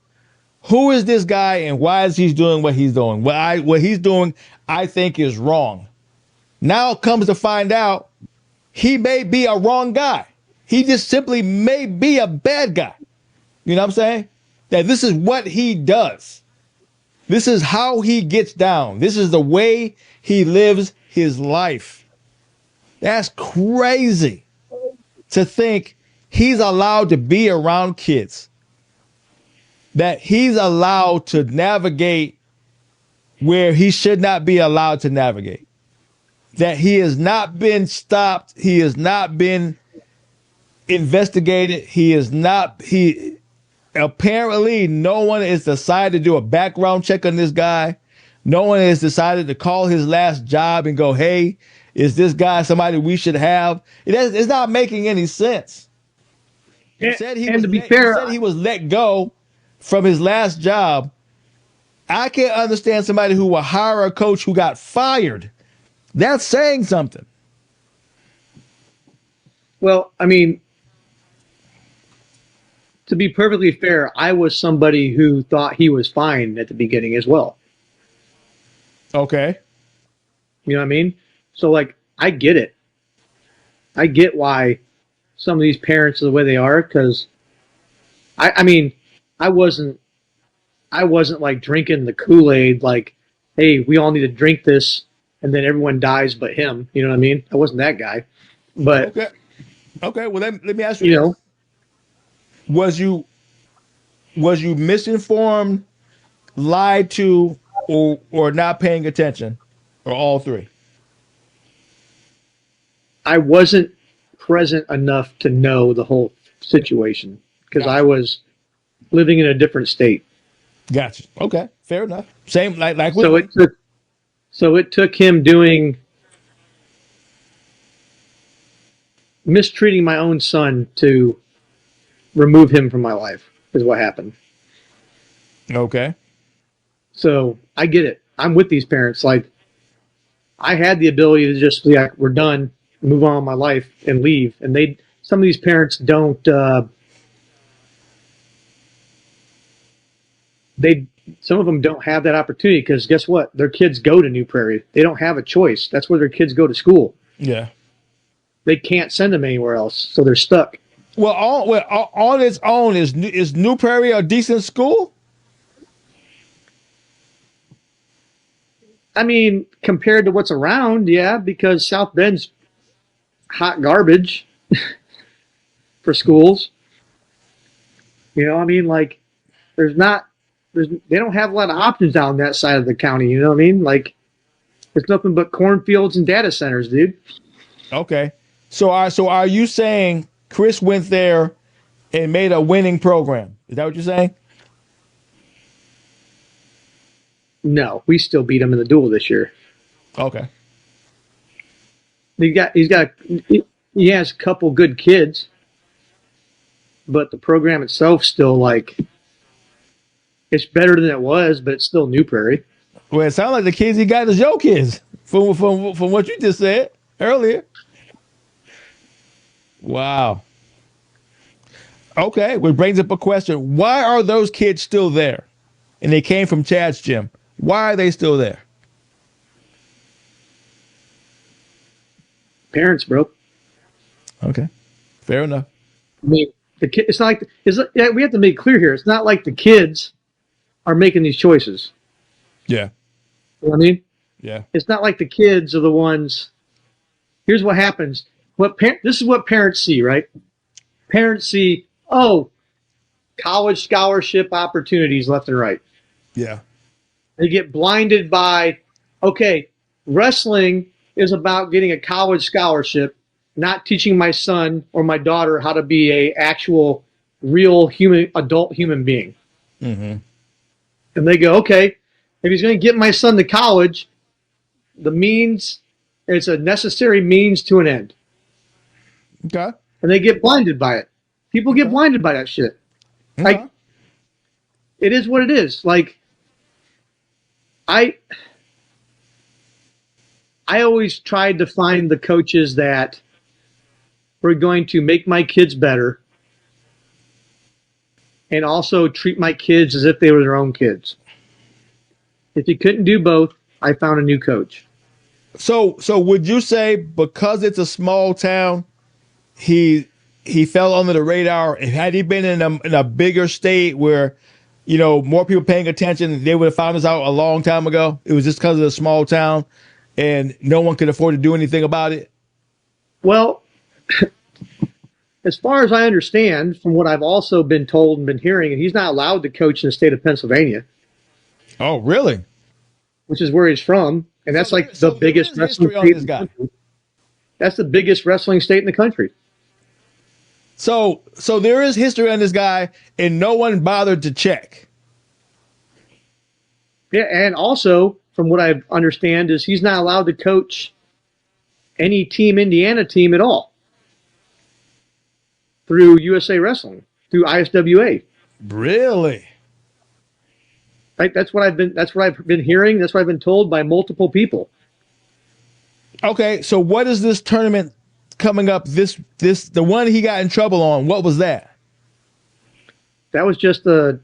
who is this guy and why is he doing what he's doing? What he's doing, I think is wrong. Now it comes to find out he may be a wrong guy. He just simply may be a bad guy. You know what I'm saying? That this is what he does. This is how he gets down. This is the way he lives his life. That's crazy to think he's allowed to be around kids, that he's allowed to navigate where he should not be allowed to navigate, that he has not been stopped. He has not been investigated. He apparently no one has decided to do a background check on this guy. No one has decided to call his last job and go, hey, is this guy somebody we should have? It's not making any sense. He said And to be he fair, said he was let go from his last job. I can't understand somebody who will hire a coach who got fired. That's saying something. well, I mean, to be perfectly fair, I was somebody who thought he was fine at the beginning as well. Okay. You know what I mean? So, like, I get it. I get why some of these parents are the way they are because I mean, I wasn't I wasn't like drinking the Kool-Aid like, hey, we all need to drink this and then everyone dies but him. You know what I mean? I wasn't that guy. But, Okay. Okay. Well, let me ask you you know, this: Was you misinformed, lied to, or not paying attention, or all three? I wasn't present enough to know the whole situation because I Gotcha. was living in a different state. Gotcha. Okay. Fair enough. Same like with So me. it took him doing mistreating my own son to remove him from my life is what happened. Okay. So I get it. I'm with these parents. Like I had the ability to just be like, we're done, move on with my life and leave. And some of these parents don't, they, some of them don't have that opportunity because guess what? Their kids go to New Prairie. They don't have a choice. That's where their kids go to school. Yeah. They can't send them anywhere else. So they're stuck. Well, on its own, is New Prairie a decent school? I mean, compared to what's around, yeah, because South Bend's hot garbage for schools. You know, I mean, like, there's not, they don't have a lot of options down that side of the county. You know what I mean? Like, there's nothing but cornfields and data centers, dude. Okay. So are you saying Chris went there and made a winning program? Is that what you're saying? No, we still beat them in the duel this year. Okay. He has a couple good kids, but the program itself still like it's better than it was, but it's still New Prairie. Well, it sounds like the kids he got is your kids from what you just said earlier. Wow. Okay, which brings up a question: why are those kids still there? And they came from Chad's gym. Why are they still there? Parents, bro. Okay, fair enough. I mean, the kid. It's not like we have to make clear here. It's not like the kids are making these choices. Yeah, You know what I mean? yeah, It's not like the kids are the ones. Here's what happens. This is what parents see, right? Parents see, oh, college scholarship opportunities left and right. yeah. They get blinded by okay, wrestling is about getting a college scholarship, not teaching my son or my daughter how to be a actual real adult human being. Mm-hmm. And they go, okay, if he's going to get my son to college, it's a necessary means to an end. Okay. And they get blinded by it. People get Okay. blinded by that shit. Okay. Like, it is what it is. Like, I always tried to find the coaches that were going to make my kids better and also treat my kids as if they were their own kids. If you couldn't do both, I found a new coach. So would you say because it's a small town, he fell under the radar? Had he been in a bigger state where, more people paying attention, they would have found this out a long time ago? It was just because of the small town, and no one could afford to do anything about it. Well, as far as I understand, from what I've also been told and been hearing, and he's not allowed to coach in the state of Pennsylvania. Oh, really? Which is where he's from, and that's like the biggest wrestling state in the country. That's the biggest wrestling state in the country. So there is history on this guy, and no one bothered to check. Yeah, and also, from what I understand, is he's not allowed to coach any Team Indiana team at all through USA Wrestling, through ISWA. Really? Right? That's what I've been hearing. That's what I've been told by multiple people. Okay, so what is this tournament coming up? The one he got in trouble on. What was that? That was just a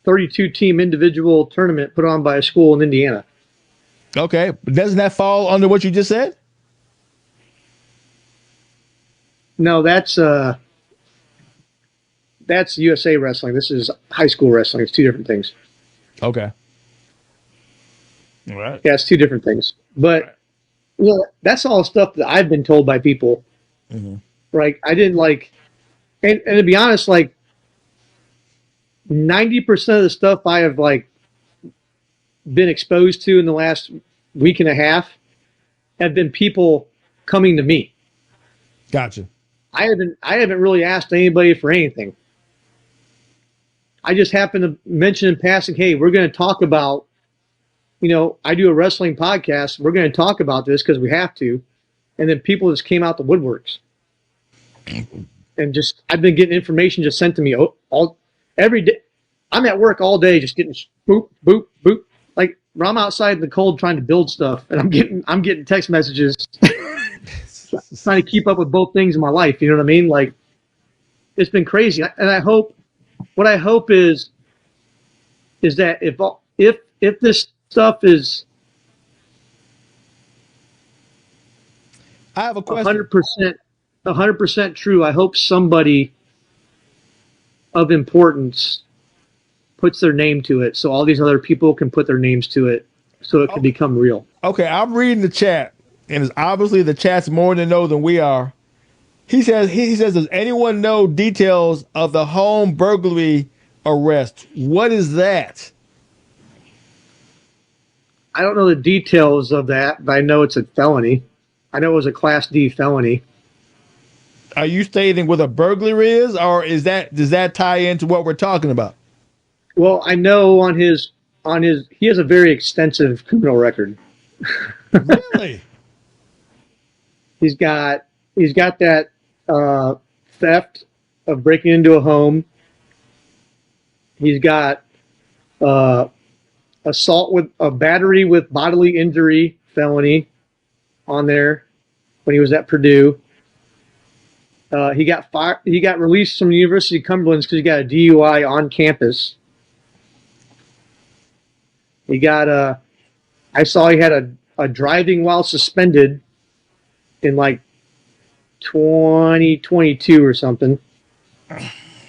32-team individual tournament put on by a school in Indiana. Okay, but doesn't that fall under what you just said? No, that's USA Wrestling. This is high school wrestling. It's two different things. Okay. All right. Yeah, it's two different things. But that's all stuff that I've been told by people. Mm-hmm. Right? I didn't and to be honest, 90% of the stuff I have been exposed to in the last week and a half have been people coming to me. Gotcha. I haven't really asked anybody for anything. I just happened to mention in passing, hey, we're going to talk about, I do a wrestling podcast. We're going to talk about this because we have to. And then people just came out the woodworks. And I've been getting information just sent to me every day. I'm at work all day just getting boop, boop, boop. Like I'm outside in the cold trying to build stuff. And I'm getting text messages trying to keep up with both things in my life. You know what I mean? Like, it's been crazy. And what I hope is that if this stuff is I have a question. 100% true, I hope somebody of importance puts their name to it so all these other people can put their names to it so it can become real. Okay, I'm reading the chat, and it's obviously the chat's more to know than we are. He says, does anyone know details of the home burglary arrest? What is that? I don't know the details of that, but I know it's a felony. I know it was a Class D felony. Are you stating what a burglary is, or does that tie into what we're talking about? Well, I know he has a very extensive criminal record. Really? He's got that theft of breaking into a home. He's got assault with a battery with bodily injury felony on there when he was at Purdue. He got released from the University of Cumberland because he got a DUI on campus. He got I saw he had a driving while suspended in 2022 or something.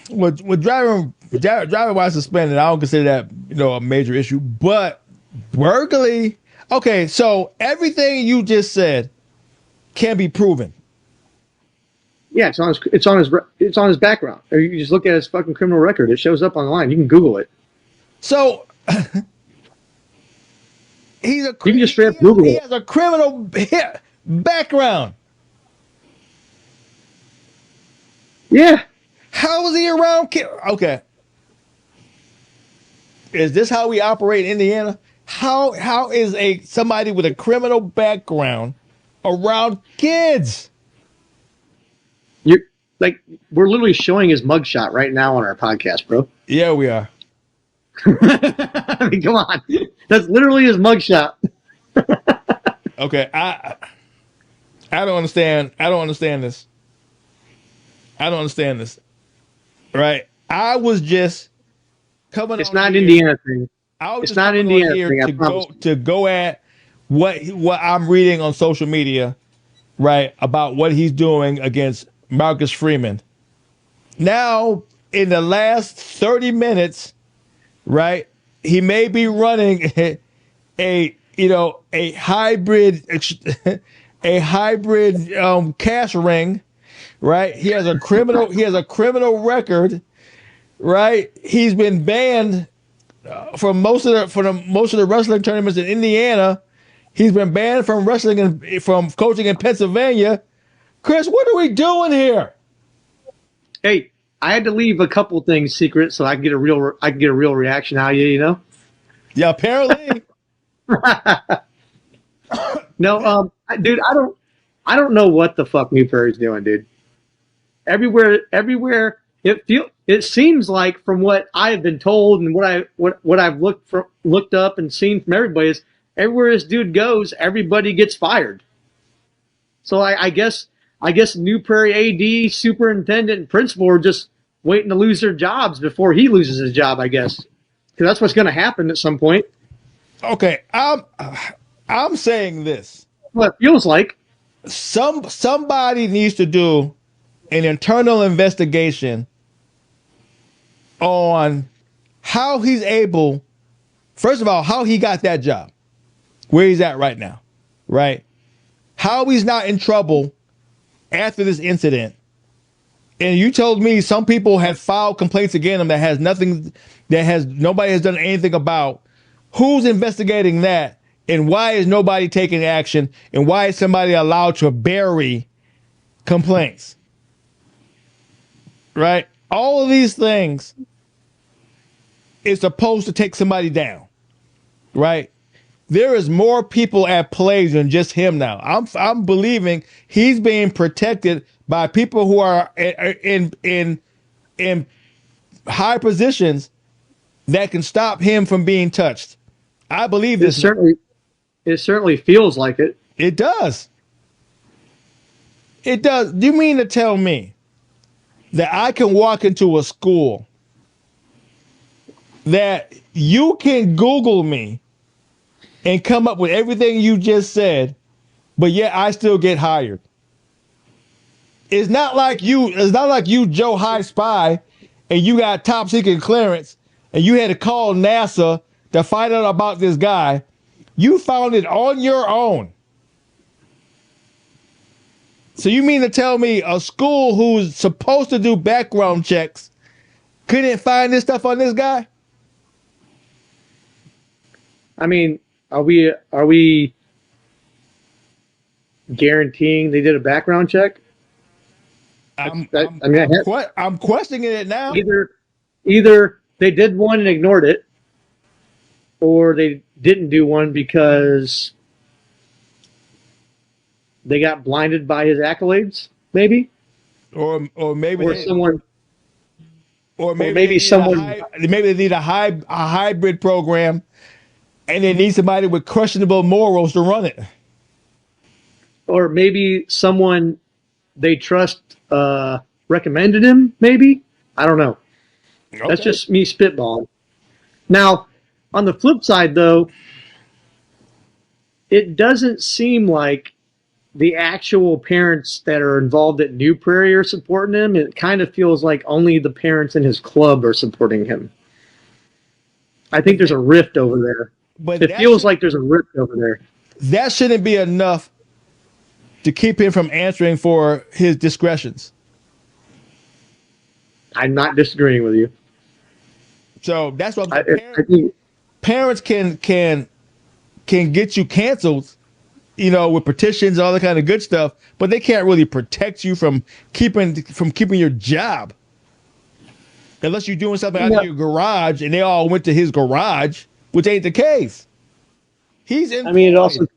With driving while suspended, I don't consider that a major issue. But burglary, okay. So everything you just said can be proven. Yeah, it's on his background. Or you just look at his fucking criminal record. It shows up online. You can Google it. So He's a You can just straight up he Google it. has a criminal background. Yeah. How is he around kids? Okay. Is this how we operate in Indiana? How is somebody with a criminal background around kids? You're like, we're literally showing his mugshot right now on our podcast, bro. Yeah, we are. I mean, come on. That's literally his mugshot. Okay, I don't understand. I don't understand this. I don't understand this. Right? I was just coming It's on not an here. Indiana thing. I was It's just not coming Indiana on here thing, I to promise. go at what I'm reading on social media, right, about what he's doing against Marcus Freeman. Now, in the last 30 minutes, right, he may be running a hybrid a hybrid cash ring, right? He has a criminal record, right? He's been banned from most of the wrestling tournaments in Indiana. He's been banned from wrestling and from coaching in Pennsylvania. Chris, what are we doing here? Hey, I had to leave a couple things secret so I can get a real reaction out of you, you know? Yeah, apparently. No, dude, I don't know what the fuck New Prairie's doing, dude. Everywhere it seems like from what I've been told and what I've looked up and seen from everybody is everywhere this dude goes, everybody gets fired. So I guess New Prairie AD, superintendent, and principal are just waiting to lose their jobs before he loses his job. I guess because that's what's going to happen at some point. Okay, I'm saying this. What it feels like. Somebody needs to do an internal investigation on how he's able, first of all, how he got that job, where he's at right now, right? How he's not in trouble after this incident. And you told me some people have filed complaints against him nobody has done anything about. Who's investigating that? And why is nobody taking action? And why is somebody allowed to bury complaints? Right? All of these things is supposed to take somebody down. Right? There is more people at play than just him now. I'm believing he's being protected by people who are in high positions that can stop him from being touched. I believe this. It certainly feels like it. It does. It does. Do you mean to tell me that I can walk into a school that you can Google me and come up with everything you just said, but yet I still get hired? It's not like you, Joe High Spy, and you got top secret clearance, and you had to call NASA to find out about this guy. You found it on your own. So you mean to tell me a school who's supposed to do background checks couldn't find this stuff on this guy? I mean, are we guaranteeing they did a background check? I'm questioning it now. Either they did one and ignored it, or they didn't do one because they got blinded by his accolades, maybe, or maybe or they, someone, or maybe maybe someone. maybe they need a hybrid program, and they need somebody with questionable morals to run it. Or maybe someone they trust recommended him, maybe. I don't know. Okay. That's just me spitballing. Now, on the flip side, though, it doesn't seem like the actual parents that are involved at New Prairie are supporting him. It kind of feels like only the parents in his club are supporting him. I think there's a rift over there. But It feels like there's a rift over there. that shouldn't be enough to keep him from answering for his discretions. I'm not disagreeing with you. So that's what I think parents can can get you canceled, with petitions and all that kind of good stuff, but they can't really protect you from keeping your job. Unless you're doing something out of your garage and they all went to his garage, which ain't the case. He's I mean, it also,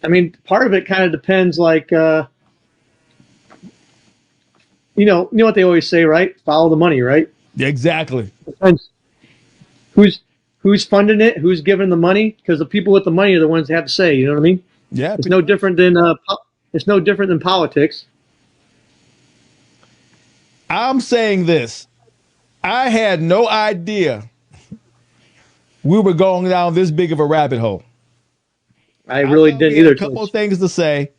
employed. part of it kind of depends, like, you know what they always say, right? Follow the money, right? Exactly. Depends who's funding it, who's giving the money, because the people with the money are the ones that have to say. You know what I mean? Yeah. It's no different than politics. I'm saying this. I had no idea we were going down this big of a rabbit hole. I really thought didn't we had either. a couple of things to say,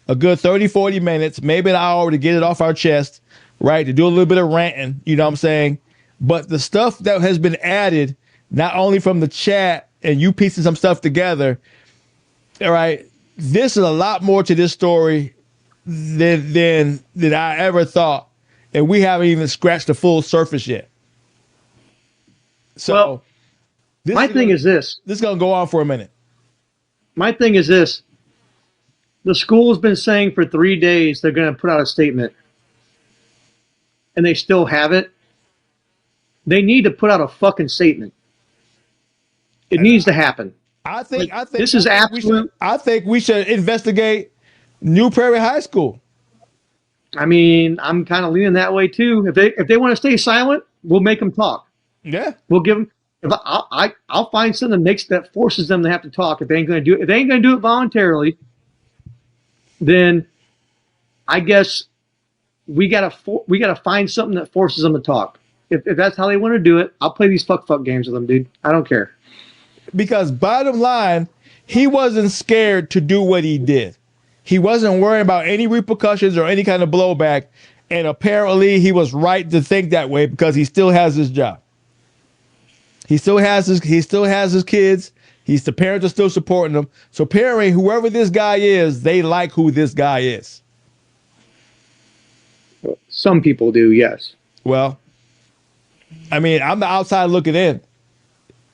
a good 30, 40 minutes, maybe an hour to get it off our chest, right? To do a little bit of ranting, you know what I'm saying? But the stuff that has been added, not only from the chat and you piecing some stuff together, all right, this is a lot more to this story than I ever thought. And we haven't even scratched the full surface yet. So Well, my thing is this. This is going to go on for a minute. My thing is this. The school's been saying for 3 days they're going to put out a statement, and they still haven't. They need to put out a fucking statement. It needs to happen. I think this is absolute. I think we should investigate New Prairie High School. I mean, I'm kind of leaning that way too. If they want to stay silent, we'll make them talk. Yeah, we'll give them. I'll find something that forces them to have to talk. If they ain't going to do it voluntarily, then I guess we gotta find something that forces them to talk. If that's how they want to do it, I'll play these fuck games with them, dude. I don't care. Because bottom line, he wasn't scared to do what he did. He wasn't worrying about any repercussions or any kind of blowback. And apparently he was right to think that way because he still has his job. He still has his kids. The parents are still supporting him. So apparently whoever this guy is, they like who this guy is. Some people do, yes. Well, I mean, I'm the outside looking in.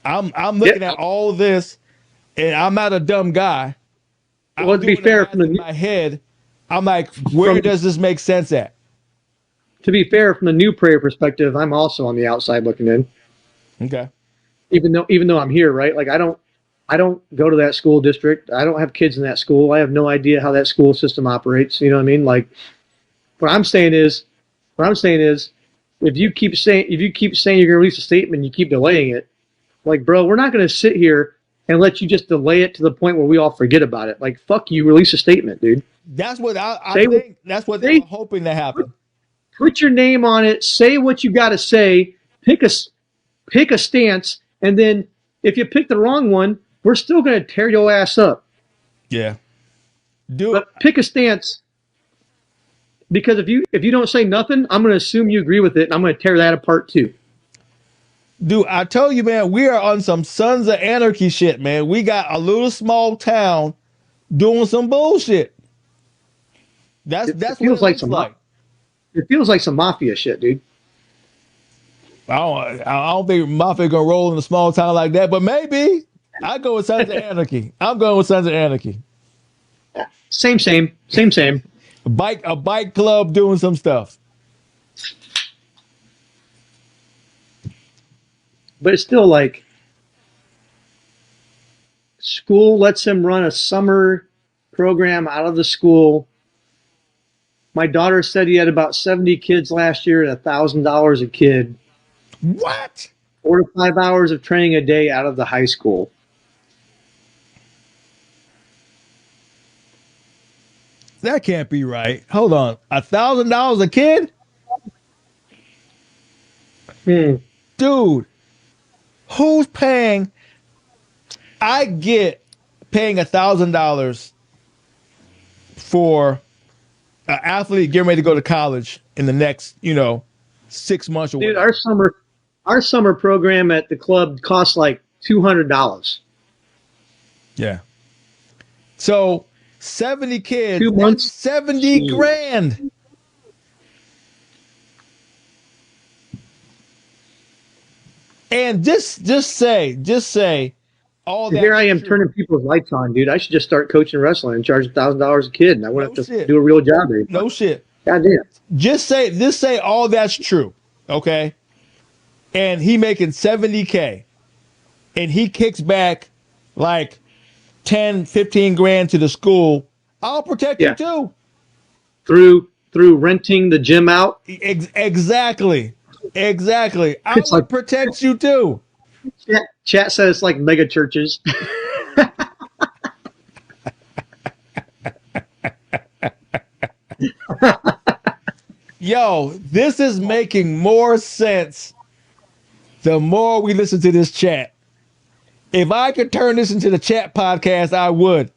I'm looking at all of this, and I'm not a dumb guy. Well, to be fair, in my head, I'm like, where does this make sense at? To be fair, from the New Prairie perspective, I'm also on the outside looking in. Okay. Even though I'm here, right? Like I don't go to that school district. I don't have kids in that school. I have no idea how that school system operates. You know what I mean? Like what I'm saying is, if you keep saying you're going to release a statement, you keep delaying it. Like, bro, we're not going to sit here and let you just delay it to the point where we all forget about it. Like, fuck you, release a statement, dude. That's what I think. That's what they're hoping to happen. Put your name on it. Say what you got to say. Pick a stance, and then if you pick the wrong one, we're still going to tear your ass up. Yeah. But pick a stance, because if you don't say nothing, I'm going to assume you agree with it, and I'm going to tear that apart too. Dude, I tell you, man, we are on some Sons of Anarchy shit, man. We got a little small town doing some bullshit. That's what it feels like. It feels like some mafia shit, dude. I don't think mafia gonna roll in a small town like that, but maybe. I go with Sons of Anarchy. I'm going with Sons of Anarchy. Same. A bike club doing some stuff. But it's still like school lets him run a summer program out of the school. My daughter said he had about 70 kids last year at $1,000 a kid. What? 4 to 5 hours of training a day out of the high school. That can't be right. Hold on. $1,000 a kid? Dude, who's paying? I get paying $1,000 for an athlete getting ready to go to college in the next, 6 months or whatever. Dude, our summer program at the club costs like $200. Yeah. So 70 kids, 2 months, 70 grand. And just say, all Here that. I am turning people's lights on, dude. I should just start coaching wrestling and charge $1,000 a kid, and I wouldn't No have to shit. do a real job anymore. No shit. Goddamn. Just say all that's true, okay? And he making 70K, and he kicks back like 10, 15 grand to the school. I'll protect you Yeah. too. Through renting the gym out. Exactly. I It's would like protect you too. chat says it's like mega churches. Yo, this is making more sense the more we listen to this chat. If I could turn this into the chat podcast, I would.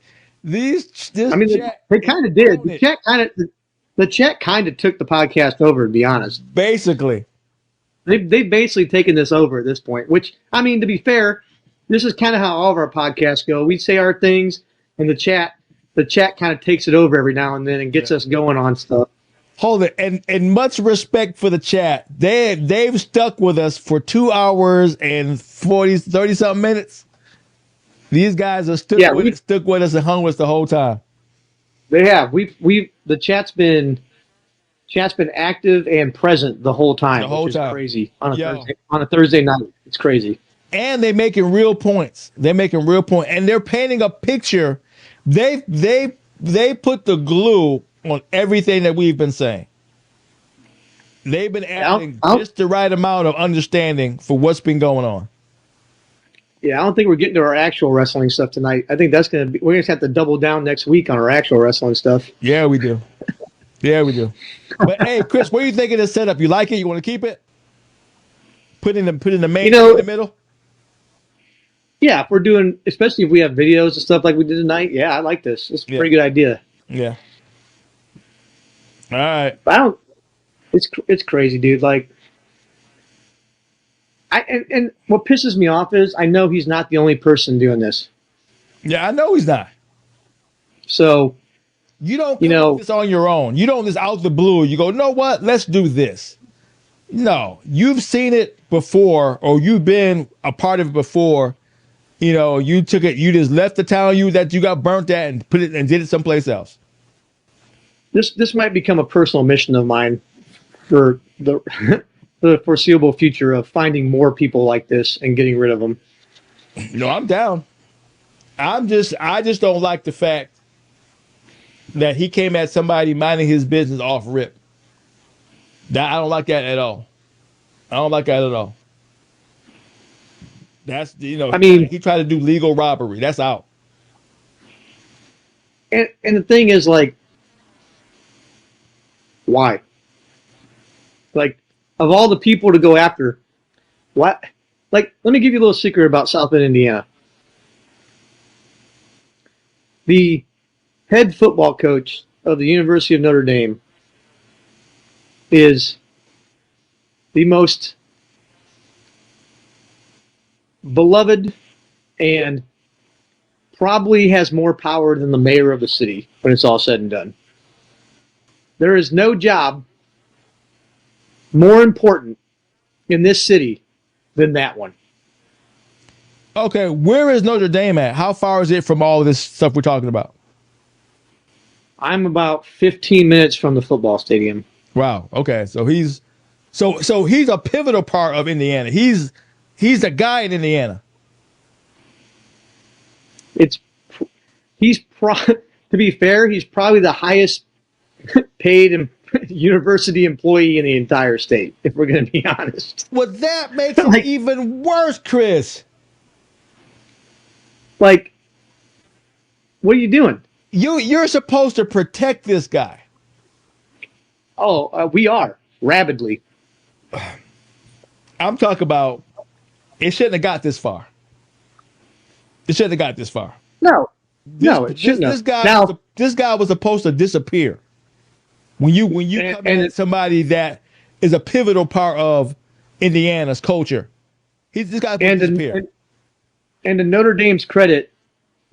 This I mean, chat they kind of did. it. The chat kind of took the podcast over. To be honest, Basically. they've basically taken this over at this point. Which, I mean, to be fair, this is kind of how all of our podcasts go. We say our things, and the chat kind of takes it over every now and then and gets us going on stuff. Hold it, and much respect for the chat. They've stuck with us for 2 hours and 30 something minutes. These guys are stuck with us and hung with us the whole time. They have. The chat's been active and present the whole time, which is crazy on a Thursday night. It's crazy. And they're making real points. And they're painting a picture. They put the glue on everything that we've been saying. They've been adding just the right amount of understanding for what's been going on. Yeah, I don't think we're getting to our actual wrestling stuff tonight. I think we're gonna have to double down next week on our actual wrestling stuff. Yeah, we do. But hey, Chris, what do you think of this setup? You like it? You want to keep it? Put in the main in the middle? Yeah, if we're doing, especially if we have videos and stuff like we did tonight. Yeah, I like this. It's a pretty good idea. Yeah. All right. But it's crazy, dude. Like, and what pisses me off is I know he's not the only person doing this. Yeah, I know he's not. So you don't do this on your own. You don't just out the blue. You go, you know what? Let's do this. No, you've seen it before, or you've been a part of it before. You know, you took it. You just left the town you got burnt at and put it and did it someplace else. This might become a personal mission of mine for the foreseeable future of finding more people like this and getting rid of them. No, I'm down. I just don't like the fact that he came at somebody minding his business off rip. I don't like that at all. That's, I mean, he tried to do legal robbery. That's out. And the thing is, like, why? Like, of all the people to go after, what? Like, let me give you a little secret about South Bend, Indiana. The head football coach of the University of Notre Dame is the most beloved and probably has more power than the mayor of the city when it's all said and done. There is no job more important in this city than that one. Okay, where is Notre Dame at? How far is it from all of this stuff we're talking about? I'm about 15 minutes from the football stadium. Wow. Okay, so he's a pivotal part of Indiana. He's a guy in Indiana. To be fair, he's probably the highest paid university employee in the entire state, if we're going to be honest. Well, that makes it even worse, Chris. Like, what are you doing? You're supposed to protect this guy. Oh, we are rabidly. I'm talking about it shouldn't have got this far. It shouldn't have got this far. No, it shouldn't have. This guy was supposed to disappear. When you come at somebody that is a pivotal part of Indiana's culture, this guy's supposed to disappear. And to Notre Dame's credit,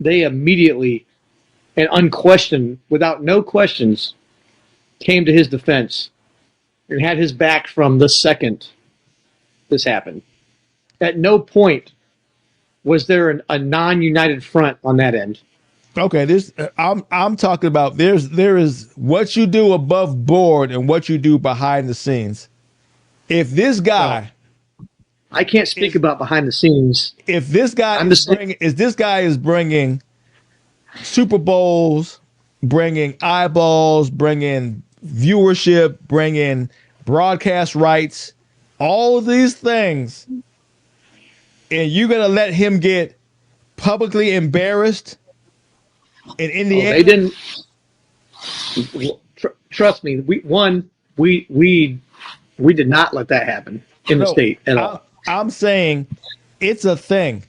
they immediately and unquestioned, without no questions, came to his defense and had his back from the second this happened. At no point was there a non-united front on that end? Okay, this I'm talking about. There is what you do above board and what you do behind the scenes. If this Well, guy, I can't speak is, about behind the scenes. if this guy I'm is just bringing, is this guy is bringing Super Bowls, bringing eyeballs, bringing viewership, bringing broadcast rights, all of these things, and you're gonna let him get publicly embarrassed in Indiana? they didn't. Trust me. We did not let that happen in the No, state at all. I'm saying it's a thing.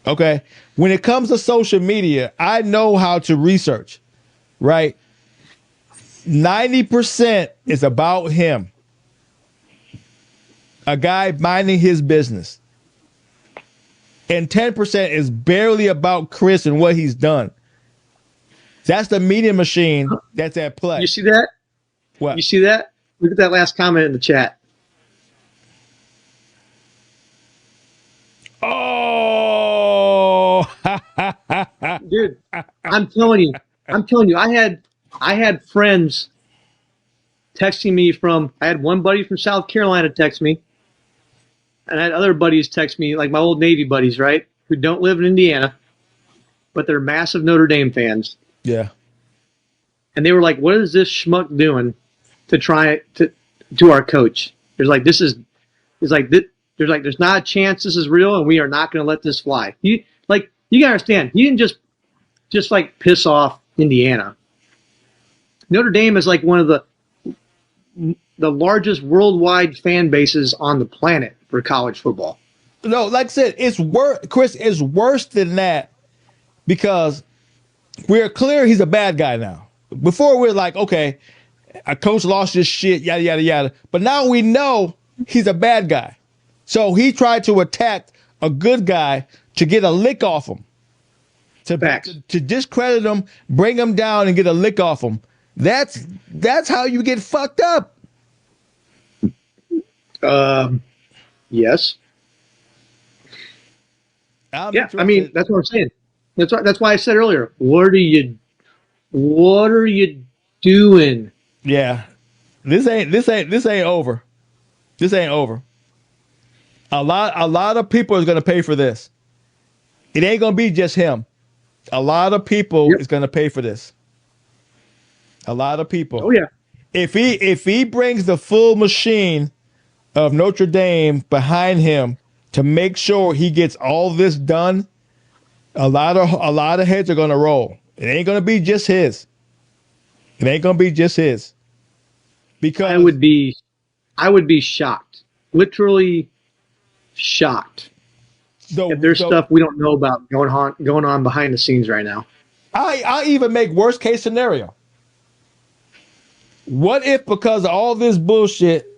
Okay. When it comes to social media, I know how to research, right? 90% is about him. A guy minding his business. And 10% is barely about Chris and what he's done. That's the media machine that's at play. You see that? What? You see that? Look at that last comment in the chat. Oh, Dude, I'm telling you, I had friends texting me from. I had one buddy from South Carolina text me, and I had other buddies text me, like my old Navy buddies, right, who don't live in Indiana, but they're massive Notre Dame fans, yeah. and they were like, "What is this schmuck doing to try to our coach?" There's like this is, it's like this, there's not a chance this is real, and we are not going to let this fly. You gotta understand, he didn't just like piss off Indiana. Notre Dame is like one of the largest worldwide fan bases on the planet for college football. No, like I said, it's worse. Chris, it's worse than that because we're clear he's a bad guy now. Before we're like, okay, a coach lost his shit, yada yada yada. But now we know he's a bad guy. So he tried to attack a good guy to get a lick off him. To discredit him, bring him down, and get a lick off him. That's how you get fucked up. Yes. Yeah, I mean that's what I'm saying. That's why I said earlier. What are you doing? Yeah, this ain't over. This ain't over. A lot of people is gonna pay for this. It ain't gonna be just him. A lot of people is gonna pay for this. A lot of people. Oh yeah. If he brings the full machine of Notre Dame behind him to make sure he gets all this done, a lot of heads are gonna roll. It ain't gonna be just his. It ain't gonna be just his. Because I would be shocked. Literally shocked. If there's stuff we don't know about going on behind the scenes right now. I even make worst case scenario. What if because of all this bullshit,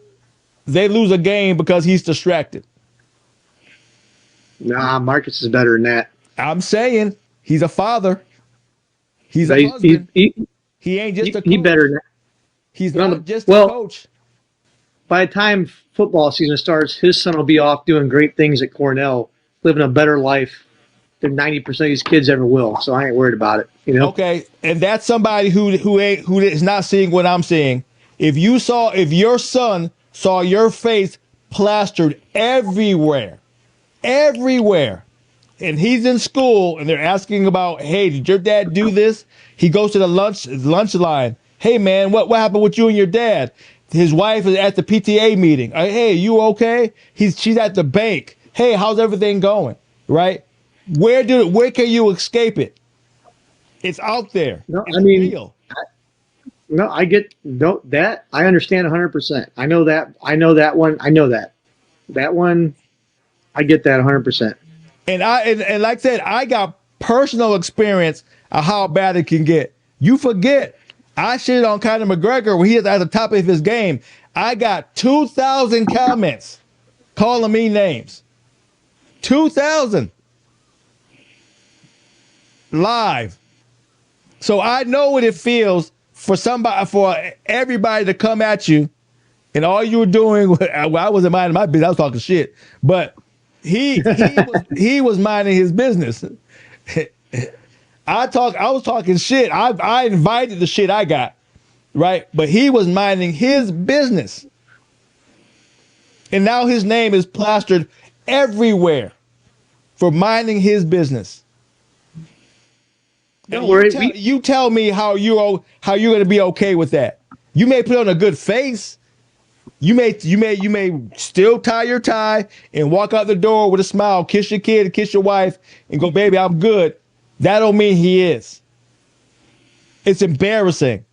they lose a game because he's distracted? Nah, Marcus is better than that. I'm saying he's a father. He's a husband. He ain't just a coach. He better than that. He's not just a coach. By the time football season starts, his son will be off doing great things at Cornell, living a better life than 90% of these kids ever will. So I ain't worried about it. You know? Okay, and that's somebody who is not seeing what I'm seeing. If your son saw your face plastered everywhere, and he's in school and they're asking about, hey, did your dad do this? He goes to the lunch line. Hey man, what happened with you and your dad? His wife is at the PTA meeting. Hey, you okay? She's at the bank. Hey, how's everything going? Right? Where can you escape it? It's out there. No, it's I mean, real. I get that. I understand 100%. I know that. I know that one. I know that. That one, I get that 100%. And like I said, I got personal experience of how bad it can get. You forget, I shit on Conor McGregor when he is at the top of his game. I got 2,000 comments calling me names. 2,000 live. So I know what it feels for everybody to come at you, and all you were doing. Well, I wasn't minding my business. I was talking shit, but He was minding his business. I was talking shit. I invited the shit I got, right? But he was minding his business. And now his name is plastered everywhere for minding his business. Don't worry. You tell me how you're going to be okay with that. You may put on a good face. You may still tie your tie and walk out the door with a smile, kiss your kid, kiss your wife, and go, baby, I'm good. That don't mean he is. It's embarrassing.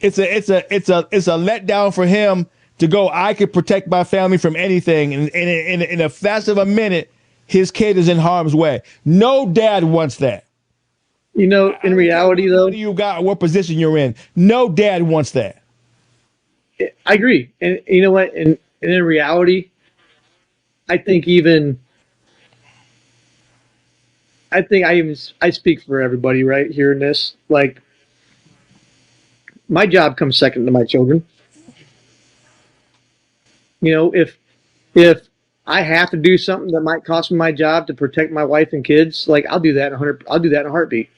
It's a letdown for him to go, I could protect my family from anything. And in a flash of a minute, his kid is in harm's way. No dad wants that. You know, in reality, though, what do you got? What position you're in? No dad wants that. I agree. And you know what? And in reality, I think I speak for everybody right here in this. Like, my job comes second to my children. You know, if I have to do something that might cost me my job to protect my wife and kids, like I'll do that I'll do that in a heartbeat.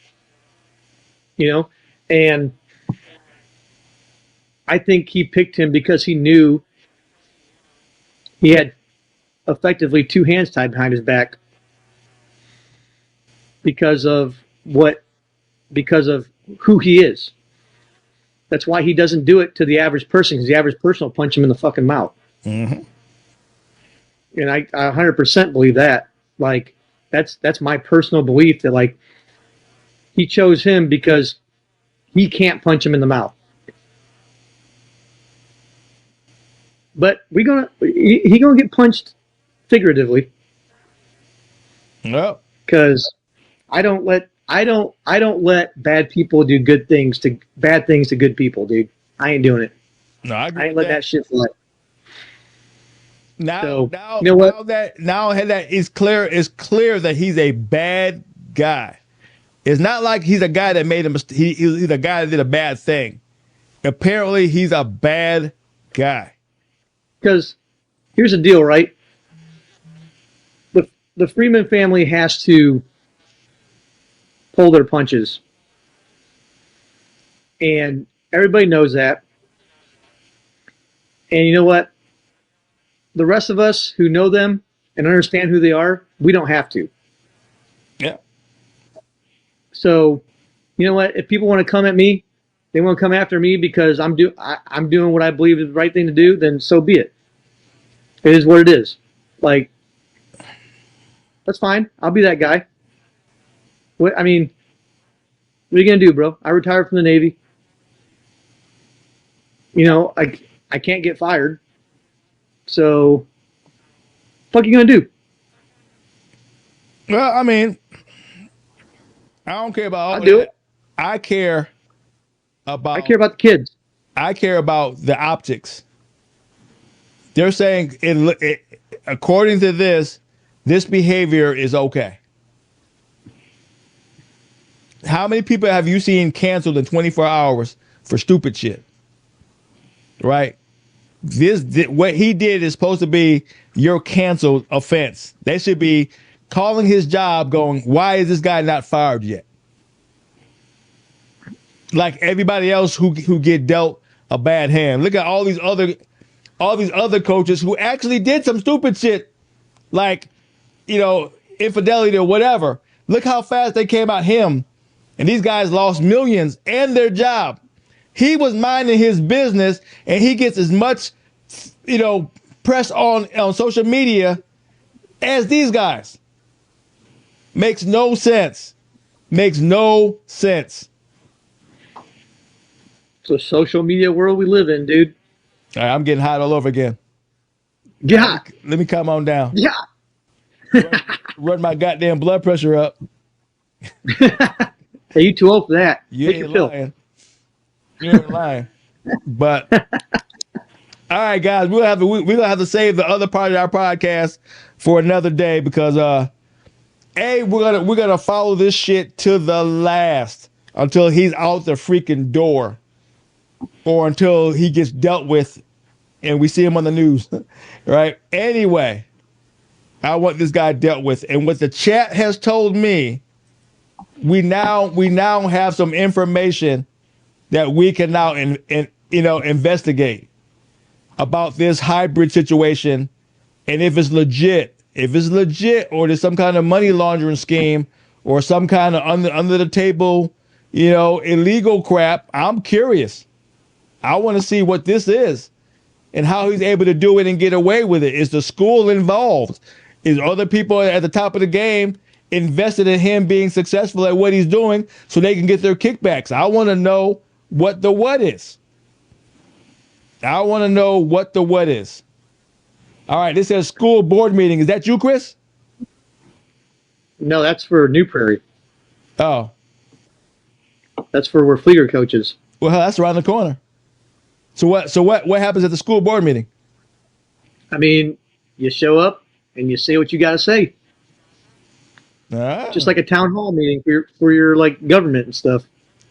You know, and I think he picked him because he knew he had effectively two hands tied behind his back because of who he is. That's why he doesn't do it to the average person, because the average person will punch him in the fucking mouth. Mm-hmm. And I 100% believe that. Like, that's my personal belief that, like, he chose him because he can't punch him in the mouth. But he gonna get punched figuratively. No. Because I don't let bad people do bad things to good people, dude. I ain't doing it. No, I agree. I ain't let that shit fly. Now, So, now, you know what? now that it's clear that he's a bad guy. It's not like he's a guy that made a mistake. He's a guy that did a bad thing. Apparently, he's a bad guy. Because here's the deal, right? The Freeman family has to pull their punches, and everybody knows that. And you know what? The rest of us who know them and understand who they are, we don't have to. Yeah. So, you know what? If people want to come at me, they want to come after me because I'm doing what I believe is the right thing to do, then so be it. It is what it is. Like, that's fine. I'll be that guy. What are you gonna do, bro? I retired from the Navy. You know, I can't get fired. So, what you gonna do? Well, I mean, I don't care about all I'll do that. it. I care about I care about the kids. I care about the optics. They're saying, according to this behavior is okay. How many people have you seen canceled in 24 hours for stupid shit? Right? What he did is supposed to be your canceled offense. They should be calling his job going, why is this guy not fired yet? Like everybody else who get dealt a bad hand. Look at all these other coaches who actually did some stupid shit, like, infidelity or whatever. Look how fast they came at him, and these guys lost millions and their job. He was minding his business, and he gets as much, press on social media as these guys. Makes no sense. Makes no sense. It's a social media world we live in, dude. All right, I'm getting hot all over again. Get hot. Let me calm on down. Yeah. Run my goddamn blood pressure up. Hey, you too old for that. You Take ain't your lying. You ain't lying. But all right, guys, we're gonna have to save the other part of our podcast for another day because we're gonna follow this shit to the last until he's out the freaking door, or until he gets dealt with and we see him on the news. Right? Anyway, I want this guy dealt with. And what the chat has told me, we now have some information that we can now investigate about this hybrid situation, and if it's legit, or there's some kind of money laundering scheme or some kind of under the table, illegal crap. I'm curious. I want to see what this is and how he's able to do it and get away with it. Is the school involved? Is other people at the top of the game invested in him being successful at what he's doing so they can get their kickbacks? I want to know what the what is. I want to know what the what is. All right, this says school board meeting. Is that you, Chris? No, that's for New Prairie. Oh. That's for where Fleeger coaches. Well, that's around the corner. So what happens at the school board meeting? I mean, you show up and you say what you got to say. Just like a town hall meeting for your like government and stuff.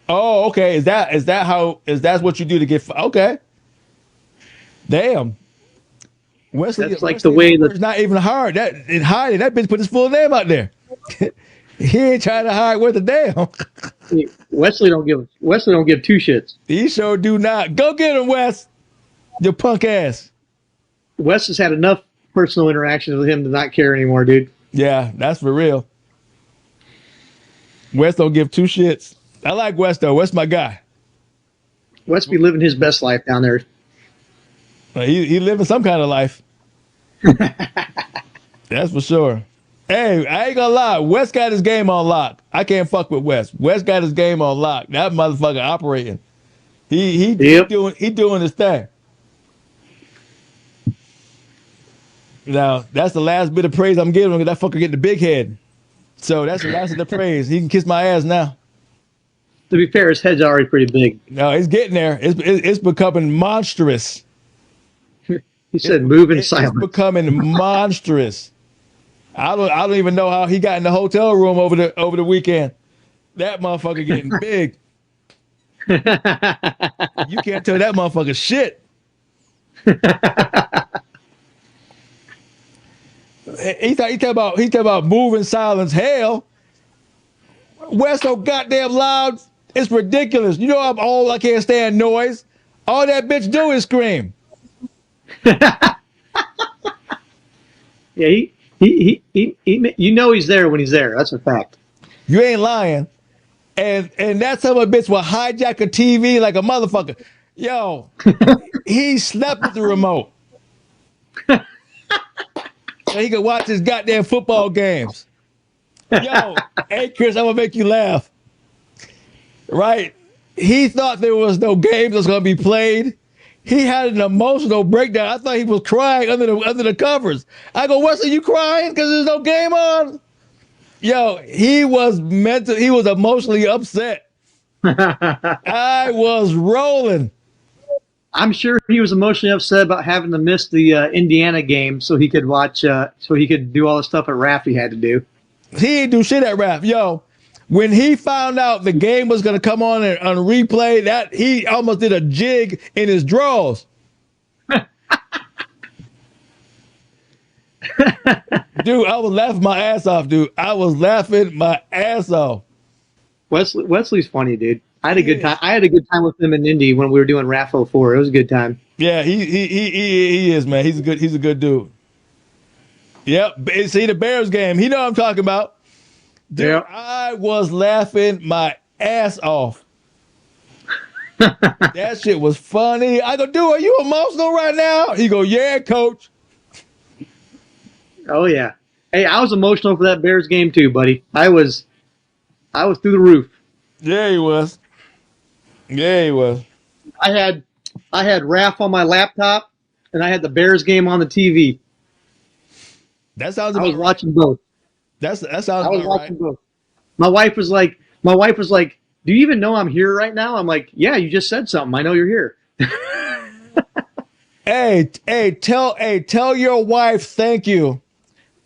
Oh, okay. Is that what you do to get? Okay. Damn. Wesley, that's like the way that it's not even hard. That bitch put his full name out there. He ain't trying to hide worth a damn. Wesley don't give two shits. He sure do not. Go get him, Wes. Your punk ass. Wes has had enough personal interactions with him to not care anymore, dude. Yeah, that's for real. Wes don't give two shits. I like Wes though. Wes my guy. Wes be living his best life down there. He living some kind of life. That's for sure. Hey, I ain't gonna lie. Wes got his game on lock. I can't fuck with Wes. Wes got his game on lock. That motherfucker operating. He doing his thing. Now, that's the last bit of praise I'm giving him because that fucker getting the big head. So that's the last of the praise. He can kiss my ass now. To be fair, his head's already pretty big. No, it's getting there. It's becoming monstrous. He said, "Move in silence." It's becoming monstrous. I don't even know how he got in the hotel room over the weekend. That motherfucker getting big. You can't tell that motherfucker shit. He talk about moving silence. Hell, West so goddamn loud. It's ridiculous. You know I'm old. I can't stand noise. All that bitch do is scream. Yeah, he you know he's there when he's there. That's a fact. You ain't lying. And that son of a bitch will hijack a TV like a motherfucker. Yo, he slept with the remote. So he could watch his goddamn football games. Yo, hey Chris, I'm gonna make you laugh. Right? He thought there was no games that's gonna be played. He had an emotional breakdown. I thought he was crying under the covers. I go, Wesley, you crying because there's no game on? Yo, he was emotionally upset. I was rolling. I'm sure he was emotionally upset about having to miss the Indiana game so he could watch, so he could do all the stuff at RAF he had to do. He didn't do shit at RAF. Yo, when he found out the game was going to come on replay, that he almost did a jig in his drawers. Dude, I was laughing my ass off, dude. I was laughing my ass off. Wesley's funny, dude. I had a good time. I had a good time with him in Indy when we were doing RAF 04. It was a good time. Yeah, he is, man. He's a good dude. Yep. See the Bears game. He know what I'm talking about. Dude, yep. I was laughing my ass off. That shit was funny. I go, dude, are you emotional right now? He go, yeah, coach. Oh yeah. Hey, I was emotional for that Bears game too, buddy. I was through the roof. Yeah, he was. Yeah, he was. I had RAF on my laptop, and I had the Bears game on the TV. That sounds. I was watching both. That sounds. I was watching both. My wife was like, "Do you even know I'm here right now?" I'm like, "Yeah, you just said something. I know you're here." Tell your wife thank you.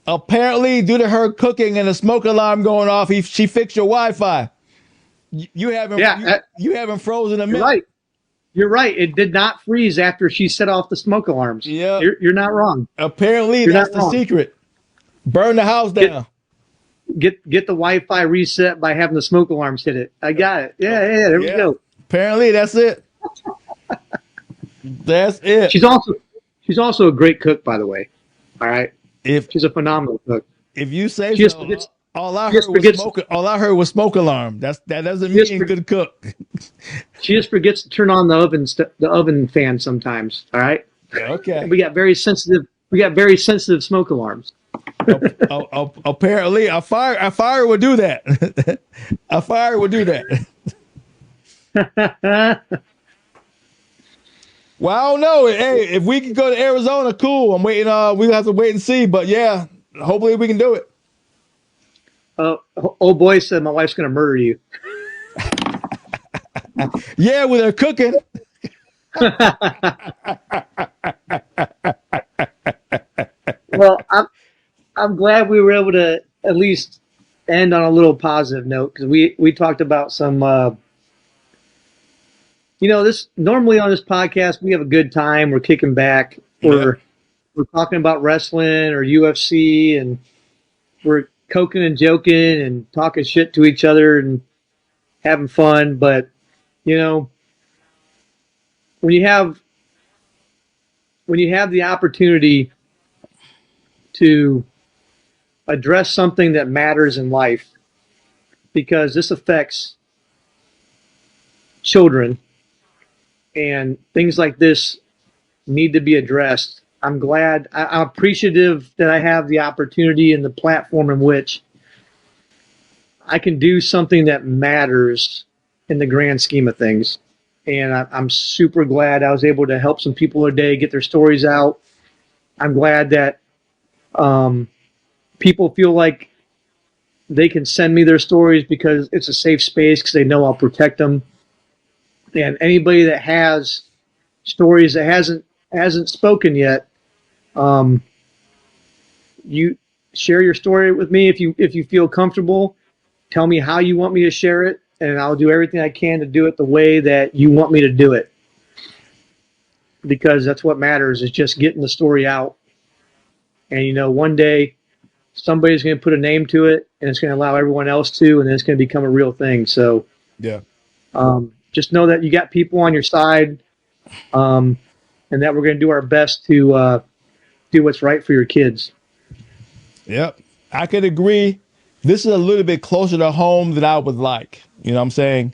Apparently, due to her cooking and the smoke alarm going off, she fixed your Wi-Fi. You haven't frozen a minute. You're right. It did not freeze after she set off the smoke alarms. Yeah, you're not wrong. Apparently, that's the secret. Burn the house down. Get the Wi-Fi reset by having the smoke alarms hit it. I got it. Yeah, there we go. Apparently, that's it. That's it. She's also a great cook, by the way. All right, If she's a phenomenal cook. if you say She just so, forgets. all I She just heard was forgets. smoke. All I heard was smoke alarm. That doesn't mean good cook. She just forgets to turn on the oven fan sometimes. All right. Okay. We got very sensitive. Smoke alarms. Apparently, a fire would do that. A fire would do that. Well, I don't know. Hey, if we can go to Arizona, cool. I'm waiting. We have to wait and see. But yeah, hopefully we can do it. Old boy said my wife's going to murder you. Yeah, with her cooking. Well, I'm glad we were able to at least end on a little positive note because we talked about some. This normally on this podcast we have a good time. We're kicking back. We're talking about wrestling or UFC, and we're coking and joking and talking shit to each other and having fun. But when you have the opportunity to address something that matters in life, because this affects children and things like this need to be addressed. I'm appreciative that I have the opportunity and the platform in which I can do something that matters in the grand scheme of things. And I'm super glad I was able to help some people today get their stories out. I'm glad that people feel like they can send me their stories because it's a safe space because they know I'll protect them. And anybody that has stories that hasn't spoken yet, you share your story with me if you feel comfortable. Tell me how you want me to share it, and I'll do everything I can to do it the way that you want me to do it. Because that's what matters, is just getting the story out. And one day somebody's going to put a name to it, and it's going to allow everyone else to, and then it's going to become a real thing. So yeah. Just know that you got people on your side, and that we're going to do our best to do what's right for your kids. Yep. I could agree. This is a little bit closer to home than I would like. You know what I'm saying?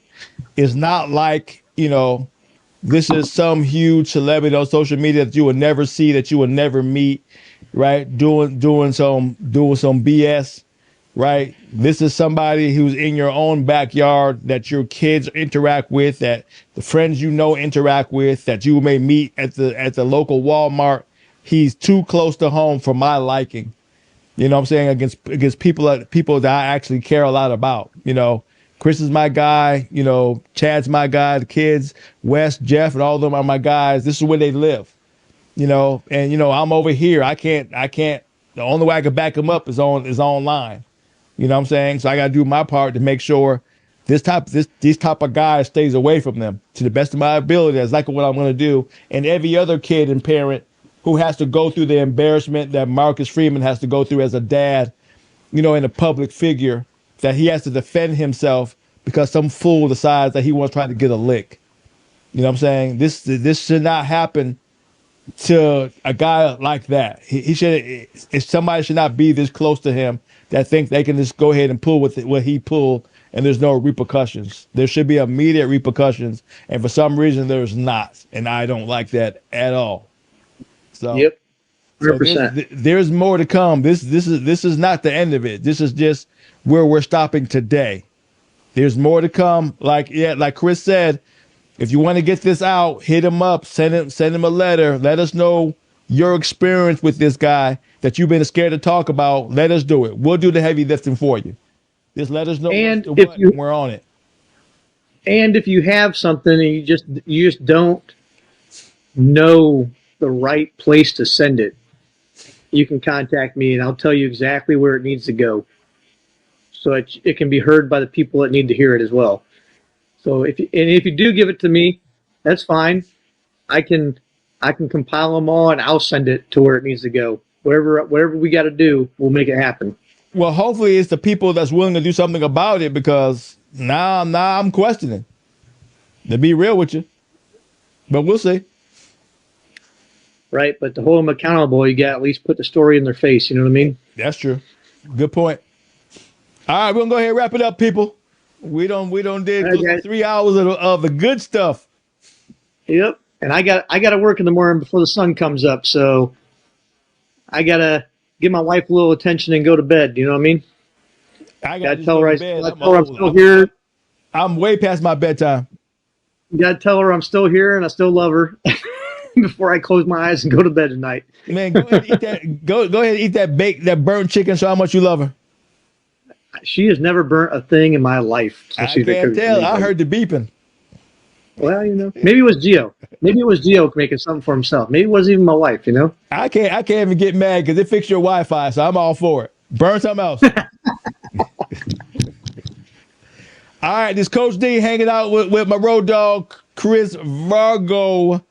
It's not like, this is some huge celebrity on social media that you will never see, that you will never meet, right? Doing some BS. Right. This is somebody who's in your own backyard that your kids interact with, that the friends interact with, that you may meet at the local Walmart. He's too close to home for my liking. You know what I'm saying? Against people that I actually care a lot about. Chris is my guy. Chad's my guy. The kids, Wes, Jeff, and all of them are my guys. This is where they live. And I'm over here. I can't. The only way I can back them up is online. You know what I'm saying? So I got to do my part to make sure these type of guys stays away from them to the best of my ability. That's exactly what I'm going to do. And every other kid and parent who has to go through the embarrassment that Marcus Freeman has to go through as a dad, in a public figure, that he has to defend himself because some fool decides that he wants to try to get a lick. You know what I'm saying? This should not happen to a guy like that. He should. If somebody should not be this close to him that think they can just go ahead and pull with what he pulled, and there's no repercussions. There should be immediate repercussions, and for some reason there's not, and I don't like that at all. So, yep, 100%. So there's more to come. This is not the end of it. This is just where we're stopping today. There's more to come. Like Chris said, if you want to get this out, hit him up, send him a letter. Let us know your experience with this guy that you've been scared to talk about. Let us do it. We'll do the heavy lifting for you. Just let us know and we're on it. And if you have something and you just don't know the right place to send it, you can contact me and I'll tell you exactly where it needs to go, so it can be heard by the people that need to hear it as well. So if you do give it to me, that's fine. I can compile them all and I'll send it to where it needs to go. whatever we got to do, we'll make it happen. Well, hopefully it's the people that's willing to do something about it, because now I'm questioning. To be real with you, but we'll see. Right, but to hold them accountable, you got to at least put the story in their face. You know what I mean? That's true. Good point. All right, we're gonna go ahead and wrap it up, people. We don't did Okay. 3 hours of the good stuff. Yep. And I got to work in the morning before the sun comes up, so I got to give my wife a little attention and go to bed. You know what I mean? I Got to to tell go her, to bed. I'm I'm old. still here. I'm way past my bedtime. Got to tell her I'm still here and I still love her before I close my eyes and go to bed at night. Man, go ahead and eat that. Go ahead and eat that burnt chicken. Show how much you love her. She has never burnt a thing in my life. So I she's been can't cooking for tell. me. I heard the beeping. Well, maybe it was Gio. Maybe it was Gio making something for himself. Maybe it wasn't even my wife. I can't even get mad because it fixed your Wi-Fi, so I'm all for it. Burn something else. All right, this Coach D hanging out with my road dog Chris Vargo.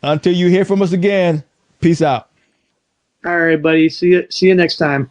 Until you hear from us again, peace out. All right, buddy. See you next time.